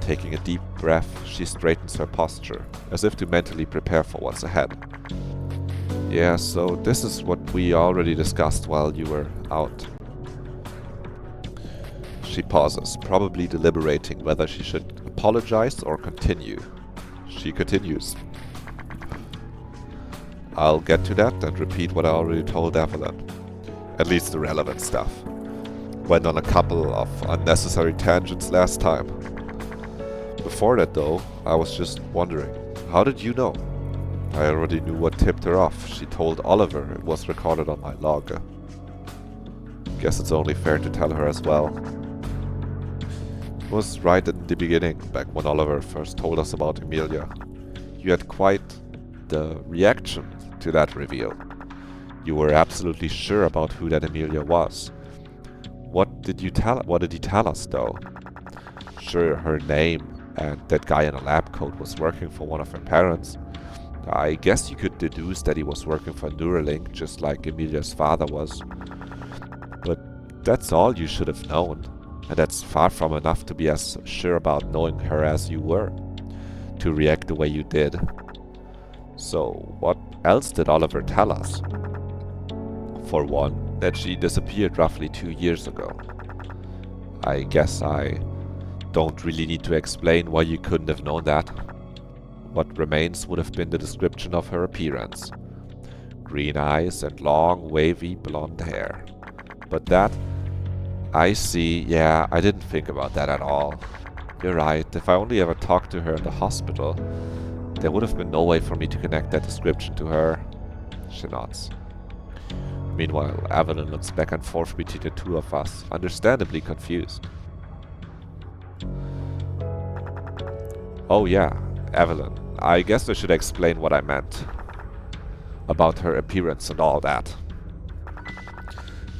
A: Taking a deep breath, she straightens her posture, as if to mentally prepare for what's ahead. Yeah, so this is what we already discussed while you were out. She pauses, probably deliberating whether she should apologize or continue. She continues. I'll get to that and repeat what I already told Evelyn. At least the relevant stuff. Went on a couple of unnecessary tangents last time. Before that though, I was just wondering, how did you know? I already knew what tipped her off. She told Oliver it was recorded on my log. Guess it's only fair to tell her as well. It was right in the beginning, back when Oliver first told us about Emilia. You had quite the reaction to that reveal. You were absolutely sure about who that Emilia was. What did he tell us though? Sure, her name and that guy in a lab coat was working for one of her parents. I guess you could deduce that he was working for Neuralink, just like Emilia's father was. But that's all you should have known, and that's far from enough to be as sure about knowing her as you were, to react the way you did. So, what else did Oliver tell us? For one, that she disappeared roughly 2 years ago. I guess I don't really need to explain why you couldn't have known that. What remains would have been the description of her appearance. Green eyes and long, wavy blonde hair. But that, I see, yeah, I didn't think about that at all. You're right, if I only ever talked to her in the hospital, there would have been no way for me to connect that description to her. She nods. Meanwhile, Evelyn looks back and forth between the two of us, understandably confused. Oh yeah, Evelyn. I guess I should explain what I meant. About her appearance and all that.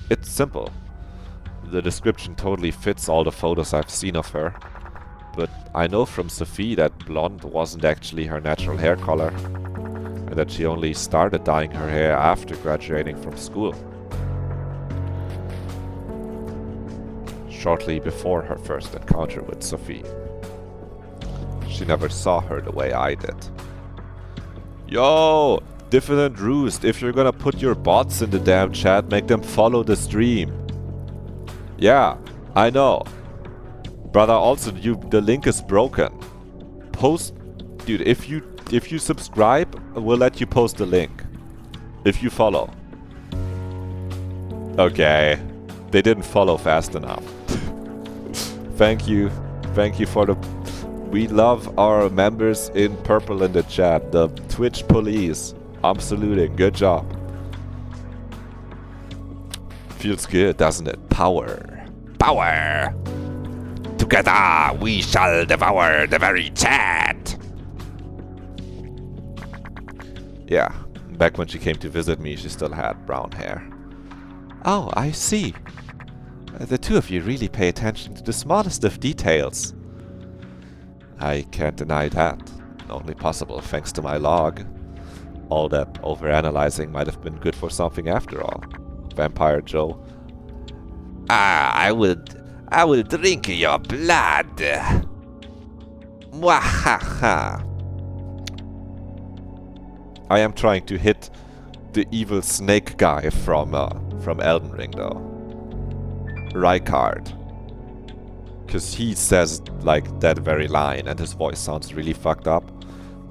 A: It's simple. The description totally fits all the photos I've seen of her. But I know from Sophie that blonde wasn't actually her natural hair color. And that she only started dyeing her hair after graduating from school. Shortly before her first encounter with Sophie. She never saw her the way I did. Yo! Diffident Roost, if you're gonna put your bots in the damn chat, make them follow the stream. Yeah, I know. Brother, also, the link is broken. Post... Dude, if you subscribe, we'll let you post the link. If you follow. Okay. They didn't follow fast enough. Thank you. Thank you for the... We love our members in purple in the chat. The Twitch police. I'm saluting. Good job. Feels good, doesn't it? Power. Power! Together we shall devour the very chat! Yeah, back when she came to visit me, she still had brown hair. Oh, I see. The two of you really pay attention to the smallest of details. I can't deny that. Only possible thanks to my log. All that overanalyzing might have been good for something after all. Vampire Joe. Ah, I will drink your blood. Mwahaha. I am trying to hit the evil snake guy from Elden Ring though. Rykard. Cause he says like that very line and his voice sounds really fucked up.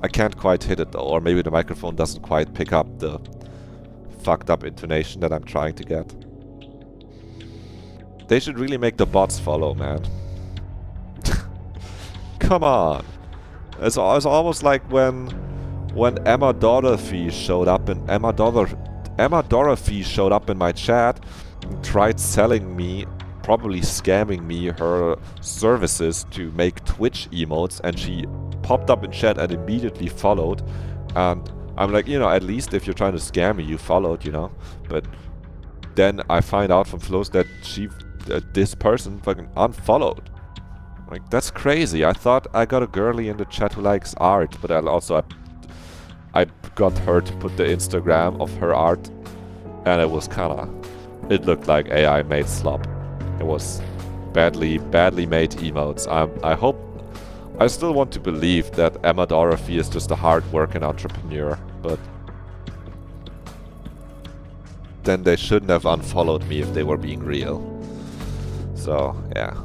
A: I can't quite hit it though, or maybe the microphone doesn't quite pick up the fucked up intonation that I'm trying to get. They should really make the bots follow, man. Come on. It's almost like when Emma Dorothy showed up in Emma Dorothy showed up in my chat and tried selling me, probably scamming me, her services to make Twitch emotes, and she popped up in chat and immediately followed. And I'm like, you know, at least if you're trying to scam me, you followed, you know. But then I find out from flows that this person fucking unfollowed. Like, that's crazy. I thought I got a girly in the chat who likes art, but I got her to put the Instagram of her art, and it was kinda... It looked like AI made slop. It was badly made emotes. I still want to believe that Emma Dorothy is just a hard-working entrepreneur, but... Then they shouldn't have unfollowed me if they were being real. So, yeah.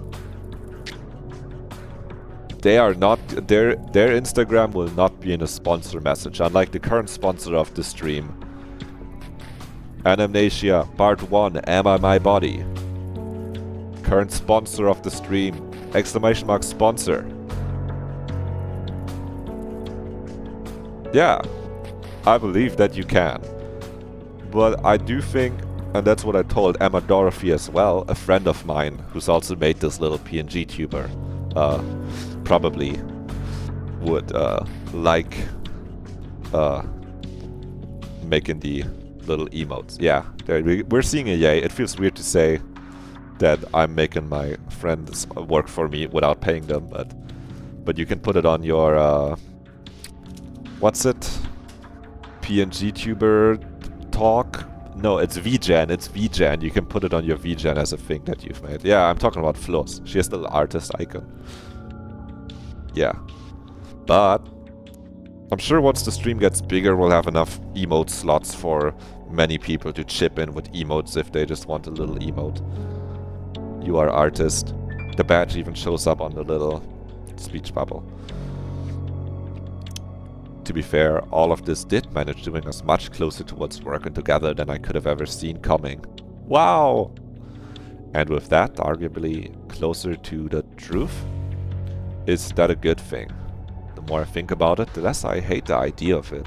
A: They are not... Their Instagram will not be in a sponsor message, unlike the current sponsor of the stream. Anamnesia, Part 1, Am I My Body? current sponsor of the stream. Exclamation mark sponsor. Yeah, I believe that you can. But I do think, and that's what I told Emma Dorothy as well, a friend of mine who's also made this little PNG tuber, probably would like making the little emotes. Yeah, we're seeing a yay. It feels weird to say that I'm making my friends work for me without paying them, but you can put it on your what's it? PNG tuber talk? No, it's VGen. It's VGen. You can put it on your VGen as a thing that you've made. Yeah, I'm talking about Floss. She has the artist icon. Yeah. But I'm sure once the stream gets bigger, we'll have enough emote slots for many people to chip in with emotes if they just want a little emote. You are artist. The badge even shows up on the little speech bubble. To be fair, all of this did manage to bring us much closer towards working together than I could have ever seen coming. Wow! And with that, arguably closer to the truth? Is that a good thing? The more I think about it, the less I hate the idea of it. ...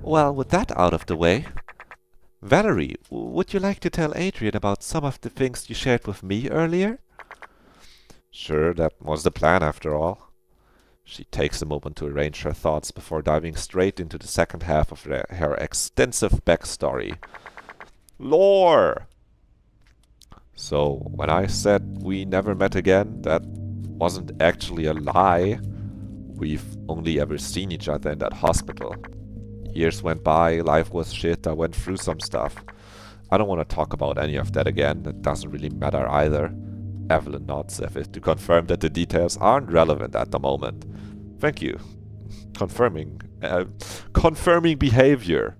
A: Well, with that out of the way, Valerie, would you like to tell Adrian about some of the things you shared with me earlier? Sure, that was the plan after all. She takes a moment to arrange her thoughts before diving straight into the second half of her extensive backstory. Lore! So, when I said we never met again, that wasn't actually a lie. We've only ever seen each other in that hospital. Years went by, life was shit, I went through some stuff. I don't want to talk about any of that again, it doesn't really matter either. Evelyn nods as if to confirm that the details aren't relevant at the moment. Thank you. Confirming behavior.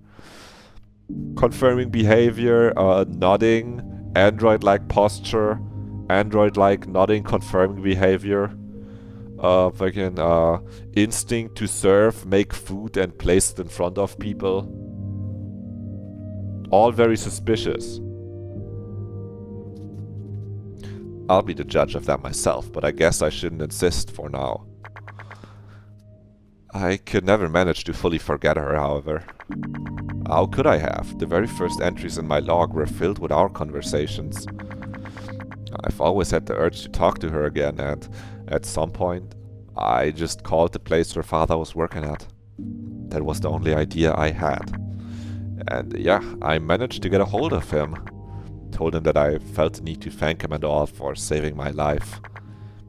A: Confirming behavior, nodding, android-like posture, android-like nodding, confirming behavior. Fucking instinct to serve, make food and place it in front of people. All very suspicious. I'll be the judge of that myself, but I guess I shouldn't insist for now. I could never manage to fully forget her, however. How could I have? The very first entries in my log were filled with our conversations. I've always had the urge to talk to her again, and at some point, I just called the place her father was working at. That was the only idea I had. And yeah, I managed to get a hold of him. Told him that I felt the need to thank him and all for saving my life.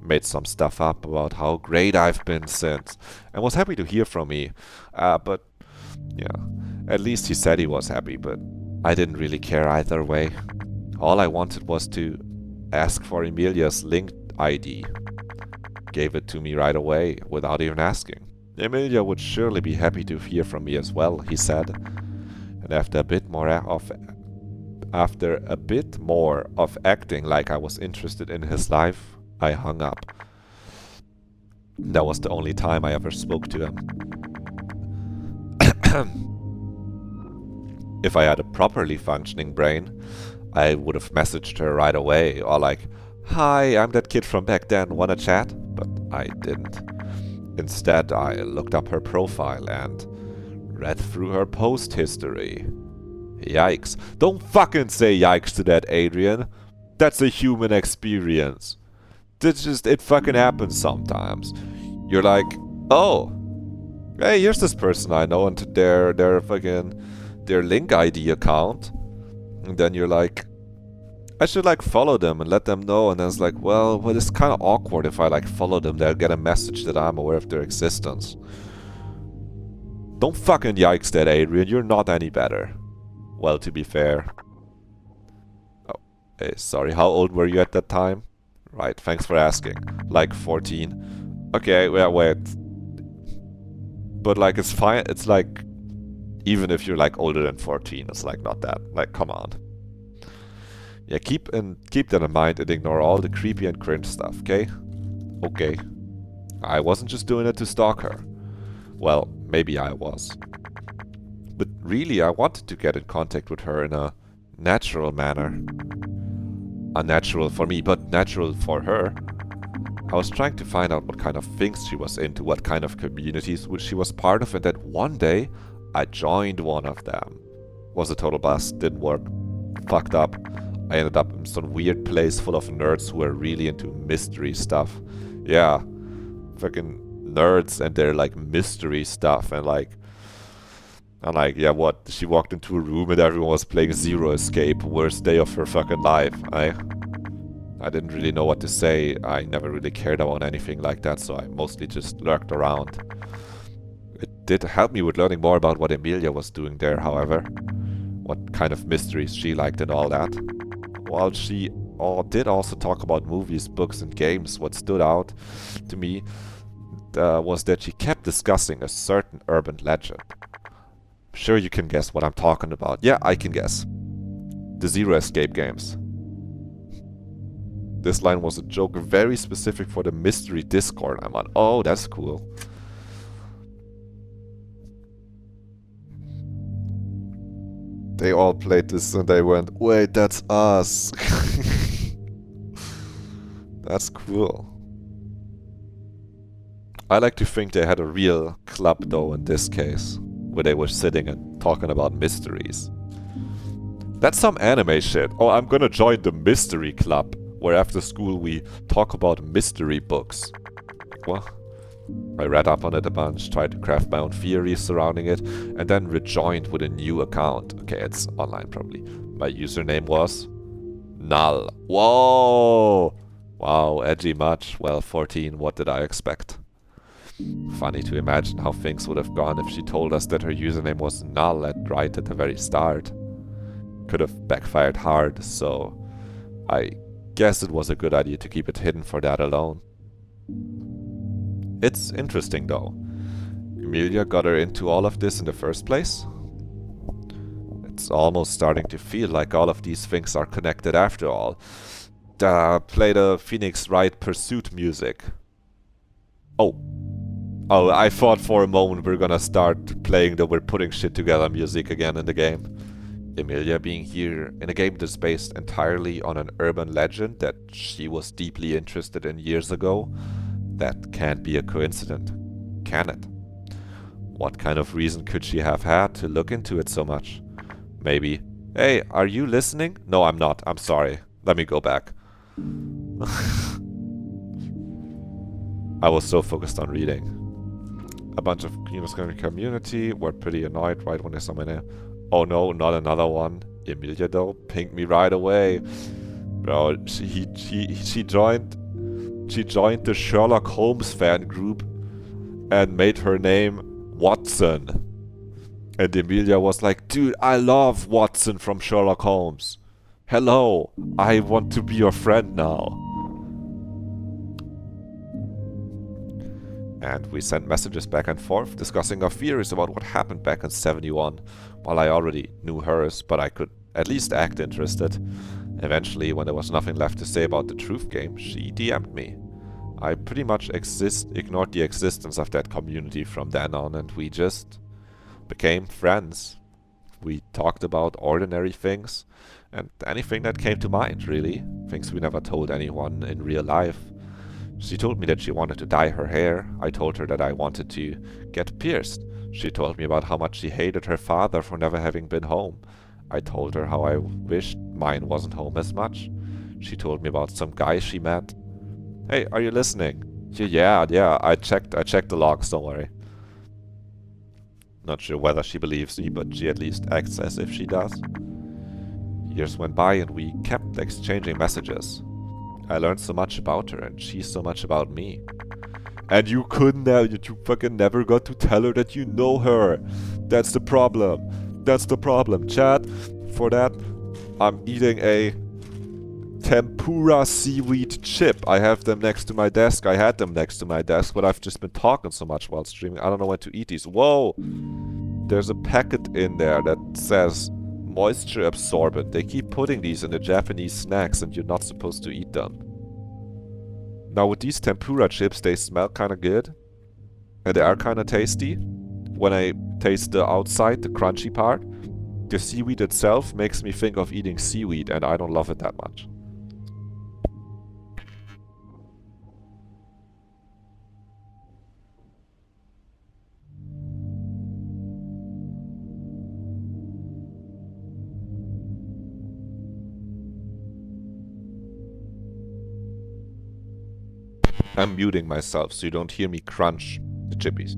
A: Made some stuff up about how great I've been since, and was happy to hear from me. But yeah, at least he said he was happy, but I didn't really care either way. All I wanted was to ask for Emilia's linked ID. Gave it to me right away, without even asking. Emilia would surely be happy to hear from me as well, he said. And after a bit more of acting like I was interested in his life, I hung up. That was the only time I ever spoke to him. If I had a properly functioning brain, I would have messaged her right away, or like, "Hi, I'm that kid from back then, wanna chat?" But I didn't. Instead, I looked up her profile and read through her post history. Yikes. Don't fucking say yikes to that, Adrian. That's a human experience. It fucking happens sometimes. You're like, oh, hey, here's this person I know, and their link ID account. And then you're like, I should like follow them and let them know. And then it's like, well, it's kind of awkward if I like follow them. They'll get a message that I'm aware of their existence. Don't fucking yikes that, Adrian. You're not any better. Well, to be fair. Oh, hey, sorry. How old were you at that time? Right, thanks for asking. Like 14. Okay, well, wait. But like, it's fine. It's like, even if you're like older than 14, it's like not that. Like, come on. Yeah, keep that in mind and ignore all the creepy and cringe stuff, okay? Okay. I wasn't just doing it to stalk her. Well, maybe I was. But really, I wanted to get in contact with her in a natural manner. Unnatural for me, but natural for her. I was trying to find out what kind of things she was into, what kind of communities which she was part of, and then one day I joined one of them. Was a total bust, didn't work. Fucked up. I ended up in some weird place full of nerds who were really into mystery stuff. Yeah, fucking nerds and their like mystery stuff, and like, yeah, what? She walked into a room and everyone was playing Zero Escape. Worst day of her fucking life. I didn't really know what to say. I never really cared about anything like that, so I mostly just lurked around. It did help me with learning more about what Emilia was doing there, however. What kind of mysteries she liked and all that. While she did also talk about movies, books and games, what stood out to me was that she kept discussing a certain urban legend. I'm sure you can guess what I'm talking about. Yeah, I can guess. The Zero Escape games. This line was a joke very specific for the mystery Discord I'm on. Oh, that's cool. They all played this and they went, wait, that's us. That's cool. I like to think they had a real club though in this case, where they were sitting and talking about mysteries. That's some anime shit. Oh, I'm gonna join the mystery club, where after school we talk about mystery books. Well, I read up on it a bunch, tried to craft my own theories surrounding it, and then rejoined with a new account. Okay, it's online probably. My username was Null. Whoa! Wow, edgy much. Well, 14, what did I expect? Funny to imagine how things would have gone if she told us that her username was Null right at the very start. Could have backfired hard, so I guess it was a good idea to keep it hidden for that alone. It's interesting though. Emilia got her into all of this in the first place. It's almost starting to feel like all of these things are connected after all. Play the Phoenix Wright Pursuit music. Oh, I thought for a moment we're gonna start playing the We're Putting Shit Together music again in the game. Emilia being here in a game that's based entirely on an urban legend that she was deeply interested in years ago. That can't be a coincidence, can it? What kind of reason could she have had to look into it so much? Maybe, hey, are you listening? No, I'm not. I'm sorry. Let me go back. I was so focused on reading. A bunch of community were pretty annoyed right when they saw my name. Oh no, not another one. Emilia though pinged me right away. Bro, she joined the Sherlock Holmes fan group and made her name Watson. And Emilia was like, dude, I love Watson from Sherlock Holmes. Hello, I want to be your friend now. And we sent messages back and forth, discussing our theories about what happened back in 71. While I already knew hers, but I could at least act interested. Eventually, when there was nothing left to say about the truth game, she DM'd me. I pretty much ignored the existence of that community from then on, and we just became friends. We talked about ordinary things, and anything that came to mind, really. Things we never told anyone in real life. She told me that she wanted to dye her hair. I told her that I wanted to get pierced. She told me about how much she hated her father for never having been home. I told her how I wished mine wasn't home as much. She told me about some guy she met. Hey, are you listening? Yeah, I checked the logs, don't worry. Not sure whether she believes me, but she at least acts as if she does. Years went by and we kept exchanging messages. I learned so much about her and she so much about me. And you fucking never got to tell her that you know her. That's the problem. That's the problem, chat. For that, I'm eating a tempura seaweed chip. I have them next to my desk. I had them next to my desk, but I've just been talking so much while streaming. I don't know when to eat these. Whoa! There's a packet in there that says moisture absorbent. They keep putting these in the Japanese snacks and you're not supposed to eat them. Now with these tempura chips, they smell kind of good. And they are kind of tasty. When I taste the outside, the crunchy part. The seaweed itself makes me think of eating seaweed, and I don't love it that much. I'm muting myself so you don't hear me crunch the chippies.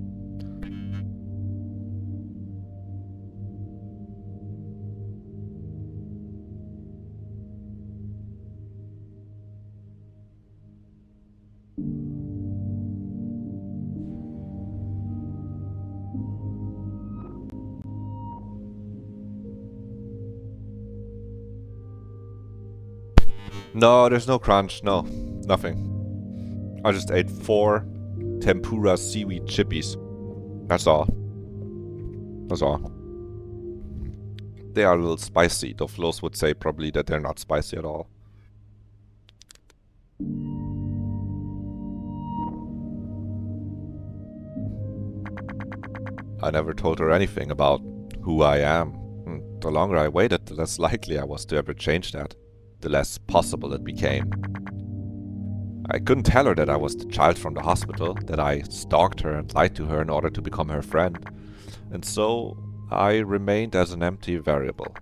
A: No, there's no crunch. No, nothing. I just ate 4 tempura seaweed chippies. That's all. That's all. They are a little spicy, though Flo's would say probably that they're not spicy at all. I never told her anything about who I am. The longer I waited, the less likely I was to ever change that. The less possible it became. I couldn't tell her that I was the child from the hospital, that I stalked her and lied to her in order to become her friend. And so I remained as an empty variable.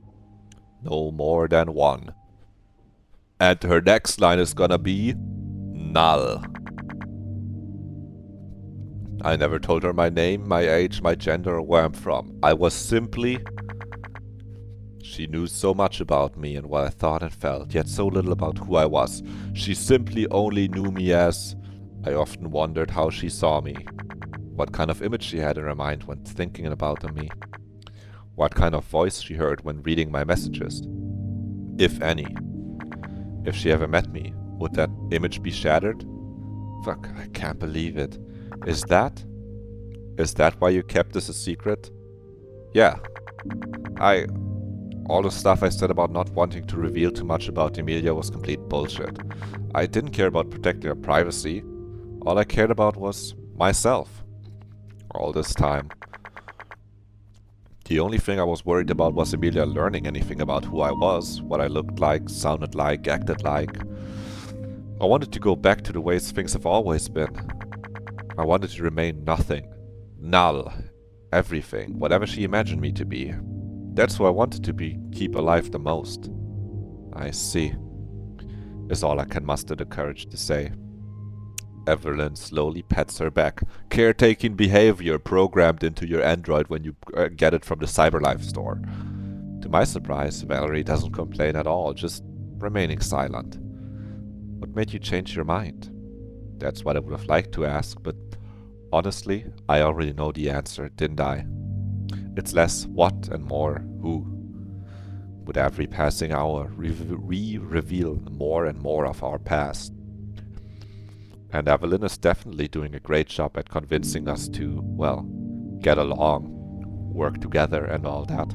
A: No more than 1. And her next line is gonna be null. I never told her my name, my age, my gender, or where I'm from. I was simply... She knew so much about me and what I thought and felt, yet so little about who I was. She simply only knew me as... I often wondered how she saw me. What kind of image she had in her mind when thinking about me. What kind of voice she heard when reading my messages. If any. If she ever met me, would that image be shattered? Fuck, I can't believe it. Is that why you kept this a secret? Yeah. All the stuff I said about not wanting to reveal too much about Emilia was complete bullshit. I didn't care about protecting her privacy. All I cared about was myself. All this time. The only thing I was worried about was Emilia learning anything about who I was, what I looked like, sounded like, acted like. I wanted to go back to the ways things have always been. I wanted to remain nothing. Null. Everything. Whatever she imagined me to be. That's who I wanted to be, keep alive the most. I see. Is all I can muster the courage to say. Evelyn slowly pats her back. Caretaking behavior programmed into your android when you get it from the CyberLife store. To my surprise, Valerie doesn't complain at all, just remaining silent. What made you change your mind? That's what I would have liked to ask, but honestly, I already know the answer, didn't I? It's less what and more who. With every passing hour, we reveal more and more of our past. And Evelyn is definitely doing a great job at convincing us to, well, get along, work together and all that.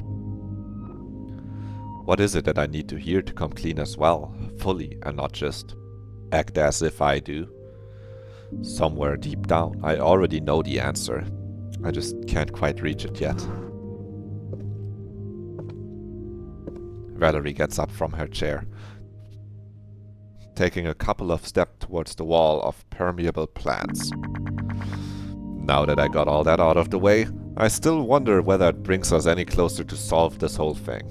A: What is it that I need to hear to come clean as well, fully, and not just act as if I do? Somewhere deep down, I already know the answer. I just can't quite reach it yet. Valerie gets up from her chair, taking a couple of steps towards the wall of permeable plants. Now that I got all that out of the way, I still wonder whether it brings us any closer to solve this whole thing.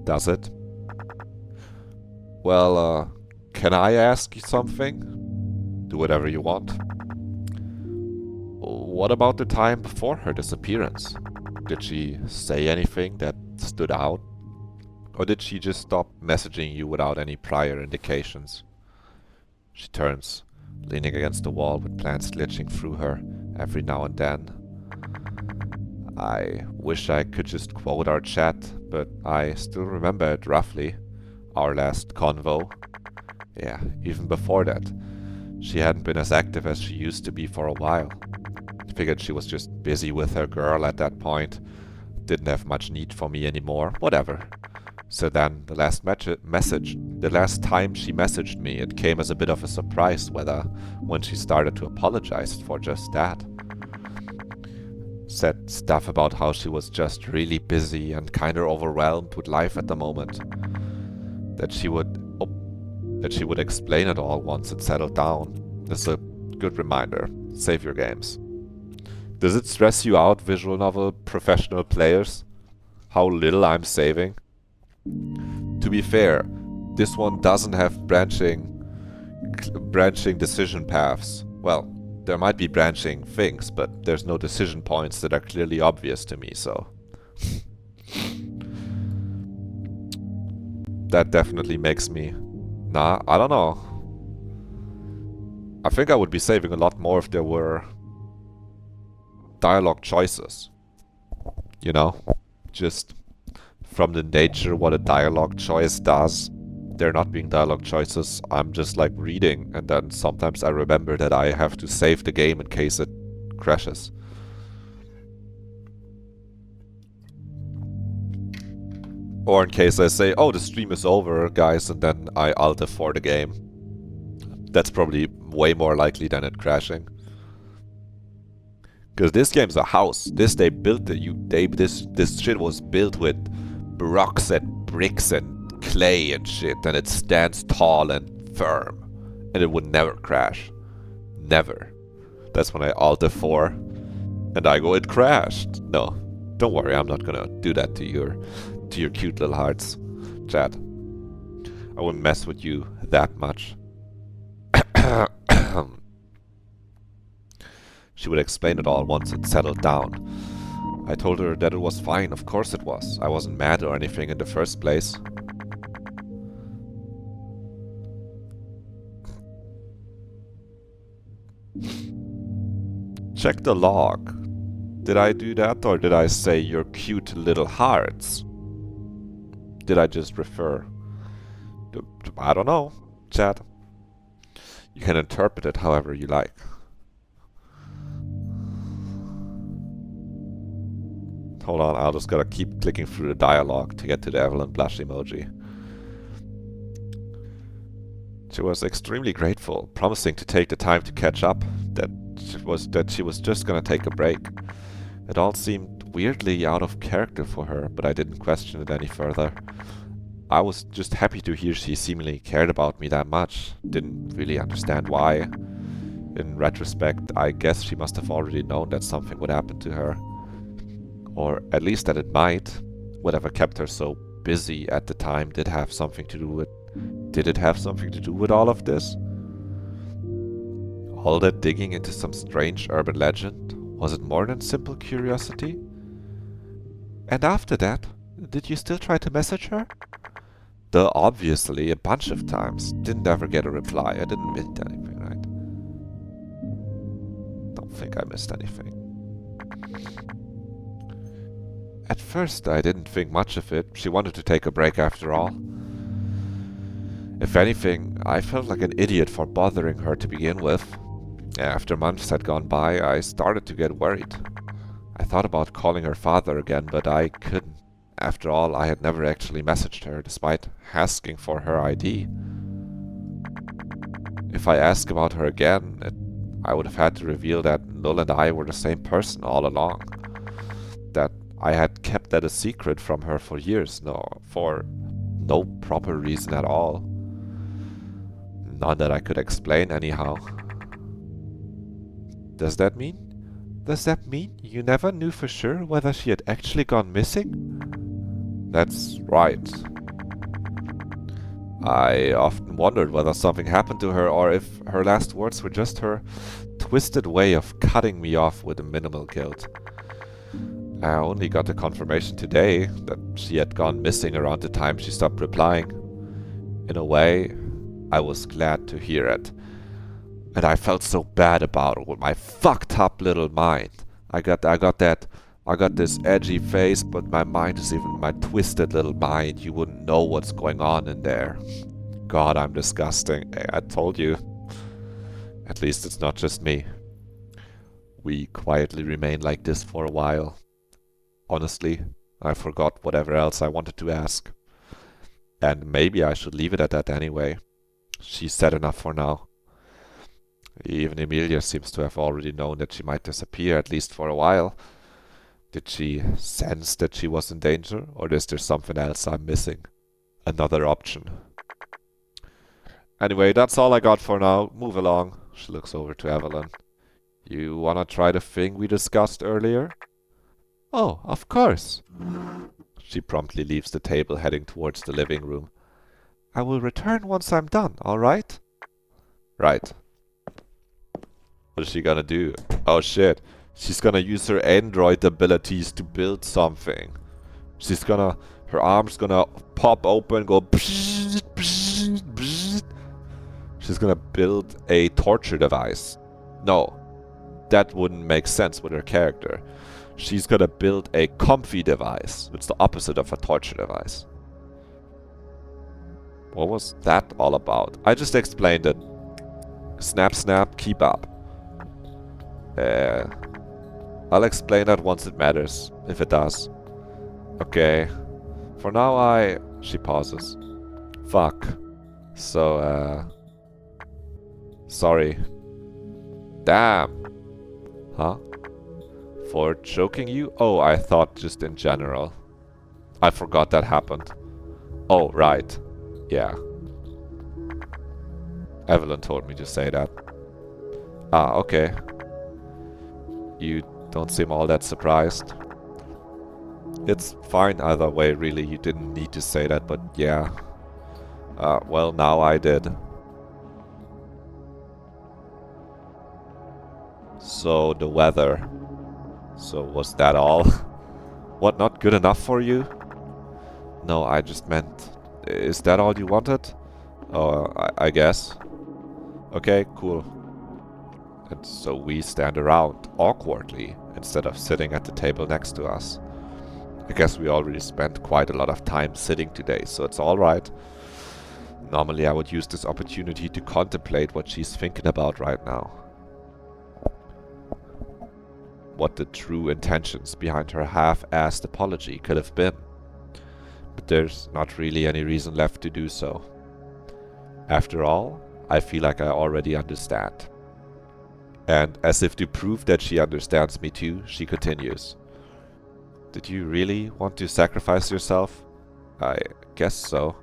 A: Does it? Well, can I ask you something? Do whatever you want. What about the time before her disappearance? Did she say anything that stood out? Or did she just stop messaging you without any prior indications? She turns, leaning against the wall with plants glitching through her every now and then. I wish I could just quote our chat, but I still remember it roughly. Our last convo. Yeah, even before that. She hadn't been as active as she used to be for a while. Figured she was just busy with her girl at that point. Didn't have much need for me anymore. Whatever. So then, the last the last time she messaged me, it came as a bit of a surprise when she started to apologize for just that. Said stuff about how she was just really busy and kinda overwhelmed with life at the moment. That she would explain it all once it settled down. It's a good reminder. Save your games. Does it stress you out, visual novel professional players? How little I'm saving? To be fair, this one doesn't have branching decision paths. Well, there might be branching things, but there's no decision points that are clearly obvious to me, so... that definitely makes me... Nah, I don't know. I think I would be saving a lot more if there were dialogue choices. You know? Just from the nature what a dialogue choice does. There not being dialogue choices, I'm just like reading, and then sometimes I remember that I have to save the game in case it crashes. Or in case I say, oh, the stream is over, guys, and then I Alt F4 the game. That's probably way more likely than it crashing. Because this game's a house. This they built this shit was built with rocks and bricks and clay and shit, and it stands tall and firm. And it would never crash. Never. That's when I Alt F4 and I go, it crashed. No, don't worry, I'm not gonna do that to your cute little hearts, chat. I wouldn't mess with you that much. She would explain it all once it settled down. I told her that it was fine, of course it was. I wasn't mad or anything in the first place. Check the log. Did I do that, or did I say your cute little hearts? Did I just refer to, I don't know, chat. You can interpret it however you like. Hold on, I'll just gotta keep clicking through the dialogue to get to the Evelyn blush emoji. She was extremely grateful, promising to take the time to catch up, that she was just gonna take a break. It all seemed weirdly out of character for her, but I didn't question it any further. I was just happy to hear she seemingly cared about me that much. Didn't really understand why. In retrospect, I guess she must have already known that something would happen to her. Or at least that it might. Whatever kept her so busy at the time did have something to do with... Did it have something to do with all of this? All that digging into some strange urban legend? Was it more than simple curiosity? And after that, did you still try to message her? Obviously, a bunch of times. Didn't ever get a reply. I didn't miss anything, right? Don't think I missed anything. At first, I didn't think much of it. She wanted to take a break after all. If anything, I felt like an idiot for bothering her to begin with. After months had gone by, I started to get worried. I thought about calling her father again, but I couldn't. After all, I had never actually messaged her, despite asking for her ID. If I asked about her again, I would have had to reveal that Null and I were the same person all along. That I had kept that a secret from her for years, for no proper reason at all. None that I could explain anyhow. Does that mean you never knew for sure whether she had actually gone missing? That's right. I often wondered whether something happened to her or if her last words were just her twisted way of cutting me off with a minimal guilt. I only got the confirmation today that she had gone missing around the time she stopped replying. In a way, I was glad to hear it. And I felt so bad about it with my fucked up little mind. I got this edgy face, but my mind is even my twisted little mind. You wouldn't know what's going on in there. God, I'm disgusting. I told you. At least it's not just me. We quietly remained like this for a while. Honestly, I forgot whatever else I wanted to ask. And maybe I should leave it at that anyway. She said enough for now. Even Emilia seems to have already known that she might disappear, at least for a while. Did she sense that she was in danger, or is there something else I'm missing? Another option. Anyway, that's all I got for now. Move along. She looks over to Evelyn. You wanna try the thing we discussed earlier? Oh, of course. She promptly leaves the table, heading towards the living room. I will return once I'm done, alright? Right. What is she gonna do? Oh shit. She's gonna use her android abilities to build something. She's gonna... Her arm's gonna pop open, go... She's gonna build a torture device. No. That wouldn't make sense with her character. She's gonna build a comfy device. It's the opposite of a torture device. What was that all about? I just explained it. Snap, snap, keep up. I'll explain that once it matters, if it does. Okay. For now She pauses. Fuck. So, sorry. Damn. Huh? For choking you? Oh, I thought just in general. I forgot that happened. Oh, right. Yeah. Evelyn told me to say that. Ah, okay. You don't seem all that surprised. It's fine either way, really. You didn't need to say that, but yeah. Well, now I did. So, the weather. So, was that all? What, not good enough for you? No, I just meant... Is that all you wanted? Oh, I guess. Okay, cool. And so we stand around, awkwardly, instead of sitting at the table next to us. I guess we already spent quite a lot of time sitting today, so it's alright. Normally I would use this opportunity to contemplate what she's thinking about right now. What the true intentions behind her half-assed apology could have been. But there's not really any reason left to do so. After all, I feel like I already understand. And as if to prove that she understands me too, she continues. Did you really want to sacrifice yourself? I guess so.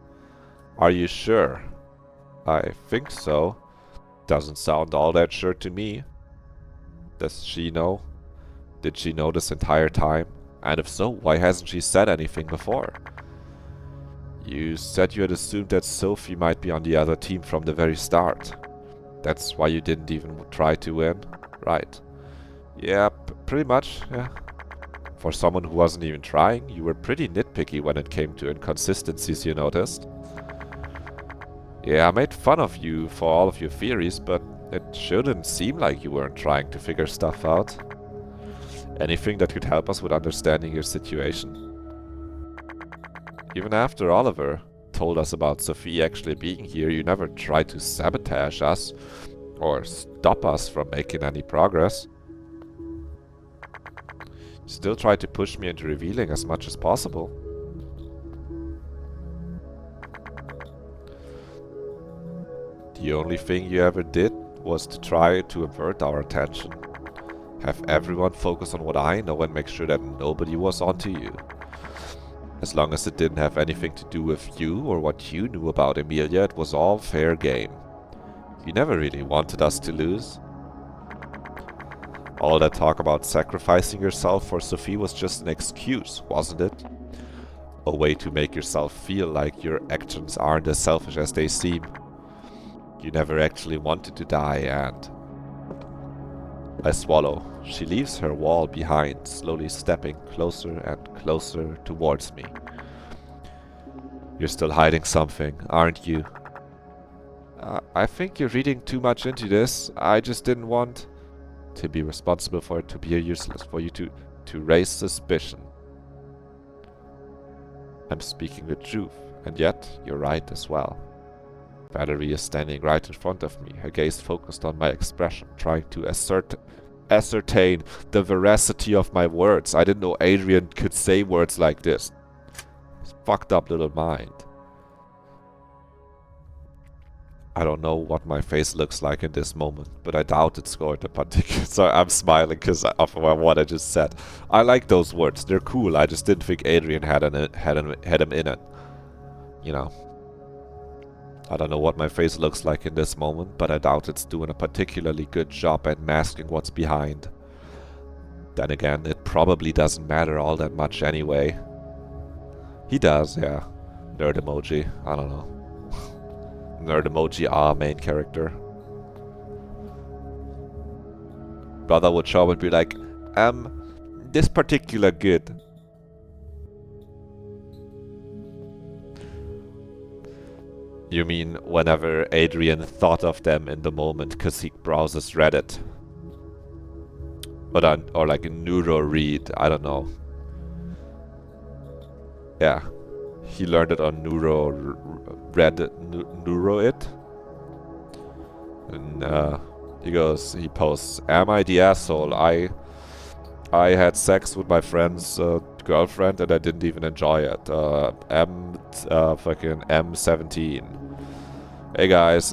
A: Are you sure? I think so. Doesn't sound all that sure to me. Does she know? Did she know this entire time? And if so, why hasn't she said anything before? You said you had assumed that Sophie might be on the other team from the very start. That's why you didn't even try to win? Right. Yeah, pretty much, yeah. For someone who wasn't even trying, you were pretty nitpicky when it came to inconsistencies, you noticed. Yeah, I made fun of you for all of your theories, but it shouldn't seem like you weren't trying to figure stuff out. Anything that could help us with understanding your situation? Even after Oliver told us about Sophie actually being here, you never tried to sabotage us or stop us from making any progress. You still tried to push me into revealing as much as possible. The only thing you ever did was to try to avert our attention. Have everyone focus on what I know and make sure that nobody was onto you. As long as it didn't have anything to do with you or what you knew about Emilia, it was all fair game. You never really wanted us to lose. All that talk about sacrificing yourself for Sophie was just an excuse, wasn't it? A way to make yourself feel like your actions aren't as selfish as they seem. You never actually wanted to die, and... I swallow. She leaves her wall behind, slowly stepping closer and closer towards me. You're still hiding something, aren't you? I think you're reading too much into this. I just didn't want to be responsible for it to be useless, for you to raise suspicion. I'm speaking the truth, and yet you're right as well. Valerie is standing right in front of me, her gaze focused on my expression, trying to ascertain the veracity of my words. I didn't know Adrian could say words like this. His fucked up little mind. I don't know what my face looks like in this moment, but I doubt it scored a particular. So I'm smiling because of what I just said. I like those words; they're cool. I just didn't think Adrian had him in it. You know. I don't know what my face looks like in this moment, but I doubt it's doing a particularly good job at masking what's behind. Then again, it probably doesn't matter all that much anyway. He does, yeah. Nerd emoji. I don't know. Nerd emoji R main character. Brother would show would be like, this particular good. You mean whenever Adrian thought of them in the moment because he browses Reddit? Or like a neuro read, I don't know. Yeah. He learned it on Neuro it. And he posts, am I the asshole? I had sex with my friend's girlfriend and I didn't even enjoy it. Fucking M17. Hey guys,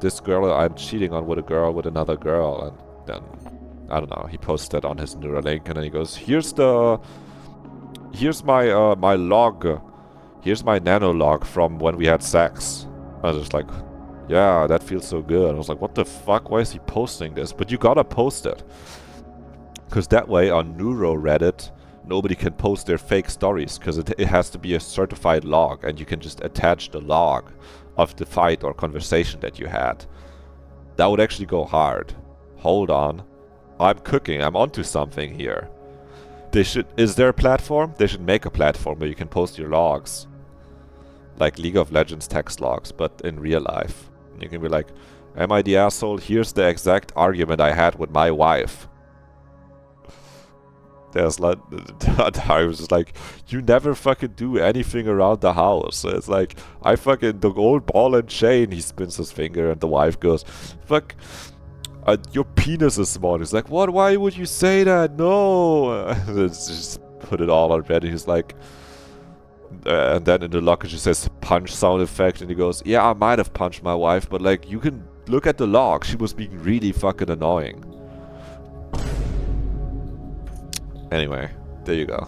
A: this girl I'm cheating on with a girl with another girl, and then I don't know. He posted on his Neuralink, and then he goes, here's my my log, here's my nano log from when we had sex. I was just like, yeah, that feels so good. I was like, what the fuck? Why is he posting this? But you gotta post it, because that way on Neuro Reddit, nobody can post their fake stories, because it has to be a certified log, and you can just attach the log of the fight or conversation that you had. That would actually go hard. Hold on. I'm cooking. I'm onto something here. Is there a platform? They should make a platform where you can post your logs. Like League of Legends text logs, but in real life. You can be like, am I the asshole? Here's the exact argument I had with my wife. There's like, I was just like, you never fucking do anything around the house. It's like, the old ball and chain, he spins his finger and the wife goes, fuck, your penis is small. He's like, what, why would you say that? No. It's just put it all on Reddit. He's like, and then in the log it just says punch sound effect, and he goes, yeah, I might have punched my wife, but like, you can look at the log. She was being really fucking annoying. Anyway, there you go.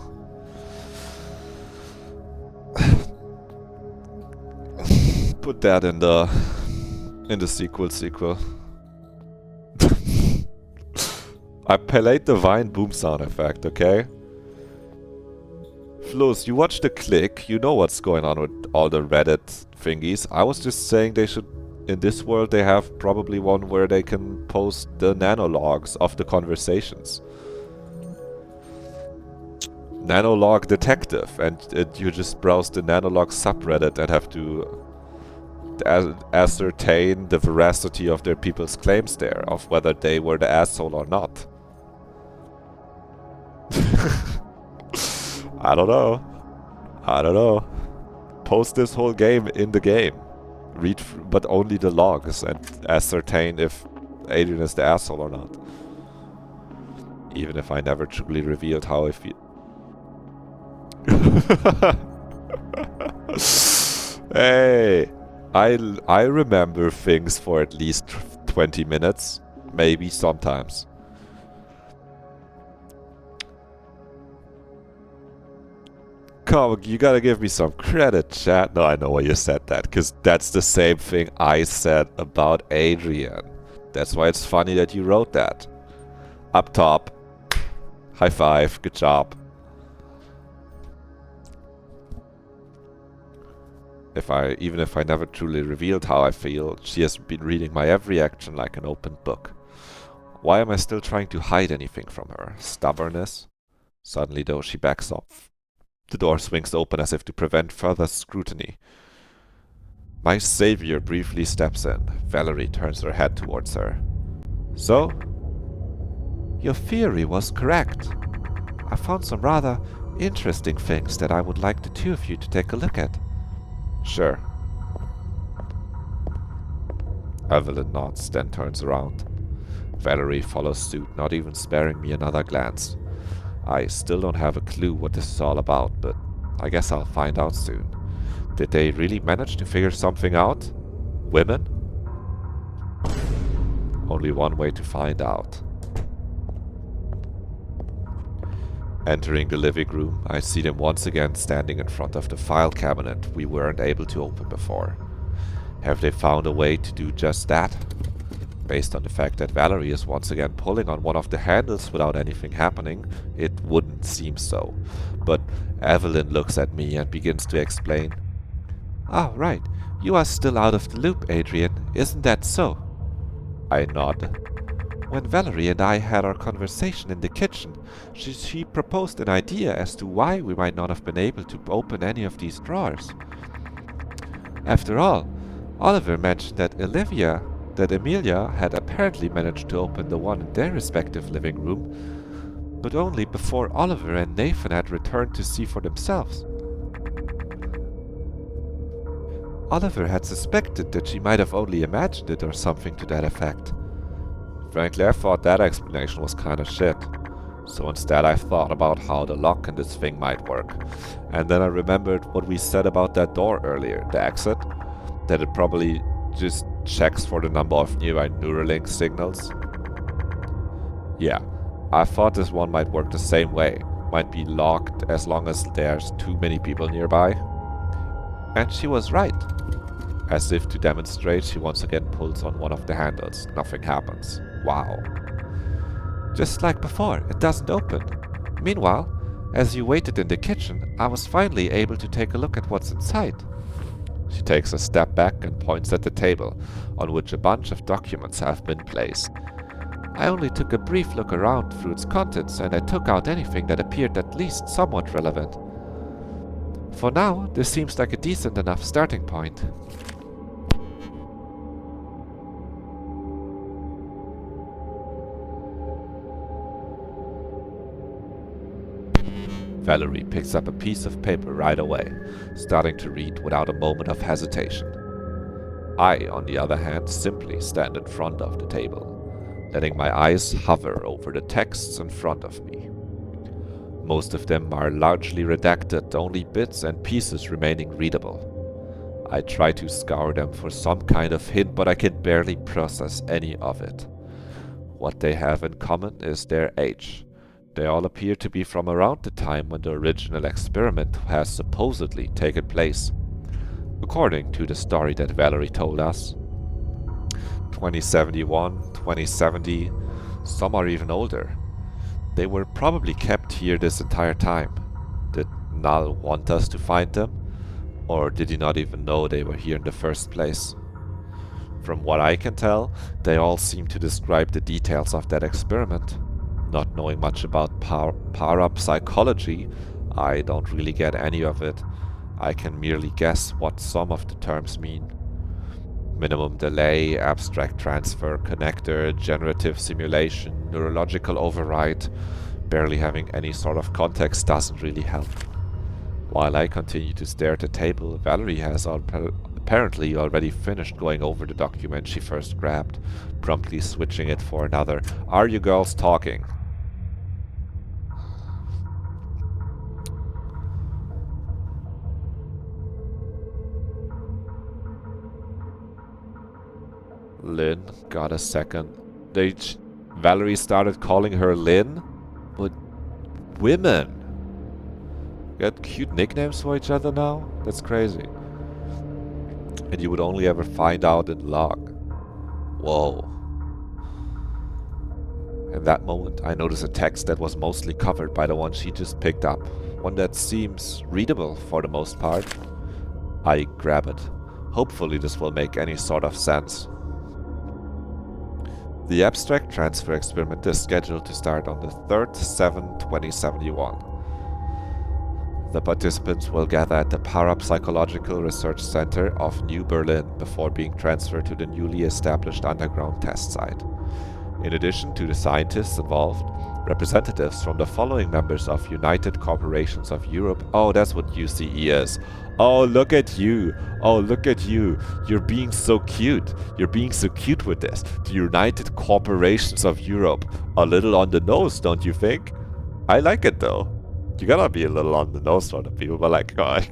A: Put that in the sequel. I played the Vine boom sound effect, okay? Flo's, you watch the click, you know what's going on with all the Reddit thingies. I was just saying they should, in this world, they have probably one where they can post the nanologs of the conversations. Nanolog detective, and you just browse the nanolog subreddit and have to ascertain the veracity of their people's claims there, of whether they were the asshole or not. I don't know. Post this whole game in the game. Read but only the logs and ascertain if Adrian is the asshole or not. Even if I never truly revealed how I feel. Hey, I remember things for at least 20 minutes, maybe sometimes. Come, you gotta give me some credit, chat. No, I know why you said that, because that's the same thing I said about Adrian. That's why it's funny that you wrote that. Up top. High five, good job. Even if I never truly revealed how I feel, she has been reading my every action like an open book. Why am I still trying to hide anything from her? Stubbornness? Suddenly though, she backs off. The door swings open as if to prevent further scrutiny. My savior briefly steps in. Valerie turns her head towards her. So? Your theory was correct. I found some rather interesting things that I would like the two of you to take a look at. Sure. Evelyn nods, then turns around. Valerie follows suit, not even sparing me another glance. I still don't have a clue what this is all about, but I guess I'll find out soon. Did they really manage to figure something out? Women? Only one way to find out. Entering the living room, I see them once again standing in front of the file cabinet we weren't able to open before. Have they found a way to do just that? Based on the fact that Valerie is once again pulling on one of the handles without anything happening, it wouldn't seem so. But Evelyn looks at me and begins to explain. "Ah, right. You are still out of the loop, Adrian. Isn't that so?" I nod. "When Valerie and I had our conversation in the kitchen, she proposed an idea as to why we might not have been able to open any of these drawers. After all, Oliver mentioned that Emilia had apparently managed to open the one in their respective living room, but only before Oliver and Nathan had returned to see for themselves. Oliver had suspected that she might have only imagined it or something to that effect. Frankly, I thought that explanation was kinda shit. So instead I thought about how the lock in this thing might work. And then I remembered what we said about that door earlier, the exit. That it probably just checks for the number of nearby Neuralink signals. Yeah, I thought this one might work the same way. Might be locked as long as there's too many people nearby. And she was right. As if to demonstrate, she once again pulls on one of the handles. Nothing happens. Wow. Just like before, it doesn't open. Meanwhile, as you waited in the kitchen, I was finally able to take a look at what's inside." She takes a step back and points at the table, on which a bunch of documents have been placed. "I only took a brief look around through its contents, and I took out anything that appeared at least somewhat relevant. For now, this seems like a decent enough starting point." Valerie picks up a piece of paper right away, starting to read without a moment of hesitation. I, on the other hand, simply stand in front of the table, letting my eyes hover over the texts in front of me. Most of them are largely redacted, only bits and pieces remaining readable. I try to scour them for some kind of hint, but I can barely process any of it. What they have in common is their age. They all appear to be from around the time when the original experiment has supposedly taken place, according to the story that Valerie told us. 2071, 2070, some are even older. They were probably kept here this entire time. Did Null want us to find them? Or did he not even know they were here in the first place? From what I can tell, they all seem to describe the details of that experiment. Not knowing much about power-up psychology, I don't really get any of it. I can merely guess what some of the terms mean. Minimum delay, abstract transfer, connector, generative simulation, neurological override. Barely having any sort of context doesn't really help. While I continue to stare at the table, Valerie has apparently already finished going over the document she first grabbed, promptly switching it for another. "Are you girls talking?" Lynn, got a second. Valerie started calling her Lynn? But women! Got cute nicknames for each other now? That's crazy. And you would only ever find out in log. Whoa. In that moment, I notice a text that was mostly covered by the one she just picked up. One that seems readable for the most part. I grab it. Hopefully this will make any sort of sense. The abstract transfer experiment is scheduled to start on the 3rd 7, 2071. The participants will gather at the Power-Up Psychological Research Center of New Berlin before being transferred to the newly established underground test site. In addition to the scientists involved, representatives from the following members of United Corporations of Europe. Oh, that's what UCE is. Oh, look at you. Oh, look at you. You're being so cute. You're being so cute with this. The United Corporations of Europe. A little on the nose, don't you think? I like it though. You gotta be a little on the nose for the people, but like, God.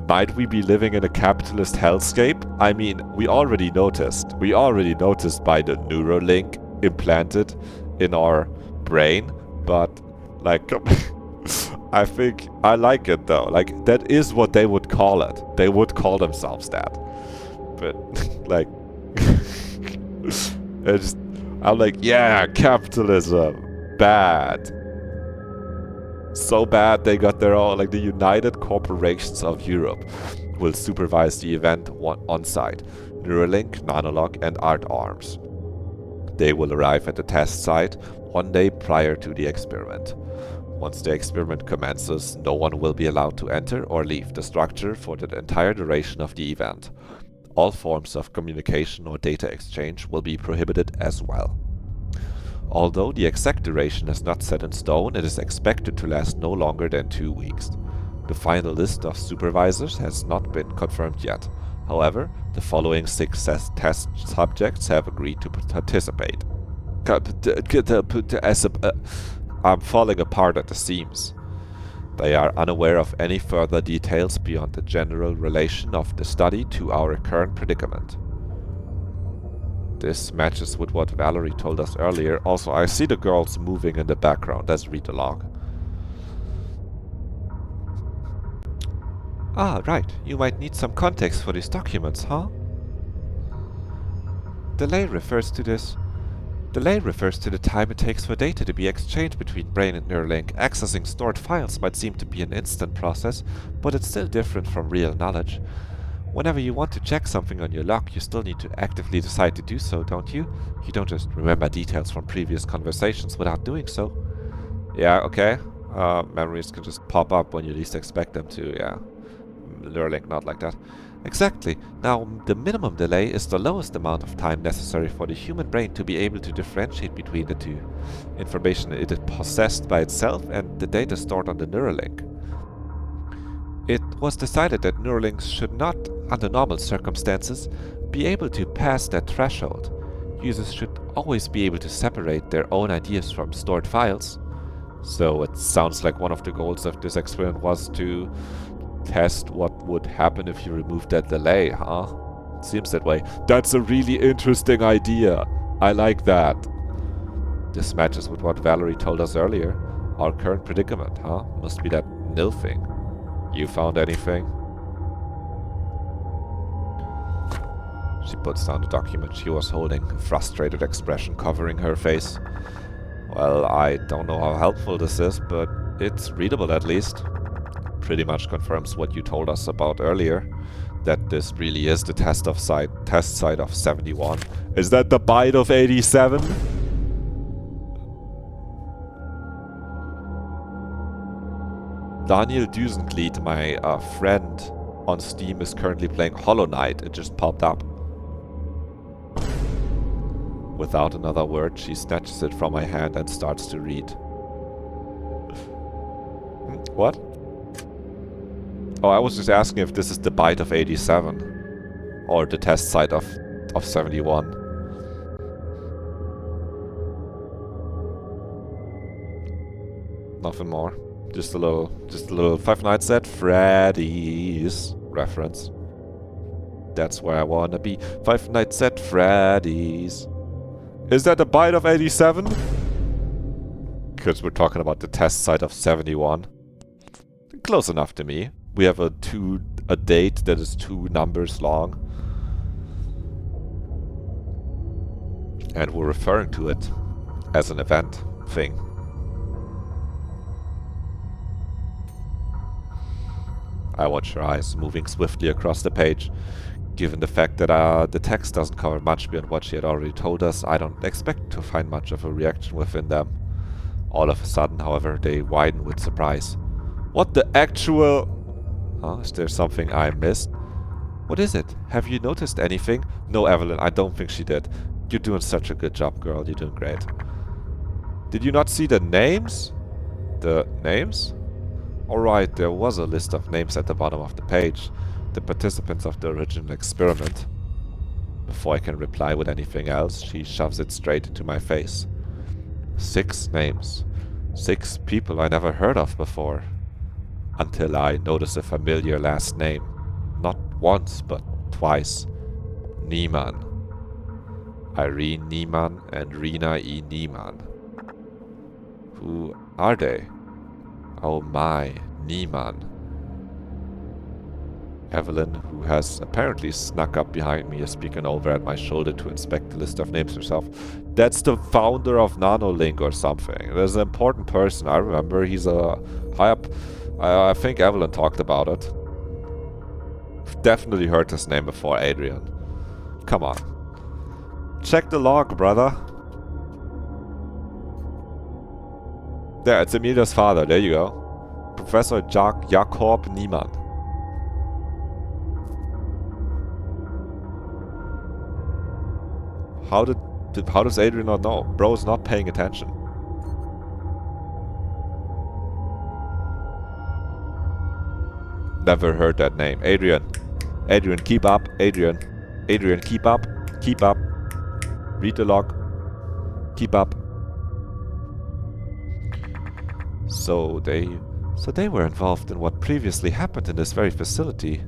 A: Might we be living in a capitalist hellscape? I mean, we already noticed by the Neuralink implanted in our brain, but like I think I like it though. Like that is what they would call it. They would call themselves that. But like I'm like, yeah, capitalism. Bad. So bad they got their own, like the United Corporations of Europe will supervise the event on site. Neuralink, Nanolog and Art Arms. They will arrive at the test site 1 day prior to the experiment. Once the experiment commences, no one will be allowed to enter or leave the structure for the entire duration of the event. All forms of communication or data exchange will be prohibited as well. Although the exact duration is not set in stone, it is expected to last no longer than 2 weeks. The final list of supervisors has not been confirmed yet. However, the following 6 test subjects have agreed to participate. I'm falling apart at the seams. They are unaware of any further details beyond the general relation of the study to our current predicament. This matches with what Valerie told us earlier. Also, I see the girls moving in the background. Let's read along. Ah, right. You might need some context for these documents, huh? Delay refers to the time it takes for data to be exchanged between Brain and Neuralink. Accessing stored files might seem to be an instant process, but it's still different from real knowledge. Whenever you want to check something on your log, you still need to actively decide to do so, don't you? You don't just remember details from previous conversations without doing so. Yeah, okay. Memories can just pop up when you least expect them to, yeah. Neuralink, not like that. Exactly. Now, the minimum delay is the lowest amount of time necessary for the human brain to be able to differentiate between the two. Information it is possessed by itself and the data stored on the Neuralink. It was decided that Neuralinks should not, under normal circumstances, be able to pass that threshold. Users should always be able to separate their own ideas from stored files. So it sounds like one of the goals of this experiment was to test what would happen if you remove that delay, huh? It seems that way. That's a really interesting idea. I like that. This matches with what Valerie told us earlier. Our current predicament, huh? Must be that nil thing. You found anything? She puts down the document she was holding, a frustrated expression covering her face. Well, I don't know how helpful this is, but it's readable at least. Pretty much confirms what you told us about earlier, that this really is the test site of 71. Is that the bite of 87? Daniel Düsenglied, my friend on Steam, is currently playing Hollow Knight. It just popped up. Without another word, she snatches it from my hand and starts to read. What? Oh, I was just asking if this is the bite of 87. Or the test site of 71. Nothing more. Just a little Five Nights at Freddy's reference. That's where I wanna be. Five Nights at Freddy's. Is that the bite of 87? Because we're talking about the test site of 71. Close enough to me. We have a date that is 2 numbers long. And we're referring to it as an event thing. I watch her eyes moving swiftly across the page. Given the fact that the text doesn't cover much beyond what she had already told us, I don't expect to find much of a reaction within them. All of a sudden, however, they widen with surprise. What the actual... Huh? Is there something I missed? What is it? Have you noticed anything? No, Evelyn, I don't think she did. You're doing such a good job, girl. You're doing great. Did you not see the names? The names? Alright, there was a list of names at the bottom of the page. The participants of the original experiment. Before I can reply with anything else, she shoves it straight into my face. 6 names. 6 people I never heard of before. until I notice a familiar last name. Not once, but twice. Niemann. Irene Niemann and Rena E. Niemann. Who are they? Oh my, Niemann. Evelyn, who has apparently snuck up behind me, is speaking over at my shoulder to inspect the list of names herself. That's the founder of NanoLink or something. There's an important person. I remember he's a high up. I think Evelyn talked about it. Definitely heard his name before, Adrian. Come on. Check the log, brother. There, it's Emilia's father. There you go. Professor Jakob Niemann. How does Adrian not know? Bro's not paying attention. Never heard that name. Adrian. Adrian, keep up. Adrian. Adrian, keep up. Keep up. Read the log. Keep up. So they were involved in what previously happened in this very facility.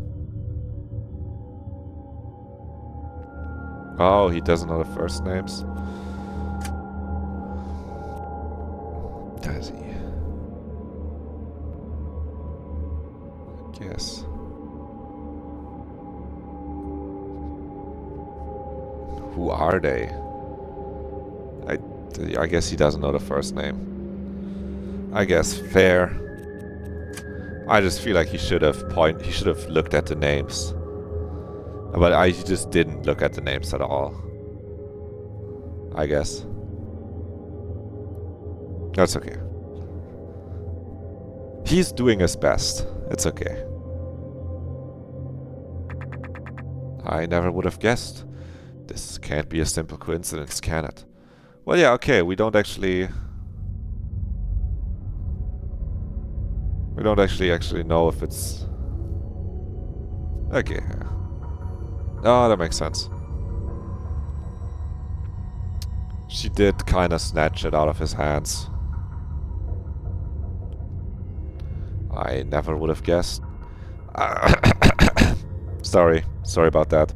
A: Oh, he doesn't know the first names. Does he? I guess. Who are they? I guess he doesn't know the first name. I guess fair. I just feel like he should have looked at the names. But he just didn't look at the names at all. I guess. That's okay. He's doing his best. It's okay. I never would have guessed. This can't be a simple coincidence, can it? Well, yeah, okay, we don't actually know if it's... Okay. Oh, that makes sense. She did kind of snatch it out of his hands. I never would have guessed. Sorry about that.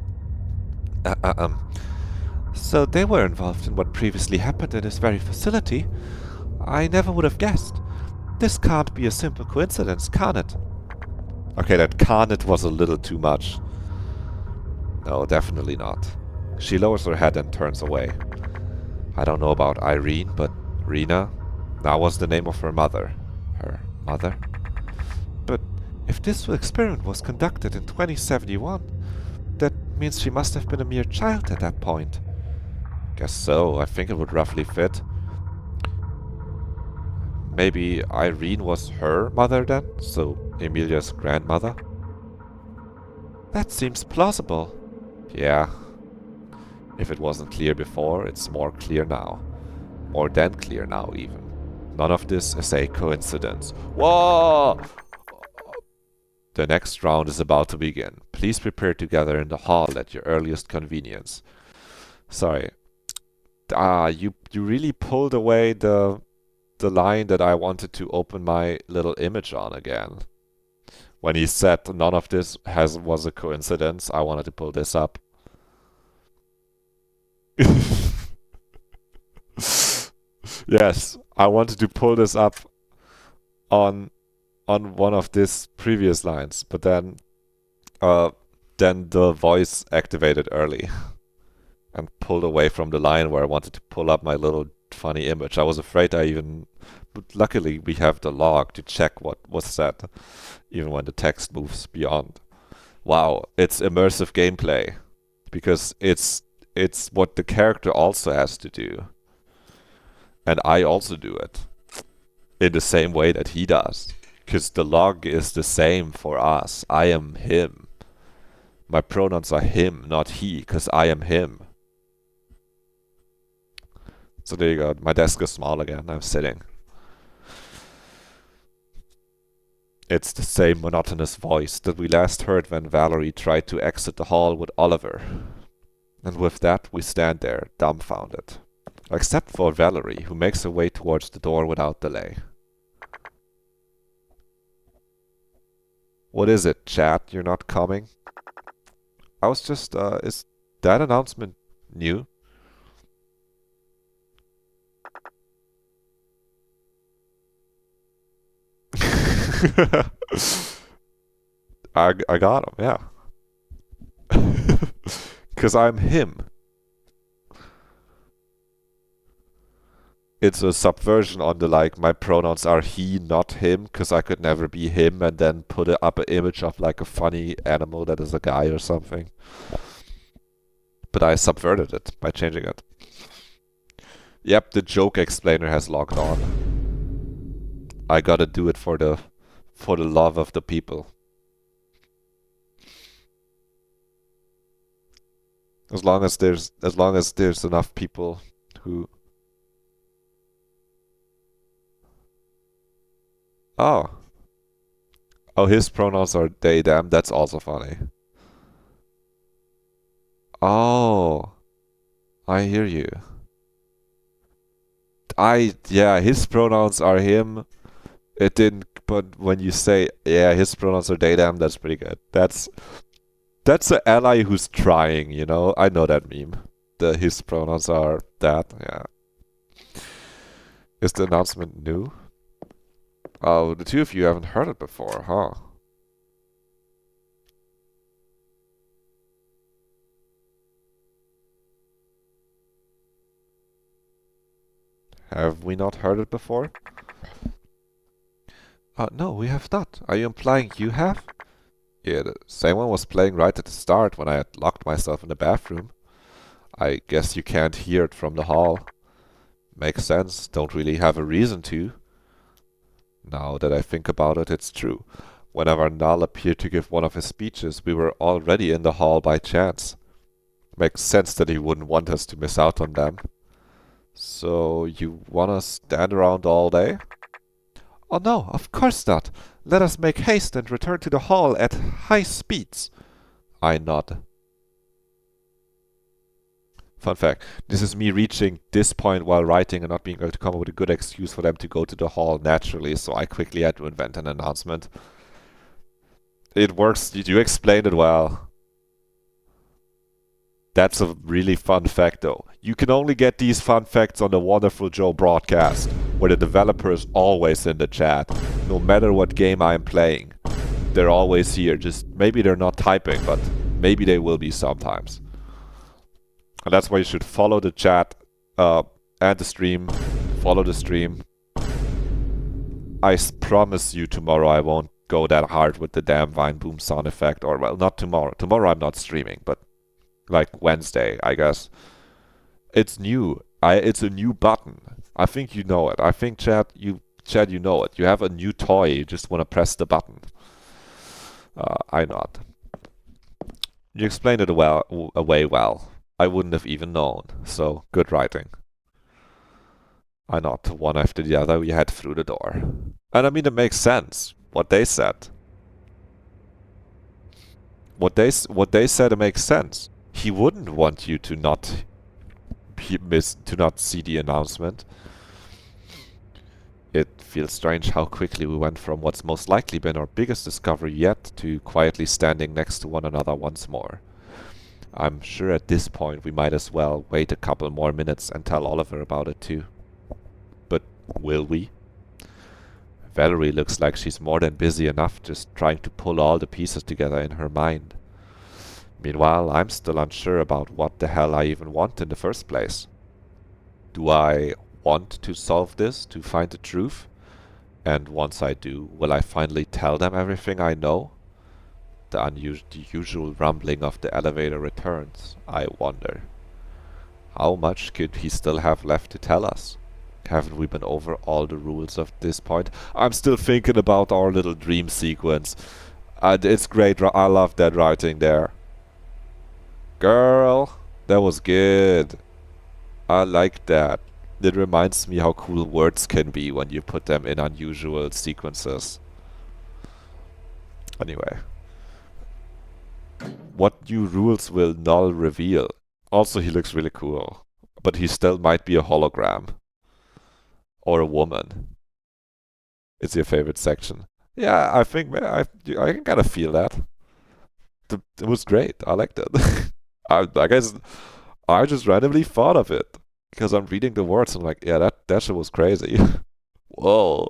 A: So they were involved in what previously happened in this very facility. I never would have guessed. This can't be a simple coincidence, can it? Okay, that "can it" was a little too much. No, definitely not. She lowers her head and turns away. I don't know about Irene, but Rena, that was the name of her mother. Her mother? But if this experiment was conducted in 2071, that means she must have been a mere child at that point. Guess so, I think it would roughly fit. Maybe Irene was her mother then? So, Emilia's grandmother? That seems plausible. Yeah. If it wasn't clear before, it's more clear now. More than clear now, even. None of this is a coincidence. Whoa! The next round is about to begin. Please prepare to gather in the hall at your earliest convenience. Sorry. You really pulled away the line that I wanted to open my little image on again. When he said none of this was a coincidence, I wanted to pull this up. Yes, I wanted to pull this up on one of these previous lines, but then the voice activated early and pulled away from the line where I wanted to pull up my little funny image. I was afraid but luckily we have the log to check what was said, even when the text moves beyond. Wow, it's immersive gameplay, because it's what the character also has to do. And I also do it in the same way that he does. Because the log is the same for us. I am him. My pronouns are him, not he, because I am him. So there you go. My desk is small again. I'm sitting. It's the same monotonous voice that we last heard when Valerie tried to exit the hall with Oliver. And with that, we stand there, dumbfounded. Except for Valerie, who makes her way towards the door without delay. What is it, chat? You're not coming? I was just, is that announcement new? I got him, yeah. Because I'm him. It's a subversion on the like, my pronouns are he, not him, because I could never be him and then put up an image of like a funny animal that is a guy or something. But I subverted it by changing it. Yep, the joke explainer has logged on. I gotta do it for the love of the people. As long as there's enough people who... Oh. Oh, his pronouns are they, them. That's also funny. Oh. I hear you. Yeah, his pronouns are him. It didn't, but when you say, yeah, his pronouns are they, them, that's pretty good. That's an ally who's trying, you know? I know that meme. His pronouns are that, yeah. Is the announcement new? Oh, the two of you haven't heard it before, huh? Have we not heard it before? No, we have not. Are you implying you have? Yeah, the same one was playing right at the start when I had locked myself in the bathroom. I guess you can't hear it from the hall. Makes sense, don't really have a reason to. Now that I think about it, it's true. Whenever Null appeared to give one of his speeches, we were already in the hall by chance. Makes sense that he wouldn't want us to miss out on them. So, you wanna stand around all day? Oh no, of course not. Let us make haste and return to the hall at high speeds. I nod. Fun fact, this is me reaching this point while writing and not being able to come up with a good excuse for them to go to the hall naturally, so I quickly had to invent an announcement. It works, you explained it well. That's a really fun fact though. You can only get these fun facts on the Wonderful Joe broadcast, where the developer is always in the chat, no matter what game I'm playing. They're always here, just maybe they're not typing, but maybe they will be sometimes. And that's why you should follow the chat and the stream. Follow the stream. I promise you tomorrow I won't go that hard with the damn Vine Boom sound effect. Or, well, not tomorrow. Tomorrow I'm not streaming, but like Wednesday, I guess. It's new. It's a new button. I think you know it. I think Chad, you know it. You have a new toy. You just want to press the button. I not. You explained it way well. I wouldn't have even known. So, good writing. I not. One after the other, we head through the door. And I mean, it makes sense. What they said. What they said, it makes sense. He wouldn't want you to not see the announcement. It feels strange how quickly we went from what's most likely been our biggest discovery yet to quietly standing next to one another once more. I'm sure at this point we might as well wait a couple more minutes and tell Oliver about it too. But will we? Valerie looks like she's more than busy enough just trying to pull all the pieces together in her mind. Meanwhile, I'm still unsure about what the hell I even want in the first place. Do I want to solve this, to find the truth? And once I do, will I finally tell them everything I know? The usual rumbling of the elevator returns, I wonder. How much could he still have left to tell us? Haven't we been over all the rules of this point? I'm still thinking about our little dream sequence. It's great, I love that writing there. Girl, that was good. I like that. It reminds me how cool words can be when you put them in unusual sequences. Anyway. What new rules will Null reveal? Also, he looks really cool. But he still might be a hologram. Or a woman. It's your favorite section. Yeah, I think I can kind of feel that. It was great. I liked it. I guess I just randomly thought of it because I'm reading the words. I'm like, yeah, that shit was crazy. Whoa.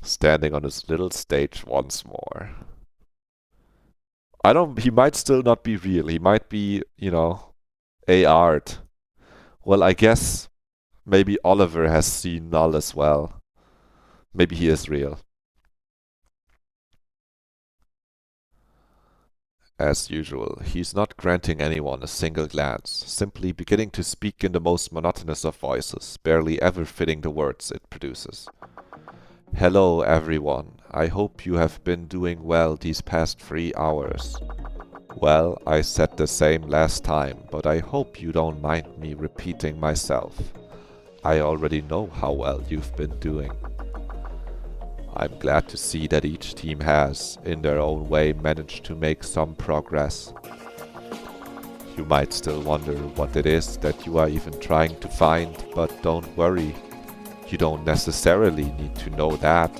A: Standing on this little stage once more. I don't. He might still not be real. He might be, a art. Well, I guess maybe Oliver has seen Null as well. Maybe he is real. As usual, he's not granting anyone a single glance, simply beginning to speak in the most monotonous of voices, barely ever fitting the words it produces. Hello, everyone. I hope you have been doing well these past 3 hours. Well, I said the same last time, but I hope you don't mind me repeating myself. I already know how well you've been doing. I'm glad to see that each team has, in their own way, managed to make some progress. You might still wonder what it is that you are even trying to find, but don't worry. You don't necessarily need to know that.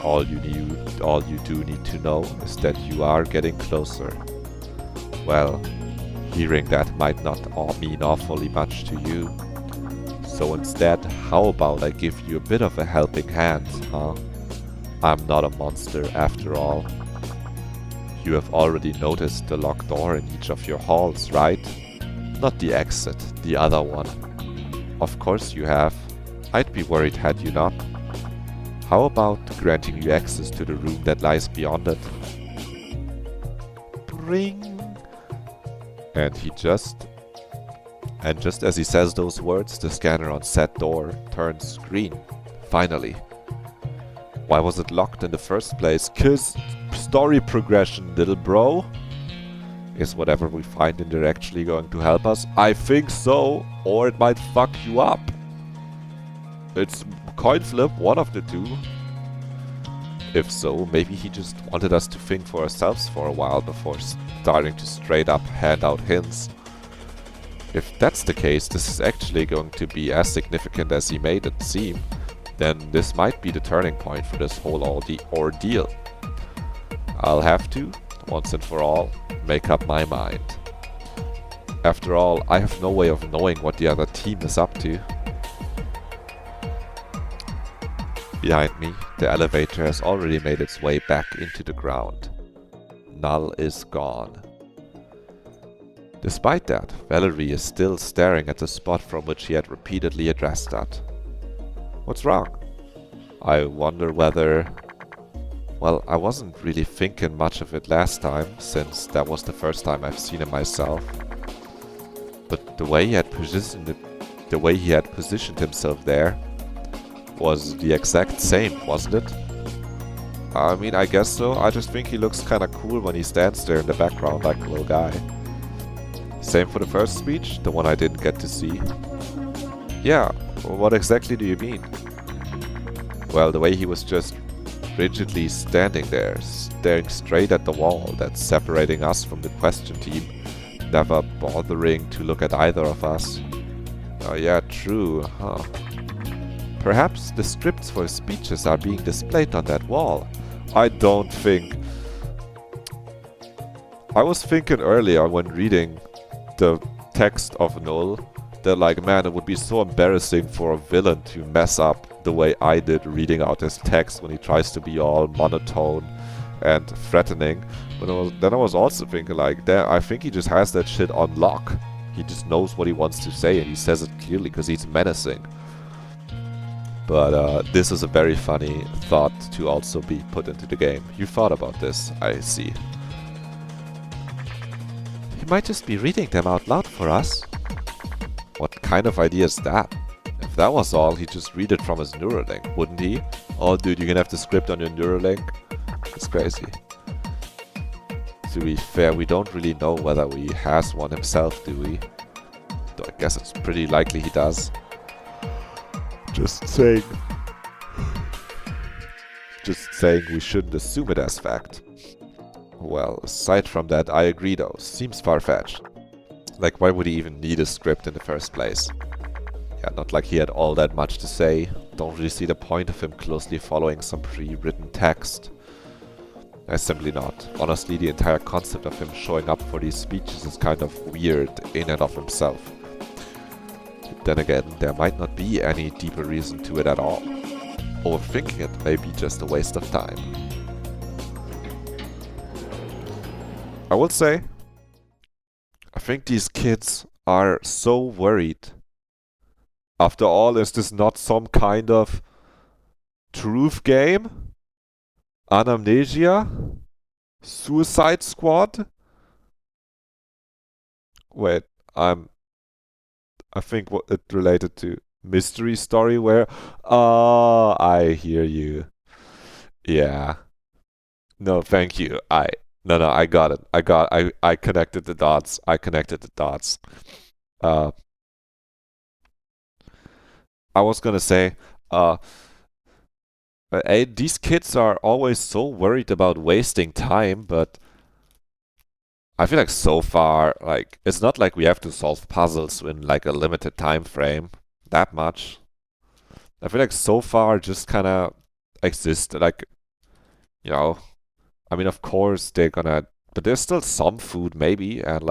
A: All you do need to know is that you are getting closer. Well, hearing that might not mean awfully much to you. So instead, how about I give you a bit of a helping hand, huh? I'm not a monster after all. You have already noticed the locked door in each of your halls, right? Not the exit, the other one. Of course you have. I'd be worried had you not. How about granting you access to the room that lies beyond it? Bring! And just as he says those words, the scanner on said door turns green. Finally. Why was it locked in the first place? 'Cause story progression, little bro. Is whatever we find in there actually going to help us? I think so, or it might fuck you up. It's coin flip, one of the two. If so, maybe he just wanted us to think for ourselves for a while before starting to straight up hand out hints. If that's the case, this is actually going to be as significant as he made it seem, then this might be the turning point for this whole ordeal. I'll have to, once and for all, make up my mind. After all, I have no way of knowing what the other team is up to. Behind me, the elevator has already made its way back into the ground. Null is gone. Despite that, Valerie is still staring at the spot from which he had repeatedly addressed that. What's wrong? I wonder whether... Well, I wasn't really thinking much of it last time, since that was the first time I've seen him myself. But the way he had positioned himself there was the exact same, wasn't it? I mean, I guess so. I just think he looks kinda cool when he stands there in the background like a little guy. Same for the first speech, the one I didn't get to see. Yeah, what exactly do you mean? Well, the way he was just rigidly standing there, staring straight at the wall that's separating us from the question team, never bothering to look at either of us. Oh yeah, true, huh. Perhaps the scripts for speeches are being displayed on that wall. I don't think... I was thinking earlier when reading the text of Null that, like, man, it would be so embarrassing for a villain to mess up the way I did reading out his text when he tries to be all monotone and threatening. But then I was also thinking, like, damn, I think he just has that shit on lock. He just knows what he wants to say and he says it clearly because he's menacing. But this is a very funny thought to also be put into the game. You thought about this, I see. He might just be reading them out loud for us. What kind of idea is that? If that was all, he'd just read it from his Neuralink, wouldn't he? Oh dude, you can have the script on your Neuralink? It's crazy. To be fair, we don't really know whether he has one himself, do we? Though I guess it's pretty likely he does. Just saying we shouldn't assume it as fact. Well, aside from that, I agree though. Seems far-fetched. Like, why would he even need a script in the first place? Yeah, not like he had all that much to say. don't really see the point of him closely following some pre-written text. Simply not. Honestly, the entire concept of him showing up for these speeches is kind of weird in and of himself. Then again, there might not be any deeper reason to it at all. Overthinking it may be just a waste of time. I will say, I think these kids are so worried. After all, is this not some kind of truth game? Anamnesia? Suicide Squad? Wait, I think what it related to Mystery Story where... Oh, I hear you. Yeah. No, thank you. No, I got it. I connected the dots. I was gonna say, these kids are always so worried about wasting time, but I feel like so far, like, it's not like we have to solve puzzles in like a limited time frame that much. I feel like so far just kind of exist, like, you know, I mean, of course they're gonna, but there's still some food maybe, and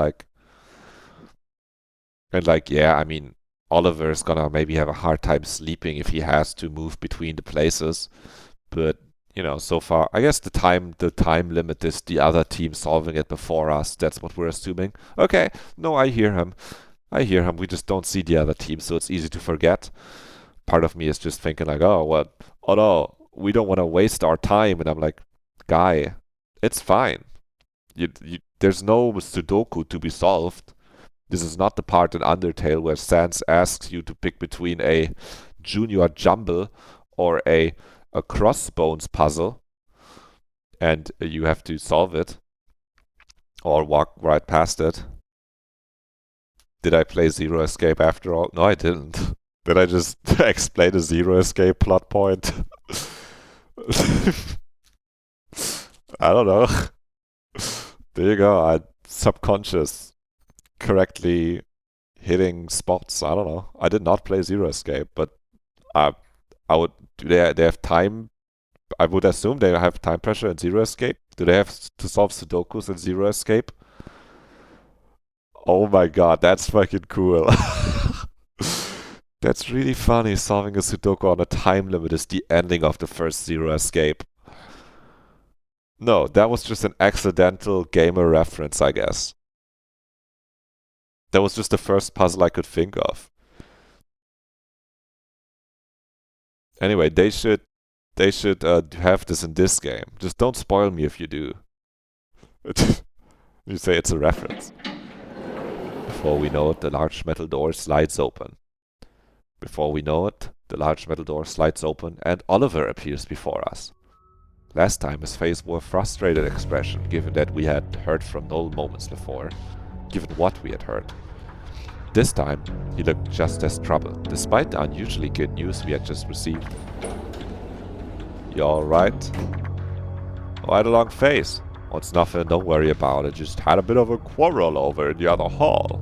A: yeah, I mean, Oliver's gonna maybe have a hard time sleeping if he has to move between the places. But, you know, so far, I guess the time limit is the other team solving it before us. That's what we're assuming. Okay, no, I hear him. We just don't see the other team, so it's easy to forget. Part of me is just thinking like, oh, what? Oh no, we don't want to waste our time. And I'm like, guy, it's fine. There's no Sudoku to be solved. This is not the part in Undertale where Sans asks you to pick between a junior jumble or a crossbones puzzle, and you have to solve it or walk right past it. Did I play Zero Escape after all? No, I didn't. Did I just explain a Zero Escape plot point? I don't know. There you go. Subconscious correctly hitting spots. I don't know. I did not play Zero Escape, but I would. Do they have time? I would assume they have time pressure in Zero Escape. Do they have to solve Sudokus in Zero Escape? Oh my god, that's fucking cool. That's really funny. Solving a Sudoku on a time limit is the ending of the first Zero Escape. No, that was just an accidental gamer reference, I guess. That was just the first puzzle I could think of. Anyway, they should have this in this game. Just don't spoil me if you do. You say it's a reference. Before we know it, the large metal door slides open. Before we know it, the large metal door slides open and Oliver appears before us. Last time his face wore a frustrated expression, given that we had heard from Noel moments before. Given what we had heard. This time, he looked just as troubled, despite the unusually good news we had just received. You alright? Oh, I had a long face. Oh, it's nothing, don't worry about it. Just had a bit of a quarrel over in the other hall.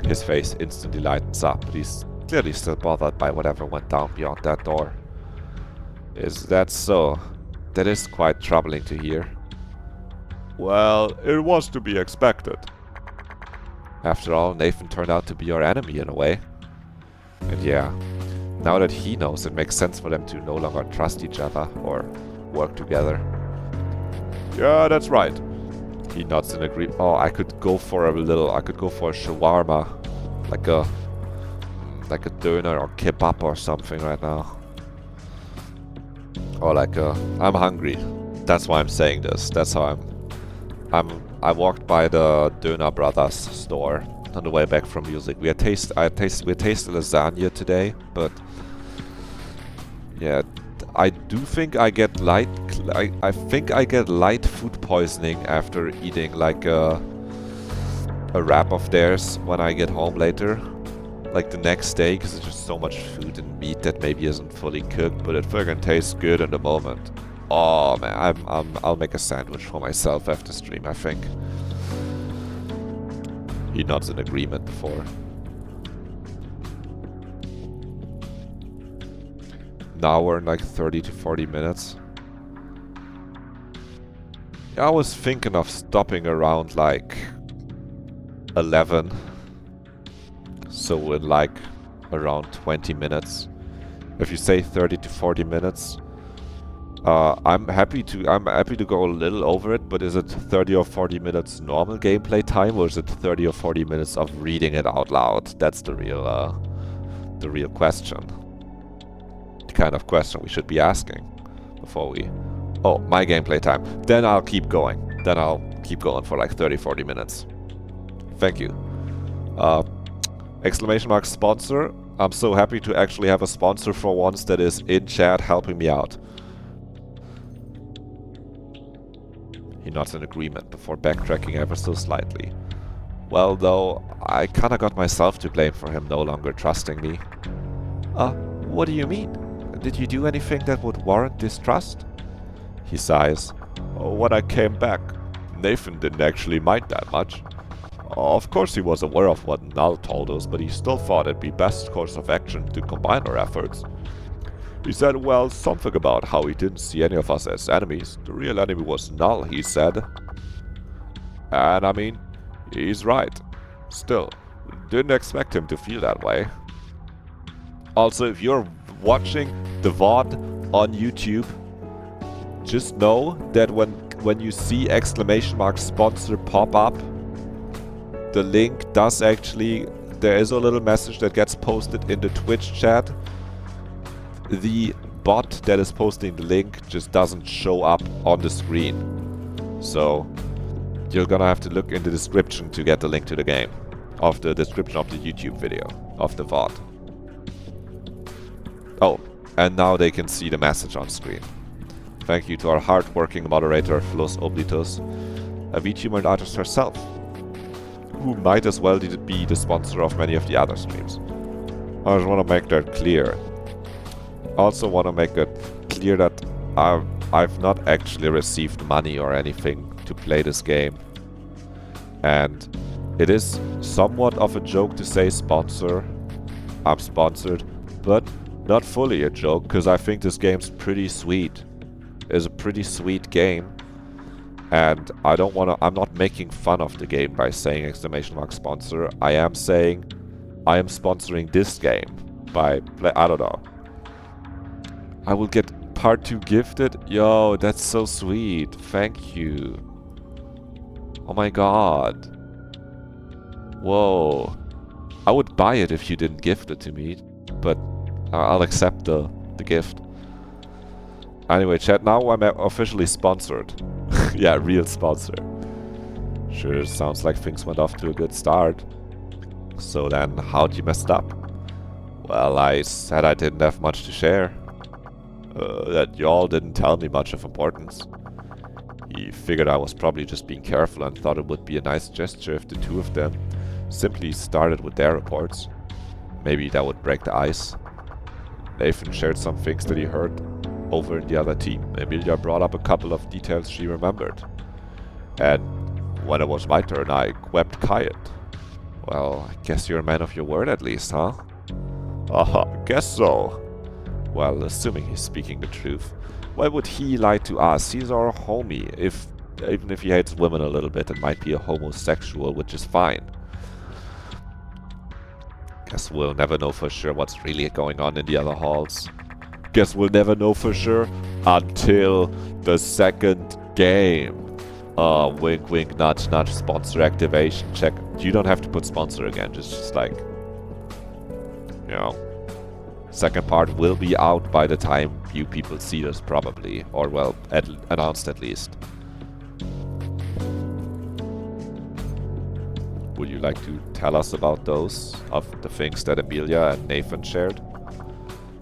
A: His face instantly lightens up, but he's clearly still bothered by whatever went down beyond that door. Is that so? That is quite troubling to hear. Well, it was to be expected. After all, Nathan turned out to be our enemy in a way. And yeah, now that he knows, it makes sense for them to no longer trust each other or work together. Yeah, that's right. He nods in agreement. Oh, I could go for a shawarma. Like a doner or kebab or something right now. Or I'm hungry. That's why I'm saying this. That's how I walked by the Döner Brothers store on the way back from music. We tasted lasagna today, but yeah, I do think I get light. I think I get light food poisoning after eating like a wrap of theirs when I get home later, like the next day, because it's just so much food and meat that maybe isn't fully cooked, but it fucking tastes good in the moment. Oh man, I'll make a sandwich for myself after stream, I think. He nods in agreement before. Now we're in like 30 to 40 minutes. I was thinking of stopping around like 11. So in like around 20 minutes. If you say 30 to 40 minutes, I'm happy to go a little over it, but is it 30 or 40 minutes normal gameplay time, or is it 30 or 40 minutes of reading it out loud? That's the real question. The kind of question we should be asking before we... Oh, my gameplay time. Then I'll keep going. Then I'll keep going for like 30, 40 minutes. Thank you. Exclamation mark sponsor. I'm so happy to actually have a sponsor for once that is in chat helping me out. He nods in agreement before backtracking ever so slightly. Well, though, I kinda got myself to blame for him no longer trusting me. What do you mean? Did you do anything that would warrant distrust? He sighs. Oh, when I came back, Nathan didn't actually mind that much. Of course he was aware of what Null told us, but he still thought it'd be best course of action to combine our efforts. He said, well, something about how he didn't see any of us as enemies. The real enemy was Null, he said. And I mean, he's right. Still, didn't expect him to feel that way. Also, if you're watching the VOD on YouTube, just know that when you see exclamation mark sponsor pop up, the link does actually, there is a little message that gets posted in the Twitch chat. The bot that is posting the link just doesn't show up on the screen. So you're gonna have to look in the description to get the link to the game. Of the description of the YouTube video, of the VOD. Oh, and now they can see the message on screen. Thank you to our hard-working moderator, Flos Oblitus, a VTuber and artist herself, who might as well be the sponsor of many of the other streams. I just want to make that clear. Also want to make it clear that I've not actually received money or anything to play this game. And it is somewhat of a joke to say sponsor. I'm sponsored, but not fully a joke, because I think this game's pretty sweet. It's a pretty sweet game. And I'm not making fun of the game by saying exclamation mark sponsor. I am saying I am sponsoring this game by I don't know. I will get part 2 gifted. Yo, that's so sweet. Thank you. Oh my god. Whoa. I would buy it if you didn't gift it to me, but I'll accept the gift. Anyway, chat, now I'm officially sponsored. Yeah, real sponsor. Sure, sounds like things went off to a good start. So then, how'd you messed up? Well, I said I didn't have much to share. That y'all didn't tell me much of importance. He figured I was probably just being careful and thought it would be a nice gesture if the two of them simply started with their reports. Maybe that would break the ice. Nathan shared some things that he heard over in the other team. Emilia brought up a couple of details she remembered. And when it was my turn, I wept quiet. Well, I guess you're a man of your word at least, huh? Guess so. Well, assuming he's speaking the truth. Why would he lie to us? He's our homie. Even if he hates women a little bit and might be a homosexual, which is fine. Guess we'll never know for sure what's really going on in the other halls. Guess we'll never know for sure until the second game. Wink wink nudge nudge, sponsor activation check. You don't have to put sponsor again, just like, you know. Second part will be out by the time you people see this probably, or well, announced at least. Would you like to tell us about those, of the things that Emilia and Nathan shared?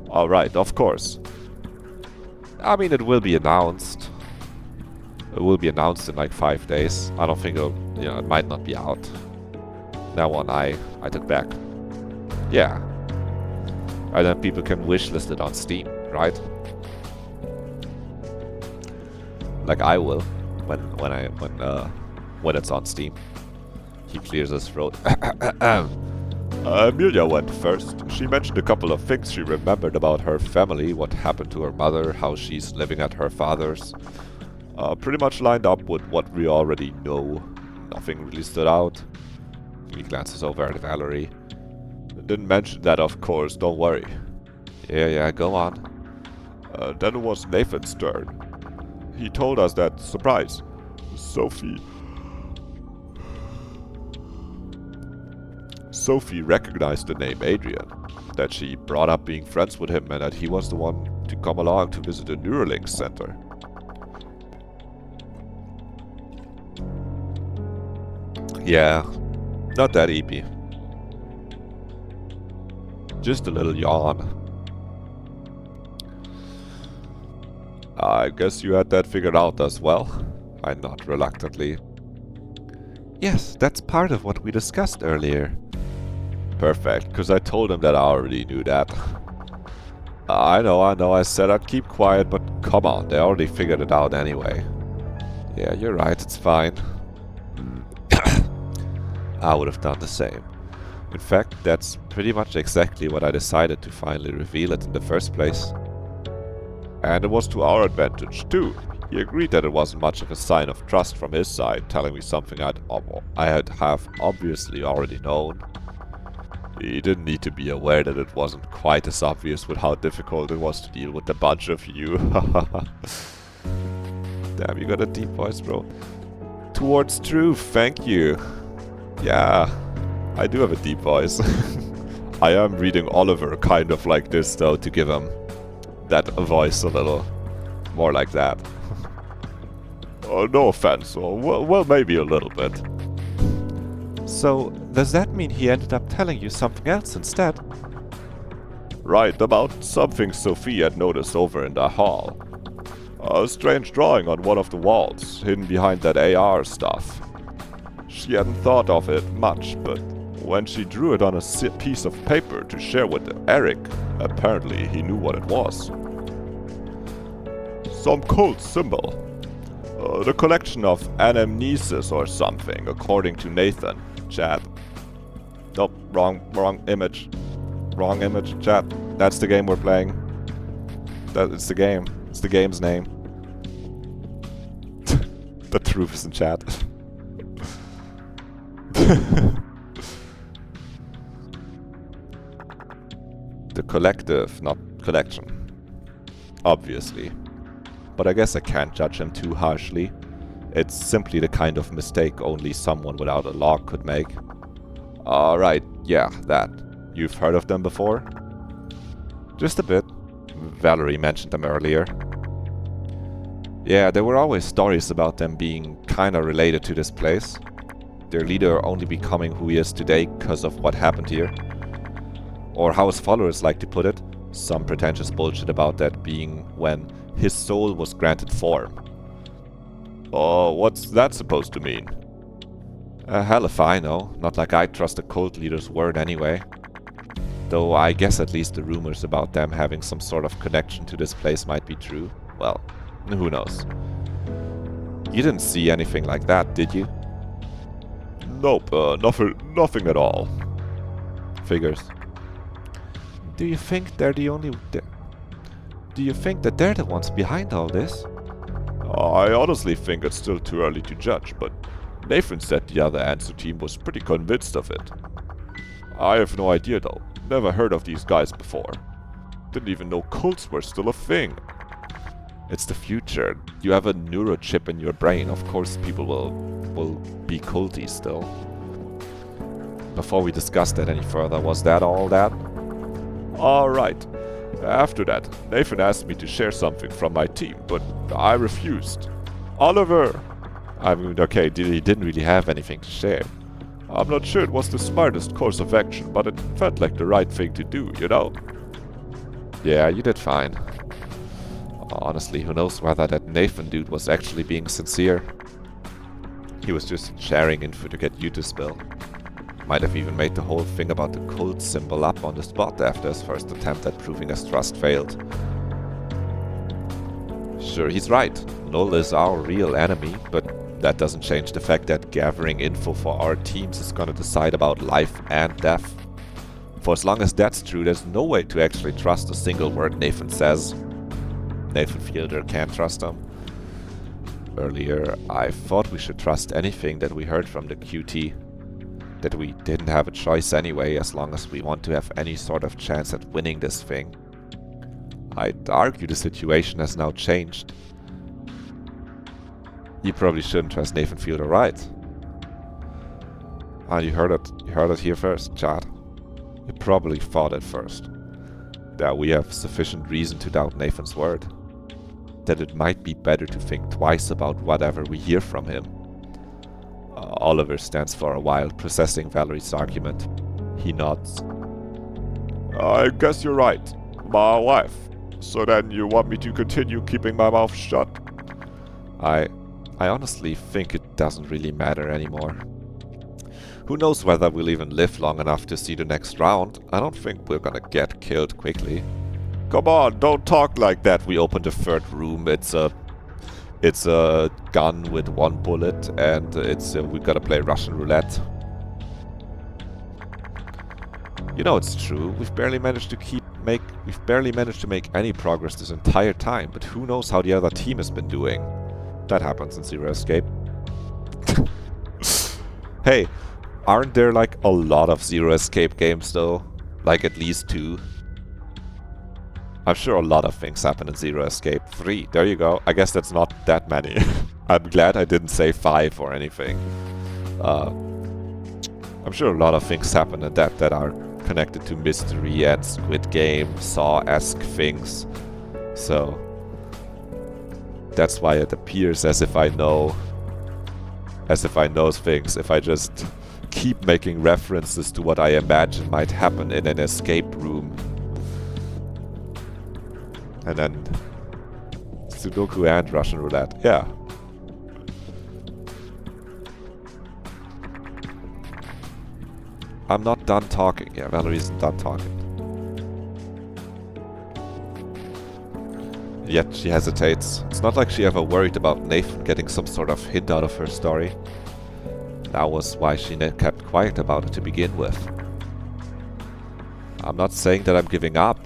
A: Alright, of course. I mean, it will be announced. It will be announced in like 5 days. I don't think it'll, you know, it might not be out. That one I took back. Yeah. And then people can wishlist it on Steam, right? Like I will, when it's on Steam. He clears his throat. Amelia went first. She mentioned a couple of things she remembered about her family, what happened to her mother, how she's living at her father's. Pretty much lined up with what we already know. Nothing really stood out. He glances over at Valerie. Didn't mention that, of course, don't worry. Yeah, go on. Then it was Nathan's turn. He told us that, surprise, Sophie recognized the name Adrian, that she brought up being friends with him and that he was the one to come along to visit the Neuralink Center. Yeah, not that EP. Just a little yawn. I guess you had that figured out as well. I nod reluctantly. Yes, that's part of what we discussed earlier. Perfect, because I told him that I already knew that. I know, I said I'd keep quiet, but come on, they already figured it out anyway. Yeah, you're right, it's fine. I would have done the same. In fact, that's pretty much exactly what I decided to finally reveal it in the first place. And it was to our advantage, too. He agreed that it wasn't much of a sign of trust from his side, telling me something I have obviously already known. He didn't need to be aware that it wasn't quite as obvious with how difficult it was to deal with a bunch of you. Damn, you got a deep voice, bro. Towards truth, thank you. Yeah, I do have a deep voice. I am reading Oliver kind of like this, though, to give him that voice a little more like that. No offense, well, maybe a little bit. So, does that mean he ended up telling you something else instead? Right, about something Sophie had noticed over in the hall. A strange drawing on one of the walls, hidden behind that AR stuff. She hadn't thought of it much, but when she drew it on a piece of paper to share with Eric, apparently he knew what it was. Some cult symbol. The collection of Anamnesia or something, according to Nathan. Chat. Nope, wrong image. Wrong image, chat. That's the game we're playing. It's the game. It's the game's name. The truth is in chat. The collective, not collection. Obviously. But I guess I can't judge him too harshly. It's simply the kind of mistake only someone without a log could make. Alright, yeah, that. You've heard of them before? Just a bit. Valerie mentioned them earlier. Yeah, there were always stories about them being kinda related to this place. Their leader only becoming who he is today because of what happened here. Or how his followers like to put it, some pretentious bullshit about that being when his soul was granted form. Oh, what's that supposed to mean? Hell if I know. Not like I trust a cult leader's word anyway. Though I guess at least the rumors about them having some sort of connection to this place might be true. Well, who knows. You didn't see anything like that, did you? Nope, nothing at all. Figures. Do you think they're the only... Do you think that they're the ones behind all this? I honestly think it's still too early to judge, but Nathan said the other answer team was pretty convinced of it. I have no idea though. Never heard of these guys before. Didn't even know cults were still a thing. It's the future. You have a neurochip in your brain. Of course people will be culty still. Before we discuss that any further, was that all that? Alright. After that, Nathan asked me to share something from my team, but I refused. Oliver! I mean, okay, he didn't really have anything to share. I'm not sure it was the smartest course of action, but it felt like the right thing to do, you know? Yeah, you did fine. Honestly, who knows whether that Nathan dude was actually being sincere. He was just sharing info to get you to spill. Might have even made the whole thing about the cult symbol up on the spot after his first attempt at proving his trust failed. Sure, he's right. Null is our real enemy, but that doesn't change the fact that gathering info for our teams is gonna decide about life and death. For as long as that's true, there's no way to actually trust a single word Nathan says. Nathan Fielder can't trust him. Earlier, I thought we should trust anything that we heard from the QT. That we didn't have a choice anyway, as long as we want to have any sort of chance at winning this thing. I'd argue the situation has now changed. You probably shouldn't trust Nathan Fielder, right? Ah, you heard it. You heard it here first, Chad. You probably thought it first. That we have sufficient reason to doubt Nathan's word. That it might be better to think twice about whatever we hear from him. Oliver stands for a while, processing Valerie's argument. He nods. I guess you're right. My wife. So then you want me to continue keeping my mouth shut? I honestly think it doesn't really matter anymore. Who knows whether we'll even live long enough to see the next round. I don't think we're gonna get killed quickly. Come on, don't talk like that. We open the third room. It's a gun with one bullet, and we gotta play Russian roulette. You know it's true. We've barely managed to make any progress this entire time. But who knows how the other team has been doing? That happens in Zero Escape. Hey, aren't there like a lot of Zero Escape games though? Like at least 2. I'm sure a lot of things happen in Zero Escape. 3, there you go. I guess that's not that many. I'm glad I didn't say 5 or anything. I'm sure a lot of things happen in that are connected to mystery and Squid Game, Saw-esque things. So that's why it appears as if I know things. If I just keep making references to what I imagine might happen in an escape room. And then Sudoku and Russian roulette. Yeah. I'm not done talking. Yeah, Valerie isn't done talking. Yet she hesitates. It's not like she ever worried about Nathan getting some sort of hint out of her story. That was why she kept quiet about it to begin with. I'm not saying that I'm giving up.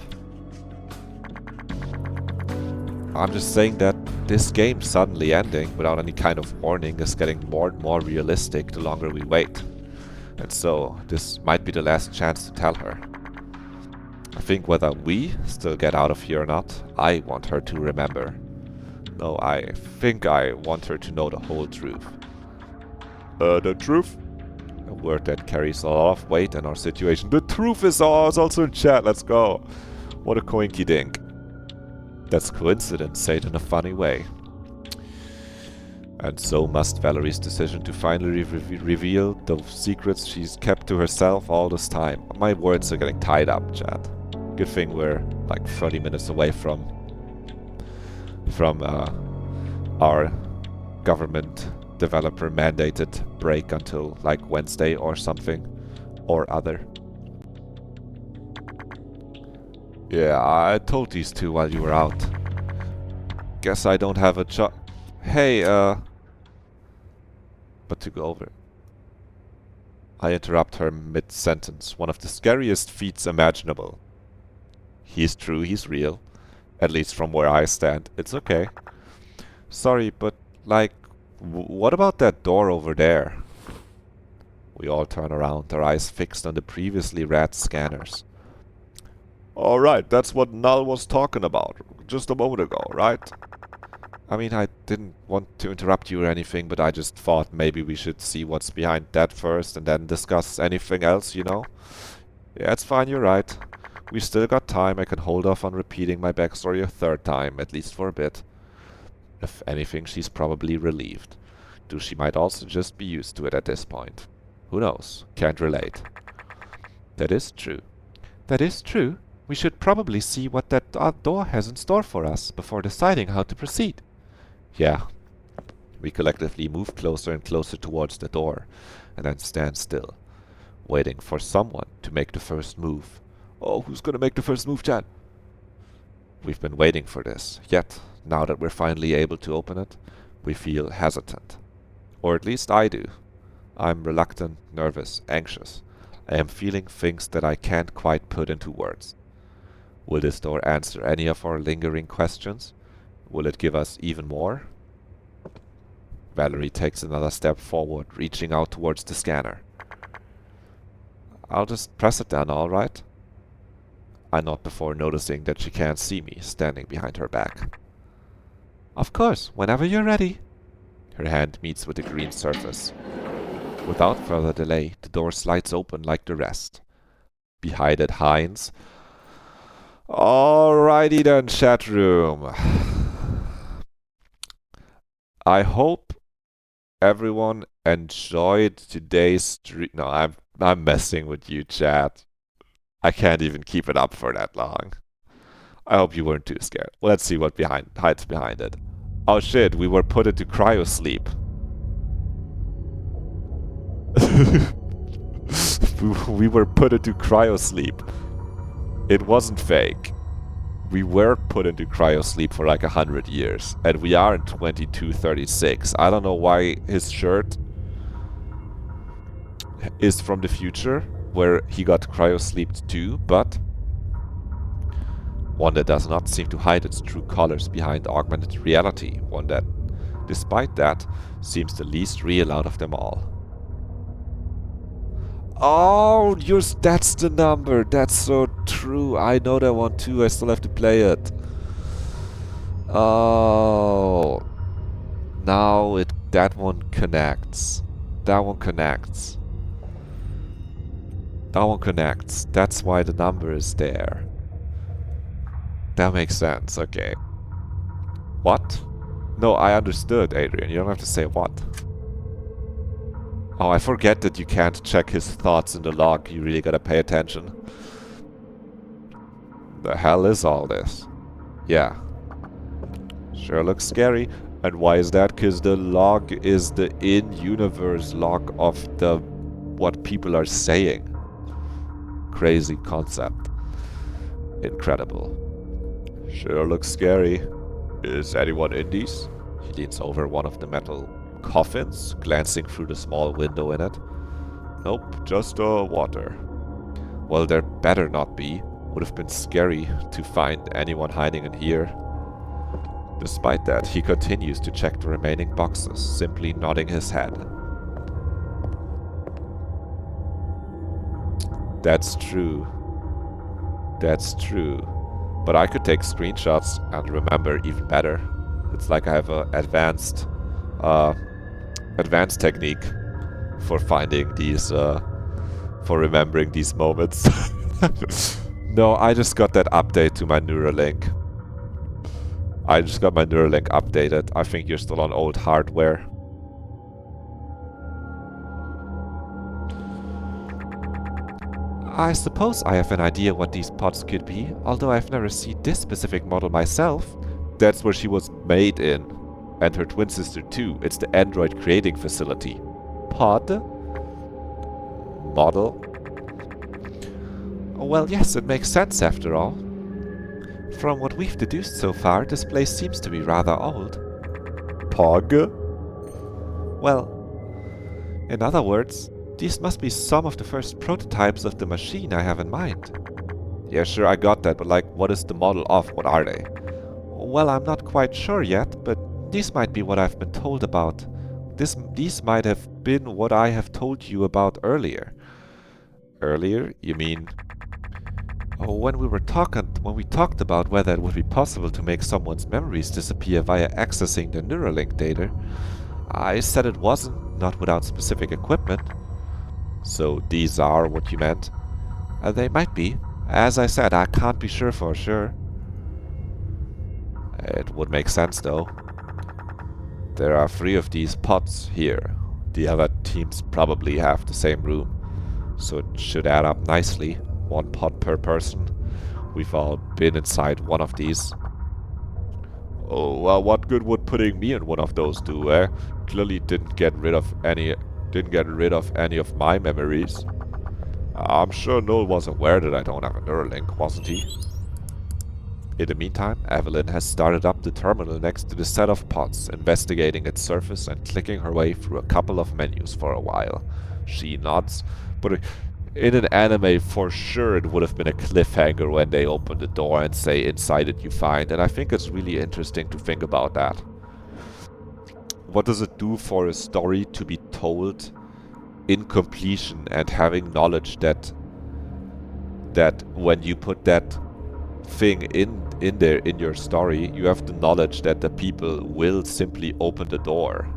A: I'm just saying that this game suddenly ending without any kind of warning is getting more and more realistic the longer we wait. And so, this might be the last chance to tell her. I think whether we still get out of here or not, I want her to remember. No, I think I want her to know the whole truth. The truth? A word that carries a lot of weight in our situation. The truth is also in chat, let's go. What a coinky dink. That's coincidence, said in a funny way. And so must Valerie's decision to finally reveal the secrets she's kept to herself all this time. My words are getting tied up, chat. Good thing we're like 30 minutes away from our government developer mandated break until like Wednesday or something or other. Yeah, I told these two while you were out. Guess I don't have a Hey, but to go over. I interrupt her mid-sentence. One of the scariest feats imaginable. He's true, he's real. At least from where I stand. It's okay. Sorry, but, like, what about that door over there? We all turn around, our eyes fixed on the previously read scanners. Alright, that's what Null was talking about just a moment ago, right? I mean, I didn't want to interrupt you or anything, but I just thought maybe we should see what's behind that first and then discuss anything else, you know? Yeah, it's fine, you're right. We still got time. I can hold off on repeating my backstory a third time, at least for a bit. If anything, she's probably relieved. Though she might also just be used to it at this point. Who knows? Can't relate. That is true. That is true. We should probably see what that door has in store for us before deciding how to proceed. Yeah. We collectively move closer and closer towards the door, and then stand still, waiting for someone to make the first move. Oh, who's gonna make the first move, Chad? We've been waiting for this, yet, now that we're finally able to open it, we feel hesitant. Or at least I do. I'm reluctant, nervous, anxious. I am feeling things that I can't quite put into words. Will this door answer any of our lingering questions? Will it give us even more? Valerie takes another step forward, reaching out towards the scanner. I'll just press it down, alright? I nod before noticing that she can't see me, standing behind her back. Of course, whenever you're ready. Her hand meets with the green surface. Without further delay, the door slides open like the rest. Behind it, Heinz. Alrighty then, chat room. I hope everyone enjoyed today's stream. No, I'm messing with you, chat. I can't even keep it up for that long. I hope you weren't too scared. Well, let's see what hides behind it. Oh shit, we were put into cryo sleep. We were put into cryo sleep. It wasn't fake. We were put into cryo sleep for like 100 years. And we are in 2236. I don't know why his shirt is from the future, where he got cryo sleeped too, but one that does not seem to hide its true colors behind augmented reality. One that, despite that, seems the least real out of them all. Oh, that's the number. That's so true. I know that one too. I still have to play it. Oh. Now that one connects. That one connects. That one connects. That's why the number is there. That makes sense. Okay. What? No, I understood, Adrian. You don't have to say what. Oh, I forget that you can't check his thoughts in the log. You really gotta pay attention. The hell is all this? Yeah. Sure looks scary. And why is that? Because the log is the in-universe log of what people are saying. Crazy concept. Incredible. Sure looks scary. Is anyone in these? He leans over one of the metal coffins, glancing through the small window in it. Nope, just water. Well, there better not be. Would have been scary to find anyone hiding in here. Despite that, he continues to check the remaining boxes, simply nodding his head. That's true. That's true. But I could take screenshots and remember even better. It's like I have an advanced technique for finding these, for remembering these moments. No, I just got that update to my Neuralink. I just got my Neuralink updated. I think you're still on old hardware. I suppose I have an idea what these pods could be, although I've never seen this specific model myself. That's where she was made in. And her twin sister too. It's the android creating facility. Pod? Model? Oh, well, yes, it makes sense after all. From what we've deduced so far, this place seems to be rather old. Pog? Well, in other words, these must be some of the first prototypes of the machine I have in mind. Yeah, sure, I got that, but like, what is the model of? What are they? Well, I'm not quite sure yet, but these might be what I've been told about. These might have been what I have told you about earlier. Earlier? You mean... Oh, when we talked about whether it would be possible to make someone's memories disappear via accessing the Neuralink data, I said it wasn't, not without specific equipment. So these are what you meant? They might be. As I said, I can't be sure for sure. It would make sense though. There are 3 of these pods here. The other teams probably have the same room. So it should add up nicely. 1 pod per person. We've all been inside one of these. Oh, well, what good would putting me in one of those do, eh? Clearly didn't get rid of any of my memories. I'm sure Noel was aware that I don't have a Neuralink, wasn't he? In the meantime, Evelyn has started up the terminal next to the set of pods, investigating its surface and clicking her way through a couple of menus for a while. She nods, but In an anime, for sure, it would have been a cliffhanger when they open the door and say, inside it you find. And I think it's really interesting to think about that. What does it do for a story to be told in completion and having knowledge that when you put that thing in there in your story, you have the knowledge that the people will simply open the door?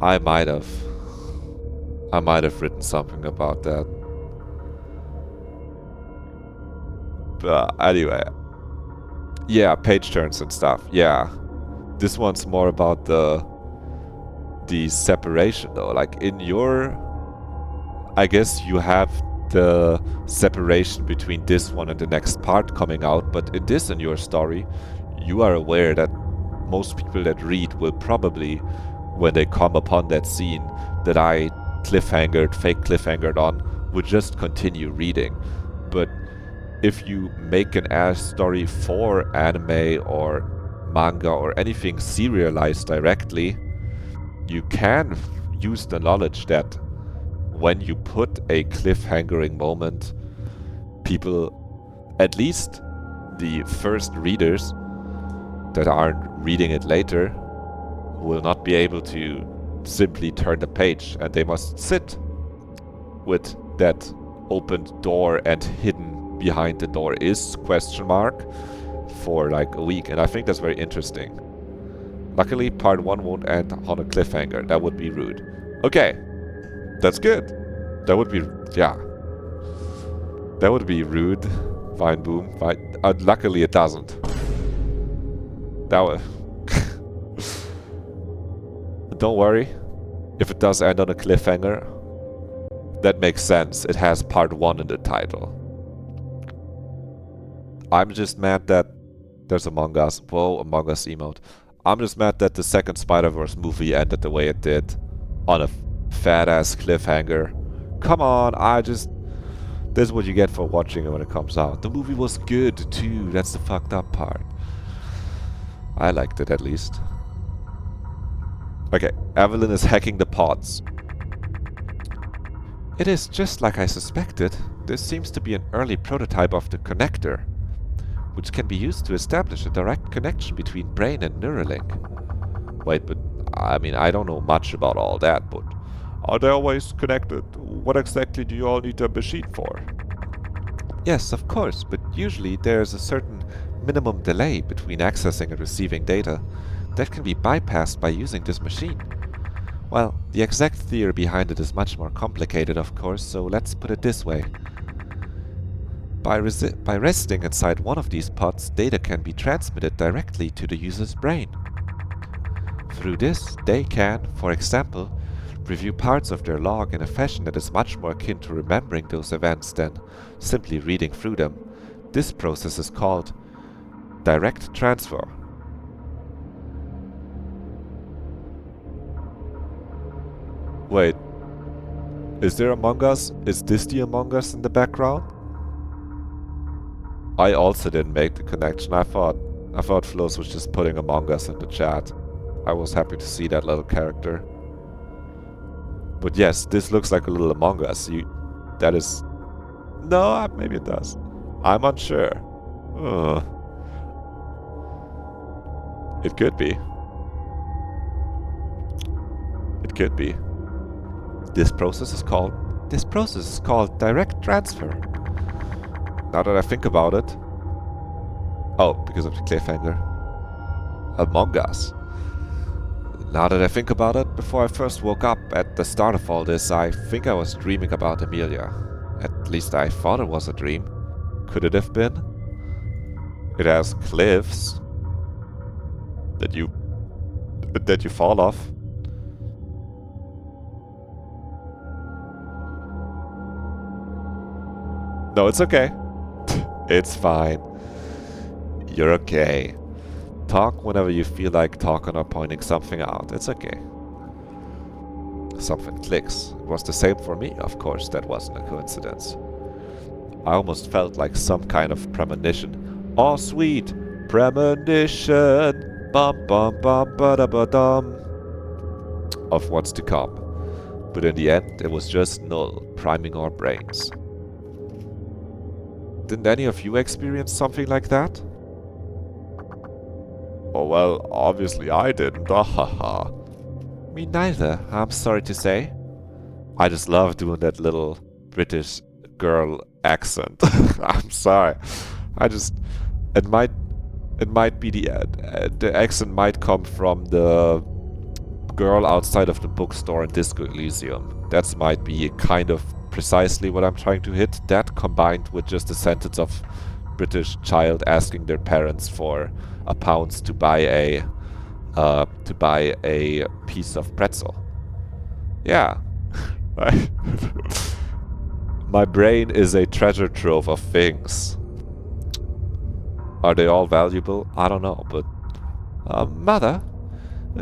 A: I might have written something about that. But anyway. Yeah, page turns and stuff. Yeah. This one's more about the separation though. Like in your... I guess you have the separation between this one and the next part coming out, but in your story, you are aware that most people that read will probably, when they come upon that scene that I fake cliffhangered on, would just continue reading. But if you make an ass story for anime or manga or anything serialized directly, you can use the knowledge that when you put a cliffhangering moment, people, at least the first readers that aren't reading it later, will not be able to simply turn the page, and they must sit with that opened door and hidden behind the door is ? For like a week, and I think that's very interesting. Luckily, part 1 won't end on a cliffhanger. That would be rude. Okay, that's good. That would be, yeah. That would be rude. Fine, boom. Fine. Luckily, it doesn't. That would... Don't worry. If it does end on a cliffhanger, that makes sense. It has part 1 in the title. I'm just mad that there's Among Us. Whoa, Among Us emote. I'm just mad that the second Spider-Verse movie ended the way it did. On a fat-ass cliffhanger. Come on, this is what you get for watching it when it comes out. The movie was good, too. That's the fucked up part. I liked it, at least. Okay, Evelyn is hacking the pods. It is just like I suspected. There seems to be an early prototype of the connector, which can be used to establish a direct connection between brain and Neuralink. Wait, but I mean, I don't know much about all that, but are they always connected? What exactly do you all need a machine for? Yes, of course, but usually there's a certain minimum delay between accessing and receiving data that can be bypassed by using this machine. Well, the exact theory behind it is much more complicated, of course, so let's put it this way. By resting inside one of these pods, data can be transmitted directly to the user's brain. Through this, they can, for example, review parts of their log in a fashion that is much more akin to remembering those events than simply reading through them. This process is called direct transfer. Wait, is there Among Us? Is this the Among Us in the background? I also didn't make the connection. I thought Floss was just putting Among Us in the chat. I was happy to see that little character. But yes, this looks like a little Among Us. That is... No, maybe it does. I'm unsure. It could be. It could be. This process is called direct transfer. Now that I think about it... Oh, because of the cliffhanger. Among Us. Now that I think about it, before I first woke up at the start of all this, I think I was dreaming about Amelia. At least I thought it was a dream. Could it have been? It has cliffs that you fall off. No, it's okay. It's fine. You're okay. Talk whenever you feel like talking or pointing something out. It's okay. Something clicks. It was the same for me, of course. That wasn't a coincidence. I almost felt like some kind of premonition. Oh, sweet premonition. Bum bum bum ba da ba dum. Of what's to come. But in the end, it was just null, priming our brains. Didn't any of you experience something like that? Oh well, obviously I didn't, ahaha. Me neither, I'm sorry to say. I just love doing that little British girl accent. I'm sorry. It might be the accent might come from the girl outside of the bookstore in Disco Elysium. That might be kind of precisely what I'm trying to hit. That combined with just a sentence of British child asking their parents for £1 to buy a piece of pretzel. Yeah. My brain is a treasure trove of things. Are they all valuable? I don't know, but... Mother,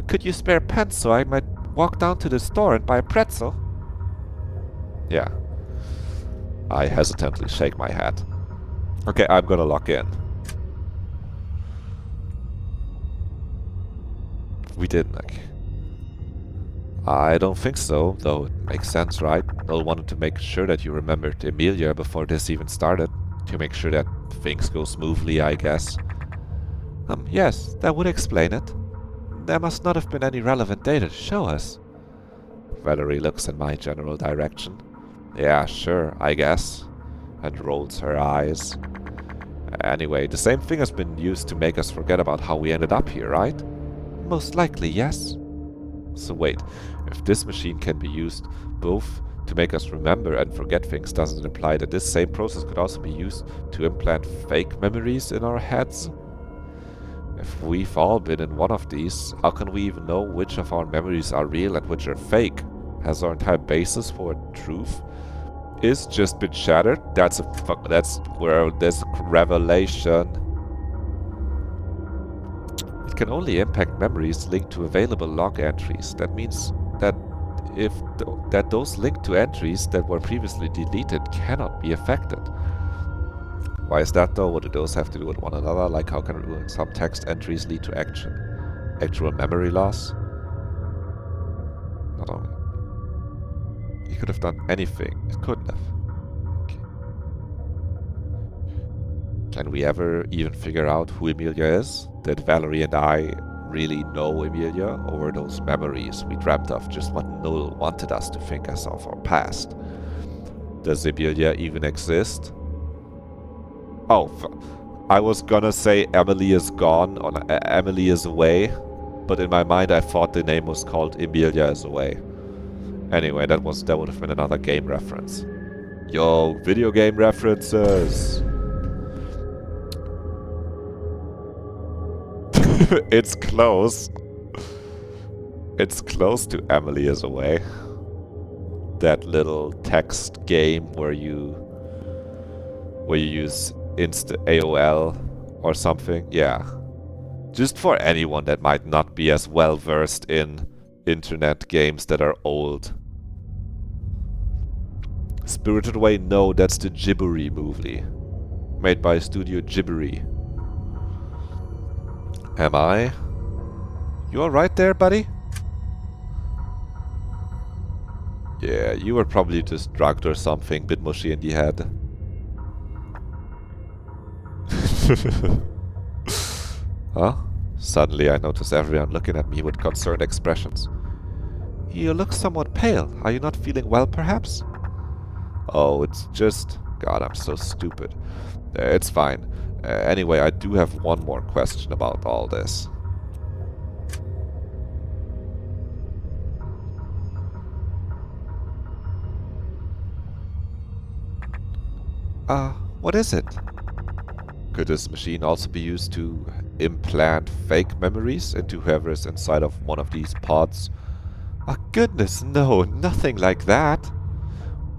A: could you spare pence so I might walk down to the store and buy a pretzel? Yeah. I hesitantly shake my head. Okay, I'm gonna log in. We didn't, like... I don't think so, though it makes sense, right? Noel wanted to make sure that you remembered Emilia before this even started. To make sure that things go smoothly, I guess. Yes, that would explain it. There must not have been any relevant data to show us. Valerie looks in my general direction. Yeah, sure, I guess. And rolls her eyes. Anyway, the same thing has been used to make us forget about how we ended up here, right? Most likely, yes. So wait, if this machine can be used both to make us remember and forget things, doesn't it imply that this same process could also be used to implant fake memories in our heads? If we've all been in one of these, how can we even know which of our memories are real and which are fake? Has our entire basis for truth is just been shattered? That's where there's revelation. It can only impact memories linked to available log entries. That means that that those linked to entries that were previously deleted cannot be affected. Why is that though? What do those have to do with one another? Like how can some text entries lead to actual memory loss? Not only. He could have done anything. It couldn't have. Okay. Can we ever even figure out who Emilia is? Did Valerie and I really know Emilia? Or were those memories we dreamt of just what Noel wanted us to think as of our past? Does Emilia even exist? Oh, I was gonna say Emily is gone, or Emily is away, but in my mind I thought the name was called Emilia is away. Anyway, that would have been another game reference. Yo, video game references! It's close. It's close to Emily is away. That little text game where you use AOL or something. Yeah. Just for anyone that might not be as well versed in internet games that are old. Spirited Away, no, that's the Ghibli movie. Made by Studio Ghibli. Am I? You alright there, buddy? Yeah, you were probably just drugged or something, bit mushy in the head. Huh? Suddenly I notice everyone looking at me with concerned expressions. You look somewhat pale. Are you not feeling well, perhaps? Oh, it's just... God, I'm so stupid. It's fine. Anyway, I do have one more question about all this. What is it? Could this machine also be used to implant fake memories into whoever is inside of one of these pods? Oh goodness, no, nothing like that.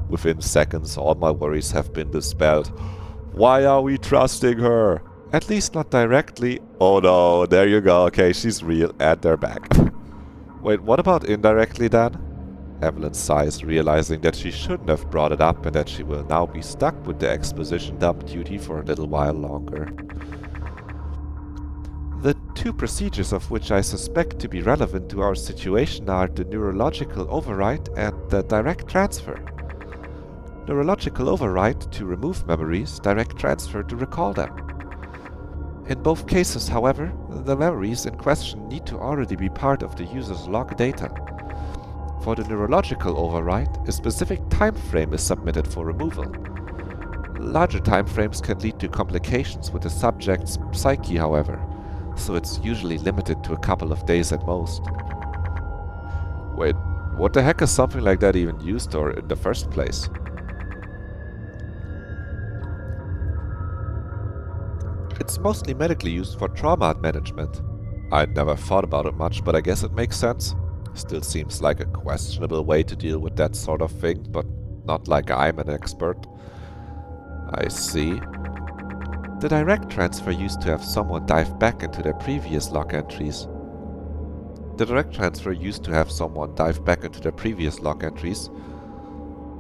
A: Within seconds, all my worries have been dispelled. Why are we trusting her? At least not directly. Oh no, there you go. Okay, she's real and they're back. Wait, what about indirectly then? Evelyn sighs, realizing that she shouldn't have brought it up and that she will now be stuck with the exposition dump duty for a little while longer. The two procedures of which I suspect to be relevant to our situation are the neurological override and the direct transfer. Neurological override to remove memories, direct transfer to recall them. In both cases, however, the memories in question need to already be part of the user's log data. For the neurological override, a specific time frame is submitted for removal. Larger time frames can lead to complications with the subject's psyche, however, so it's usually limited to a couple of days at most. Wait, what the heck is something like that even used or in the first place? It's mostly medically used for trauma management. I'd never thought about it much, but I guess it makes sense. Still seems like a questionable way to deal with that sort of thing, but not like I'm an expert. I see. The direct transfer used to have someone dive back into their previous log entries.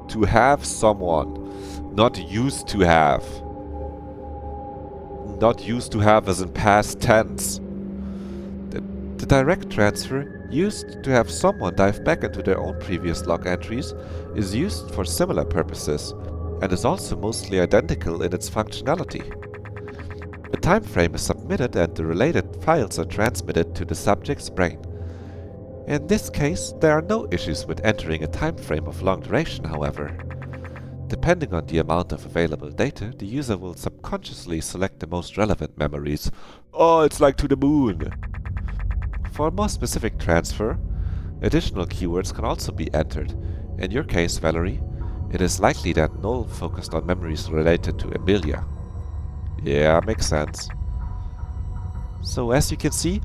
A: To have someone, not used to have. Not used to have as in past tense. The direct transfer, used to have someone dive back into their own previous log entries, is used for similar purposes, and is also mostly identical in its functionality. A time frame is submitted and the related files are transmitted to the subject's brain. In this case, there are no issues with entering a time frame of long duration, however. Depending on the amount of available data, the user will subconsciously select the most relevant memories. Oh, it's like to the moon! For a more specific transfer, additional keywords can also be entered. In your case, Valerie, it is likely that Null focused on memories related to Emilia. Yeah, makes sense. So as you can see,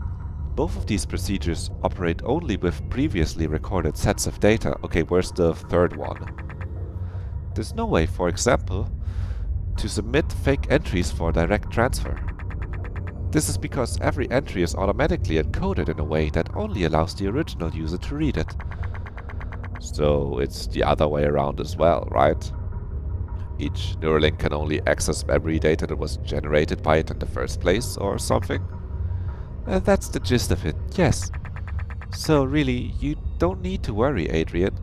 A: both of these procedures operate only with previously recorded sets of data. Okay, where's the third one? There's no way, for example, to submit fake entries for direct transfer. This is because every entry is automatically encoded in a way that only allows the original user to read it. So it's the other way around as well, right? Each Neuralink can only access memory data that was generated by it in the first place, or something? That's the gist of it, yes. So really, you don't need to worry, Adrian.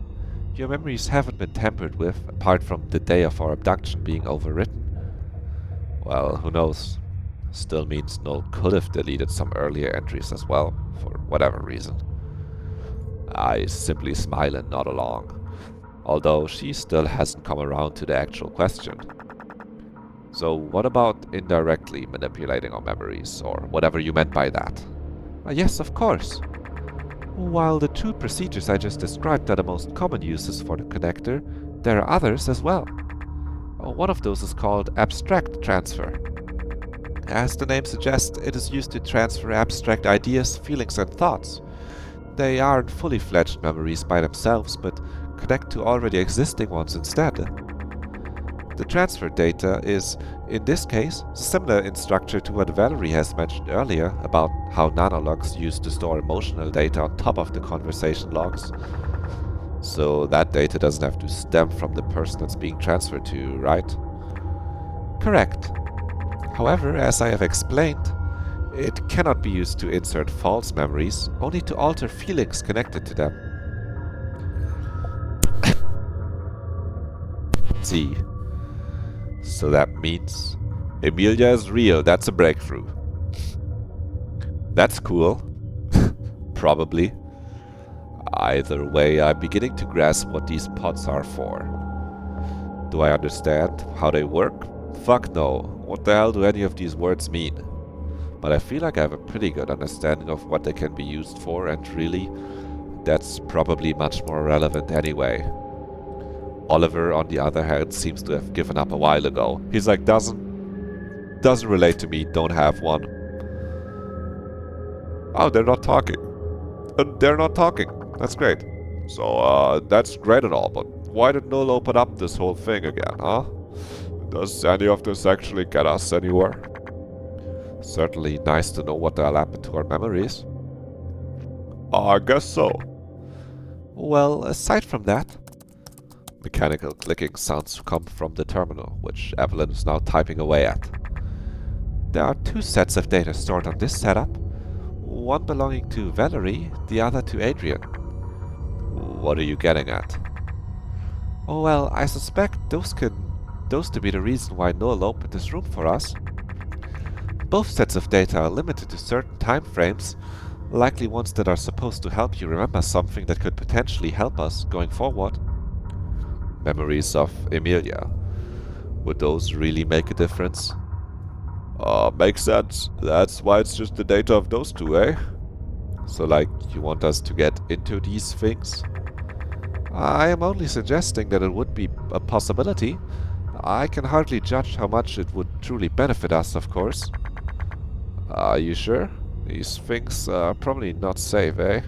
A: Your memories haven't been tampered with, apart from the day of our abduction being overwritten. Well, who knows? Still means Null could have deleted some earlier entries as well, for whatever reason. I simply smile and nod along, although she still hasn't come around to the actual question. So what about indirectly manipulating our memories, or whatever you meant by that? Yes, of course. While the two procedures I just described are the most common uses for the connector, there are others as well. One of those is called abstract transfer. As the name suggests, it is used to transfer abstract ideas, feelings and thoughts. They aren't fully fledged memories by themselves, but connect to already existing ones instead. The transfer data is, in this case, similar in structure to what Valerie has mentioned earlier about how nanologs used to store emotional data on top of the conversation logs. So that data doesn't have to stem from the person it's being transferred to, right? Correct. However, as I have explained, it cannot be used to insert false memories, only to alter feelings connected to them. See. So that means Emilia is real, that's a breakthrough. That's cool. Probably. Either way, I'm beginning to grasp what these pods are for. Do I understand how they work? Fuck no. What the hell do any of these words mean? But I feel like I have a pretty good understanding of what they can be used for, and really, that's probably much more relevant anyway. Oliver, on the other hand, seems to have given up a while ago. He's like, doesn't relate to me, don't have one. Oh, they're not talking. They're not talking. That's great. So, that's great and all, but why did Null open up this whole thing again, huh? Does any of this actually get us anywhere? Certainly nice to know what the hell happened to our memories. I guess so. Well, aside from that, mechanical clicking sounds come from the terminal, which Evelyn is now typing away at. There are two sets of data stored on this setup, one belonging to Valerie, the other to Adrian. What are you getting at? Oh well, I suspect those to be the reason why Noel opened this room for us. Both sets of data are limited to certain time frames, likely ones that are supposed to help you remember something that could potentially help us going forward. Memories of Emilia. Would those really make a difference? Makes sense. That's why it's just the data of those two, eh? So, like, you want us to get into these things? I am only suggesting that it would be a possibility. I can hardly judge how much it would truly benefit us, of course. Are you sure? These things are probably not safe, eh?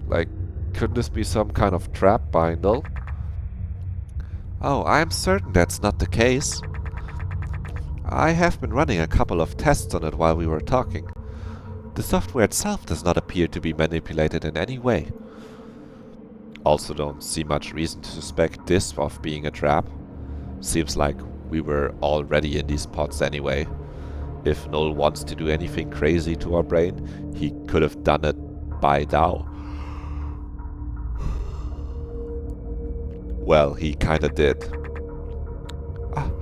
A: Like, could this be some kind of trap by Null? Oh, I'm certain that's not the case. I have been running a couple of tests on it while we were talking. The software itself does not appear to be manipulated in any way. Also don't see much reason to suspect this of being a trap. Seems like we were already in these pods anyway. If Null wants to do anything crazy to our brain, he could have done it by now. Well, he kinda did.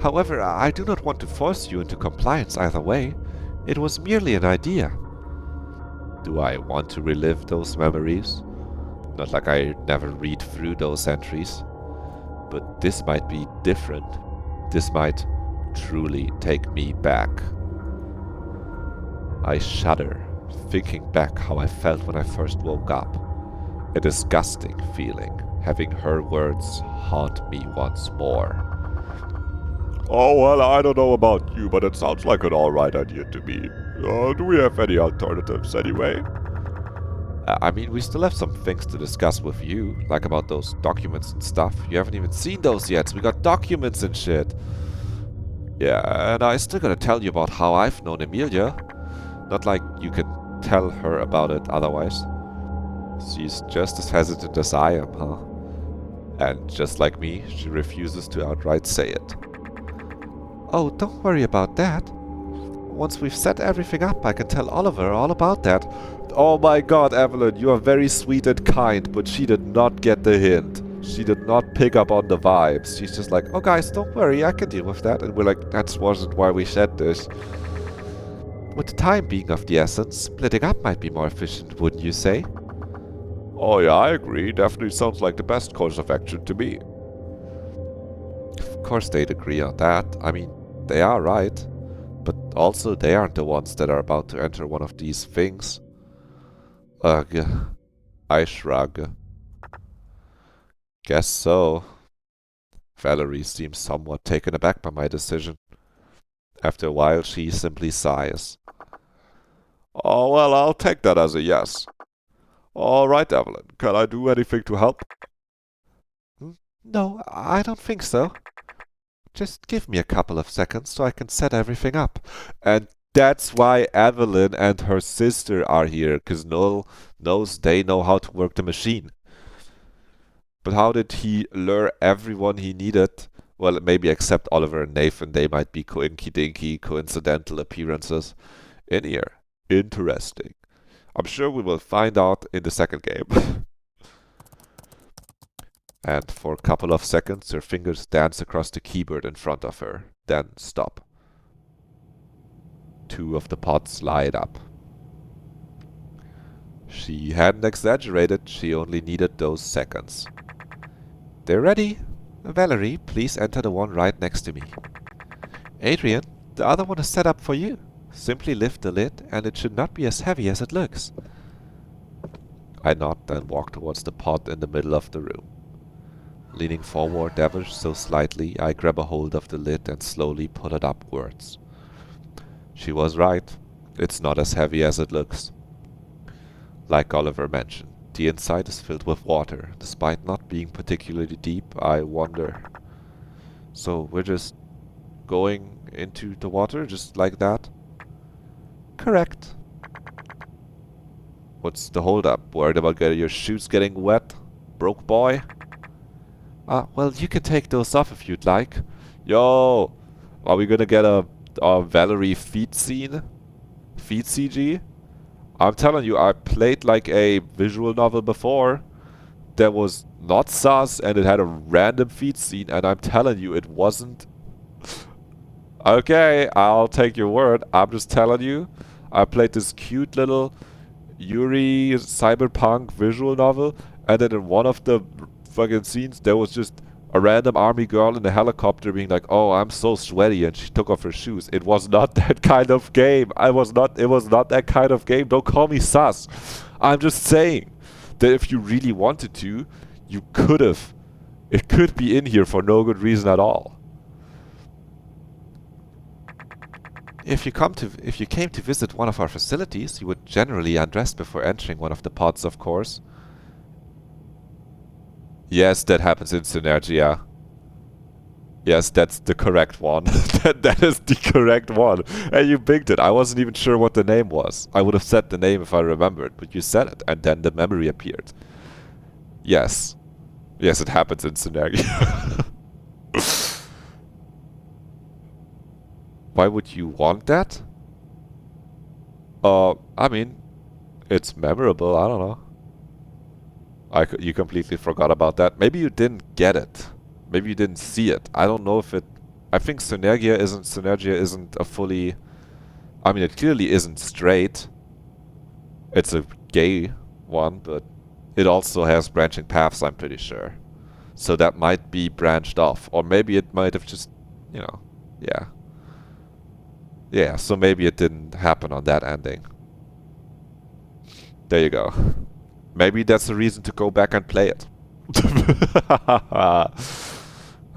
A: However, I do not want to force you into compliance either way. It was merely an idea. Do I want to relive those memories? Not like I never read through those entries. But this might be different. This might truly take me back. I shudder, thinking back how I felt when I first woke up. A disgusting feeling, having her words haunt me once more. Oh, well, I don't know about you, but it sounds like an alright idea to me. Do we have any alternatives anyway? I mean, we still have some things to discuss with you, like about those documents and stuff. You haven't even seen those yet, so we got documents and shit. Yeah, and I still gotta tell you about how I've known Emilia. Not like you can tell her about it otherwise. She's just as hesitant as I am, huh? And just like me, she refuses to outright say it. Oh, don't worry about that. Once we've set everything up, I can tell Oliver all about that. Oh my god, Evelyn, you are very sweet and kind, but she did not get the hint. She did not pick up on the vibes. She's just like, oh guys, don't worry, I can deal with that. And we're like, that wasn't why we said this. With the time being of the essence, splitting up might be more efficient, wouldn't you say? Oh yeah, I agree. Definitely sounds like the best course of action to me. Of course they'd agree on that. I mean, they are right. But also, they aren't the ones that are about to enter one of these things. Ugh. I shrug. Guess so. Valerie seems somewhat taken aback by my decision. After a while, she simply sighs. Oh, well, I'll take that as a yes. All right, Evelyn. Can I do anything to help? No, I don't think so. Just give me a couple of seconds so I can set everything up. And that's why Evelyn and her sister are here, because Noel knows they know how to work the machine. But how did he lure everyone he needed? Well, maybe except Oliver and Nathan, they might be coinky-dinky, coincidental appearances in here. Interesting. I'm sure we will find out in the second game. And for a couple of seconds, her fingers dance across the keyboard in front of her, then stop. Two of the pods light up. She hadn't exaggerated, she only needed those seconds. They're ready. Valerie, please enter the one right next to me. Adrian, the other one is set up for you. Simply lift the lid and it should not be as heavy as it looks. I nod and walk towards the pod in the middle of the room. Leaning forward ever so slightly, I grab a hold of the lid and slowly pull it upwards. She was right. It's not as heavy as it looks. Like Oliver mentioned, the inside is filled with water. Despite not being particularly deep, I wonder. So we're just going into the water, just like that? Correct. What's the holdup? Worried about your shoes getting wet? Broke boy? Well, you can take those off if you'd like. Yo! Are we gonna get a Valerie feet scene? Feet CG? I'm telling you, I played like a visual novel before that was not sus and it had a random feed scene, and I'm telling you, it wasn't. Okay, I'll take your word. I'm just telling you, I played this cute little Yuri cyberpunk visual novel, and then in one of the fucking scenes, there was just a random army girl in a helicopter being like, "Oh, I'm so sweaty," and she took off her shoes. It was not that kind of game. It was not that kind of game. Don't call me sus. I'm just saying that if you really wanted to, you could have. It could be in here for no good reason at all. If you came to visit one of our facilities, you would generally undress before entering one of the pods, of course. Yes, that happens in Synergia. Yes, that's the correct one. that is the correct one. And you bigged it. I wasn't even sure what the name was. I would have said the name if I remembered, but you said it, and then the memory appeared. Yes. Yes, it happens in Synergia. Why would you want that? I mean, it's memorable. I don't know. You completely forgot about that. Maybe you didn't get it. Maybe you didn't see it. I don't know if it... I think Synergia isn't a fully... I mean, it clearly isn't straight. It's a gay one, but it also has branching paths, I'm pretty sure. So that might be branched off. Or maybe it might have just, you know, yeah. Yeah, so maybe it didn't happen on that ending. There you go. Maybe that's a reason to go back and play it.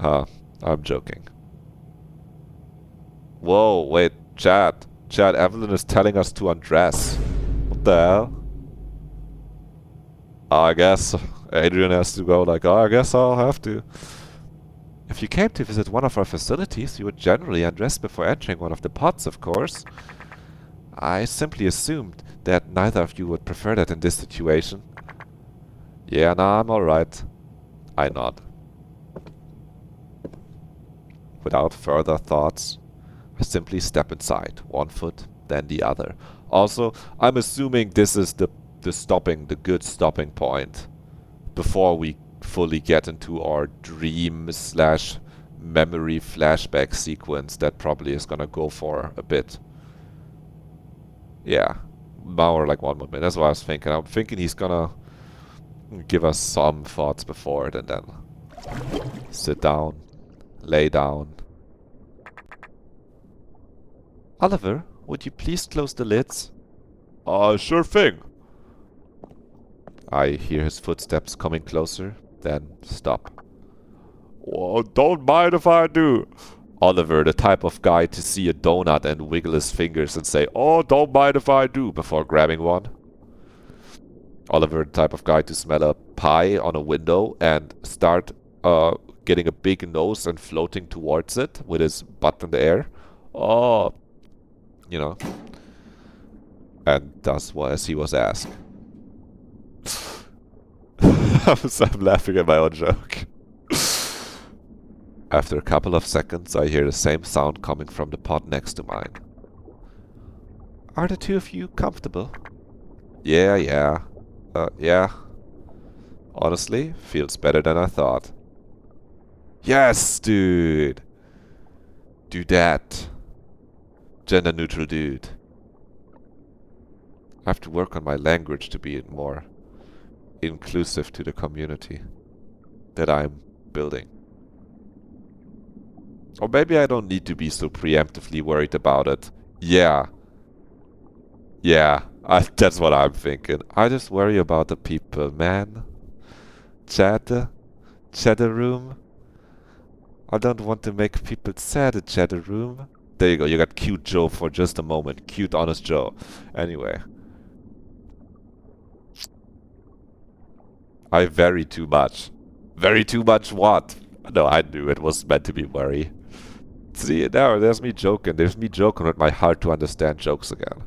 A: I'm joking. Whoa, wait, Chad. Chad, Evelyn is telling us to undress. What the hell? I guess Adrian has to go like, oh, I guess I'll have to. If you came to visit one of our facilities, you would generally undress before entering one of the pods, of course. I simply assumed that neither of you would prefer that in this situation. Yeah, nah, I'm alright. I nod. Without further thoughts, I simply step inside, one foot, then the other. Also, I'm assuming this is the good stopping point before we fully get into our dream slash memory flashback sequence that probably is gonna go for a bit. Yeah, now or like 1 more minute. That's what I was thinking. I'm thinking he's gonna give us some thoughts before it and then sit down, lay down. Oliver, would you please close the lids? Sure thing. I hear his footsteps coming closer, then stop. Oh, don't mind if I do. Oliver, the type of guy to see a donut and wiggle his fingers and say, oh, don't mind if I do, before grabbing one. Oliver, the type of guy to smell a pie on a window and start getting a big nose and floating towards it with his butt in the air. Oh, you know. And does as he was asked. I'm laughing at my own joke. After a couple of seconds, I hear the same sound coming from the pod next to mine. Are the two of you comfortable? Yeah. Yeah. Honestly, feels better than I thought. Yes, dude! Do that. Gender neutral dude. I have to work on my language to be more inclusive to the community that I'm building. Or maybe I don't need to be so preemptively worried about it. Yeah, that's what I'm thinking. I just worry about the people, man. Chatter room. I don't want to make people sad in chatter room. There you go, you got cute Joe for just a moment. Cute, honest Joe. Anyway. I vary too much. Very too much what? No, I knew it was meant to be worry. See, now there's me joking. There's me joking with my hard to understand jokes again.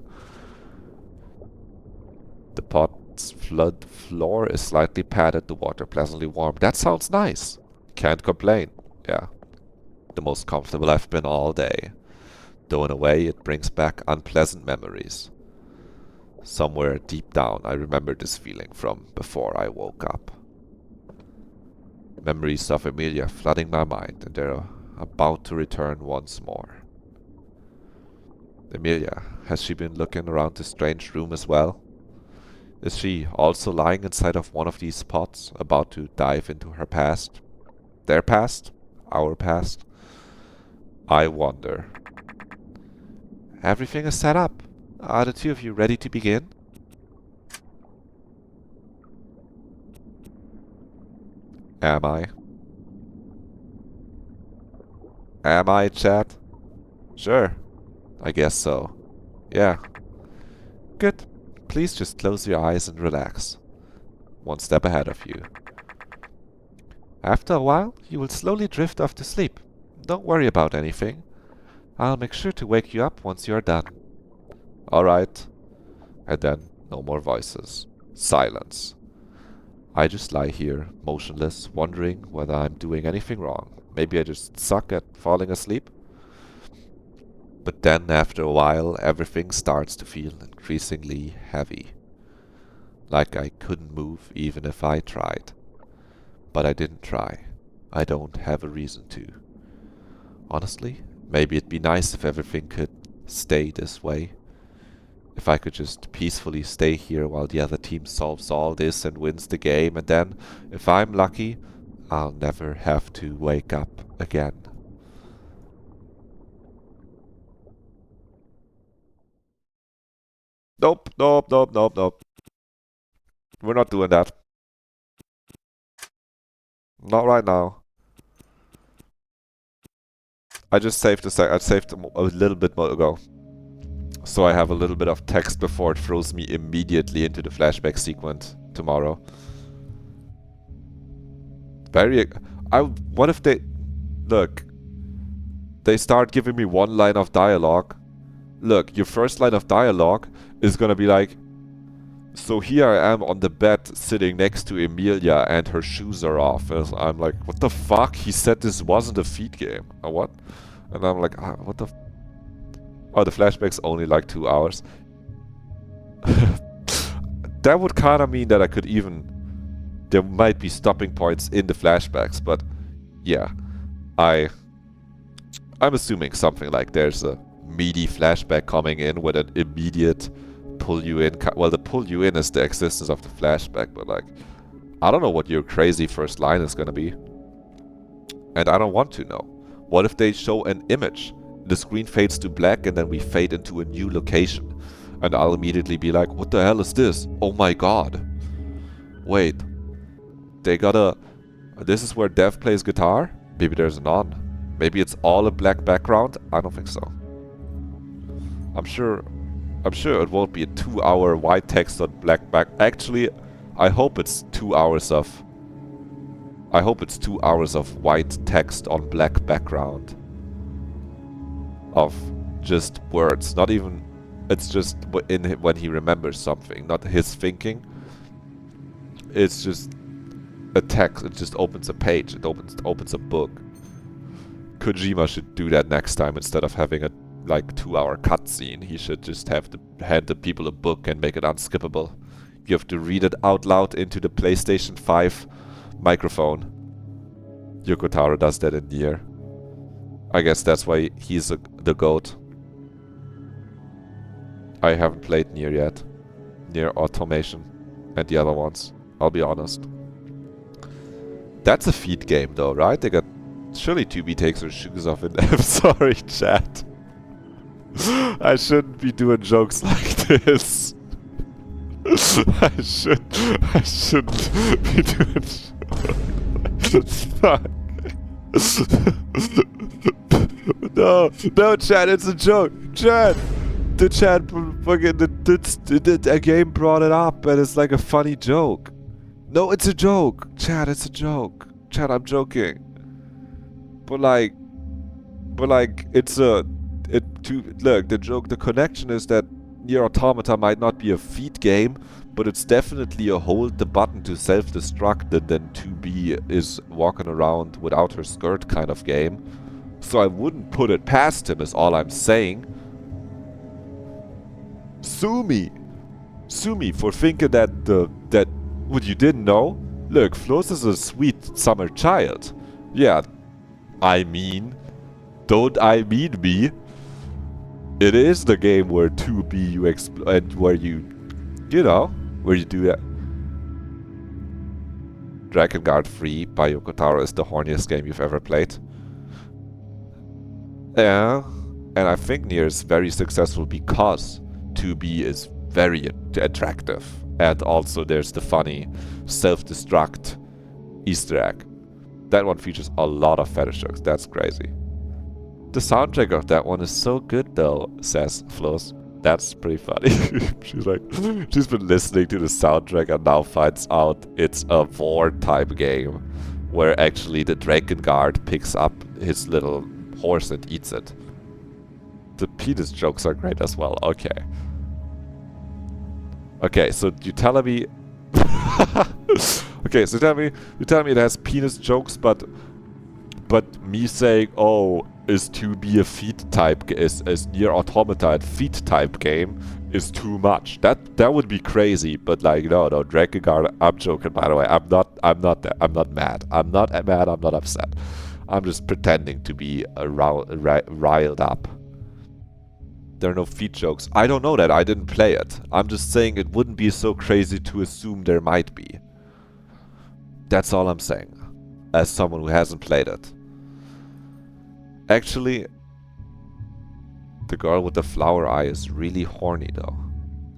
A: The pod's floor is slightly padded, the water pleasantly warm. That sounds nice. Can't complain. Yeah. The most comfortable I've been all day. Though in a way it brings back unpleasant memories. Somewhere deep down, I remember this feeling from before I woke up. Memories of Emilia flooding my mind, and they're about to return once more. Emilia, has she been looking around this strange room as well? Is she also lying inside of one of these pots, about to dive into her past? Their past? Our past? I wonder. Everything is set up. Are the two of you ready to begin? Am I? Am I, chat? Sure. I guess so. Yeah. Good. Please just close your eyes and relax. One step ahead of you. After a while, you will slowly drift off to sleep. Don't worry about anything. I'll make sure to wake you up once you are done. Alright. And then, no more voices. Silence. I just lie here, motionless, wondering whether I'm doing anything wrong. Maybe I just suck at falling asleep? But then, after a while, everything starts to feel increasingly heavy. Like I couldn't move even if I tried. But I didn't try. I don't have a reason to. Honestly, maybe it'd be nice if everything could stay this way. If I could just peacefully stay here while the other team solves all this and wins the game, and then, if I'm lucky, I'll never have to wake up again. Nope, nope, nope, nope, nope. We're not doing that. Not right now. I just saved I saved a little bit more ago. So I have a little bit of text before it throws me immediately into the flashback sequence tomorrow. What if they... Look. They start giving me one line of dialogue. Look, your first line of dialogue is gonna be like... So here I am on the bed sitting next to Emilia and her shoes are off. And I'm like, what the fuck? He said this wasn't a feed game. What? And I'm like, what the... Oh, the flashback's only like 2 hours. That would kind of mean that I could even... There might be stopping points in the flashbacks, but yeah. I'm assuming something like there's a meaty flashback coming in with an immediate pull you in. Well, the pull you in is the existence of the flashback, but like, I don't know what your crazy first line is gonna be. And I don't want to know. What if they show an image? The screen fades to black and then we fade into a new location. And I'll immediately be like, what the hell is this? Oh my god. Wait. They got a... This is where Dev plays guitar? Maybe there's an on. Maybe it's all a black background? I don't think so. I'm sure it won't be a 2-hour white text on black back... Actually, I hope it's 2 hours of... I hope it's 2 hours of white text on black background. Of just words, not even... It's just when he remembers something, not his thinking. It's just a text, it just opens a page, it opens a book. Kojima should do that next time instead of having a like 2-hour cutscene. He should just have to hand the people a book and make it unskippable. You have to read it out loud into the PlayStation 5 microphone. Yoko Taro does that in Nier. I guess that's why he's the GOAT. I haven't played Nier yet. Nier Automation and the other ones, I'll be honest. That's a feed game though, right? They got... Surely 2B takes her shoes off in... I'm sorry, chat. I shouldn't be doing jokes like this. I shouldn't be doing... Fuck. No, chat, it's a joke. Chat! The chat fucking... The game brought it up and it's like a funny joke. No, it's a joke. Chat, it's a joke. Chat, I'm joking. But like, it's a... Look, the joke, the connection is that Nier Automata might not be a feed game, but it's definitely a hold the button to self-destruct and then 2B is walking around without her skirt kind of game. So I wouldn't put it past him is all I'm saying. Sue me. sue me for thinking that what you didn't know? Look, Floss is a sweet summer child. Yeah, I mean, don't I mean me? It is the game where 2B you and where you know, where you do that. Drakengard 3 by Yoko Taro is the horniest game you've ever played. Yeah, and I think Nier is very successful because 2B is very attractive. And also there's the funny self-destruct Easter egg. That one features a lot of fetish jokes, that's crazy. The soundtrack of that one is so good though, says Floss. That's pretty funny. She's like, she's been listening to the soundtrack and now finds out it's a war type game where actually the Drakengard picks up his little horse and eats it. The penis jokes are great as well. Okay. Okay, so you telling me okay, so you tell me it has penis jokes, but me saying, oh, is to be a feet type is Nier Automata a feet type game is too much. That would be crazy, but like no, Drakengard, I'm joking by the way. I'm not mad. I'm not mad, I'm not upset. I'm just pretending to be riled up. There are no feet jokes. I don't know that, I didn't play it. I'm just saying it wouldn't be so crazy to assume there might be. That's all I'm saying, as someone who hasn't played it. Actually, the girl with the flower eye is really horny though.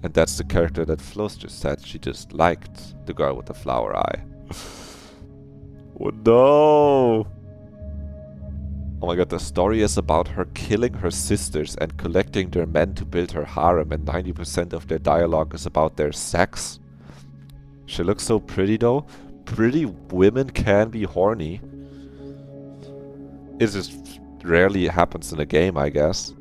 A: And that's the character that Floss just said she just liked, the girl with the flower eye. Oh no! Oh my god, the story is about her killing her sisters and collecting their men to build her harem, and 90% of their dialogue is about their sex. She looks so pretty though. Pretty women can be horny. It just rarely happens in a game, I guess.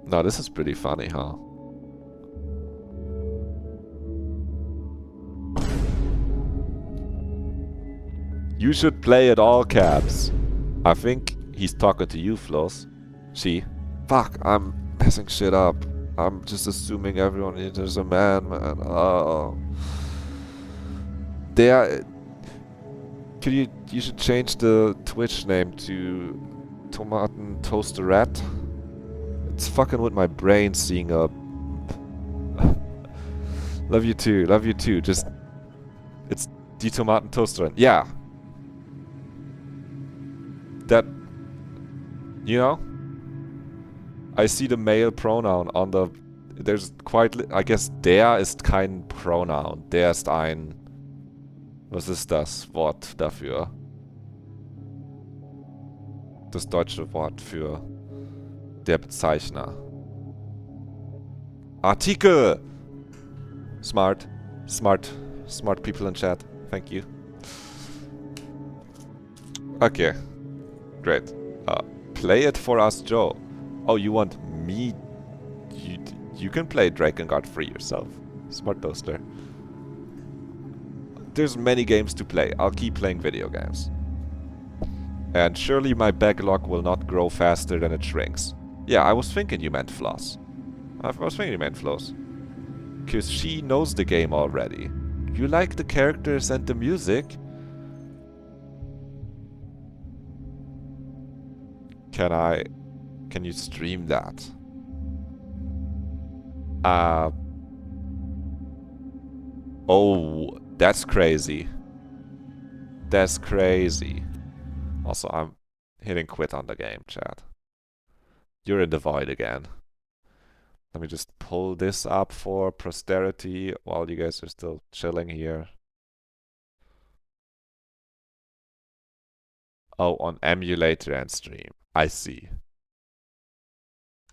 A: No, this is pretty funny, huh? You should play it all caps. I think he's talking to you, Floss. She. Fuck, I'm messing shit up. I'm just assuming everyone is a man. Oh. There. Could you should change the Twitch name to Tomaten Toasterette? It's fucking with my brain seeing a... Love you too. Just... It's Die Tomaten Toasterette. Yeah. That... You know? I see the male pronoun on the... There's quite... I guess der ist kein Pronoun. Der ist ein... Was ist das Wort dafür? Das deutsche Wort für der Bezeichner. Artikel! Smart people in chat. Thank you. Okay. Great. Play it for us, Joe. Oh, you want me... You can play Drakengard 3 yourself. Smart toaster. There's many games to play. I'll keep playing video games. And surely my backlog will not grow faster than it shrinks. Yeah, I was thinking you meant Floss. I was thinking you meant Floss. Because she knows the game already. You like the characters and the music? Can you stream that? Oh, that's crazy. That's crazy. Also, I'm hitting quit on the game, chat. You're in the void again. Let me just pull this up for posterity while you guys are still chilling here. Oh, on emulator and stream. I see.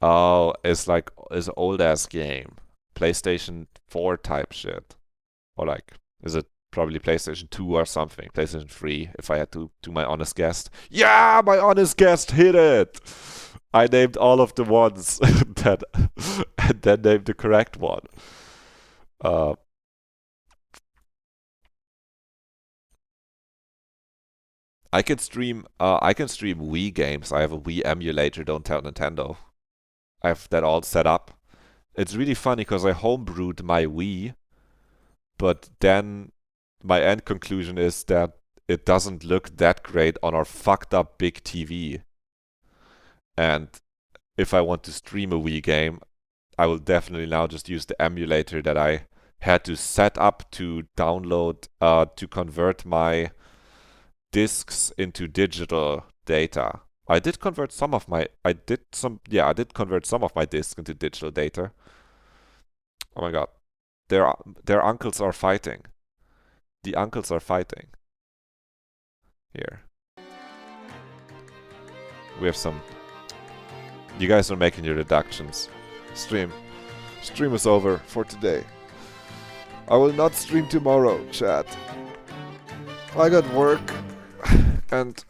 A: Oh, it's like, it's an old ass game. PlayStation 4 type shit. Or like, is it probably PlayStation 2 or something? PlayStation 3, if I had to do my honest guess. Yeah, my honest guess hit it! I named all of the ones that, and then named the correct one. I can stream Wii games. I have a Wii emulator, don't tell Nintendo. I have that all set up. It's really funny because I homebrewed my Wii, but then my end conclusion is that it doesn't look that great on our fucked up big TV. And if I want to stream a Wii game, I will definitely now just use the emulator that I had to set up to download, to convert my discs into digital data. I did convert some of my discs into digital data. Oh my god. Their uncles are fighting. The uncles are fighting. Here. We have some. You guys are making your deductions. Stream is over for today. I will not stream tomorrow, chat. I got work and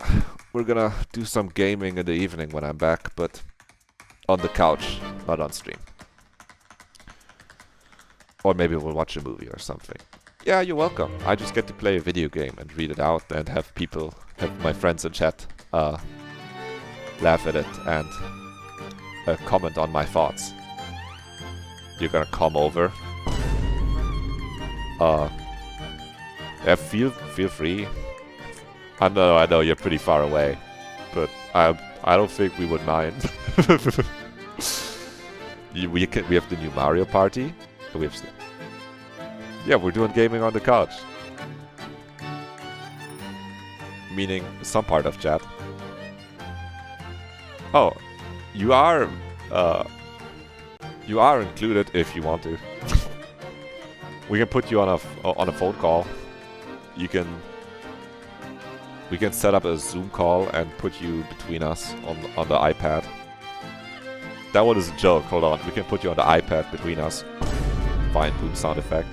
A: we're gonna do some gaming in the evening when I'm back, but on the couch, not on stream. Or maybe we'll watch a movie or something. Yeah, you're welcome. I just get to play a video game and read it out and have my friends in chat laugh at it and comment on my thoughts. You're gonna come over. Yeah, feel free. I know you're pretty far away, but I don't think we would mind. We have the new Mario Party. Yeah, we're doing gaming on the couch. Meaning some part of chat. Oh, you are included if you want to. We can put you on a phone call. We can set up a Zoom call and put you between us on the iPad. That one is a joke. Hold on. We can put you on the iPad between us. Fine, boom sound effect.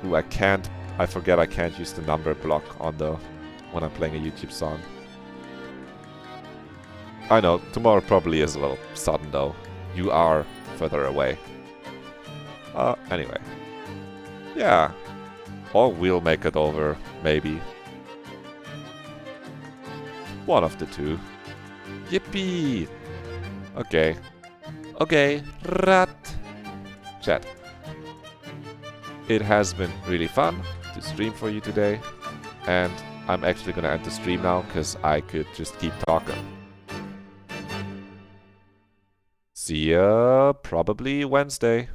A: Ooh, I forget I can't use the number block when I'm playing a YouTube song. I know, tomorrow probably is a little sudden though. You are further away. Anyway. Yeah. Or we'll make it over, maybe. One of the two. Yippee! Okay. Okay, rat. Chat. It has been really fun to stream for you today. And I'm actually gonna end the stream now, because I could just keep talking. See ya probably Wednesday.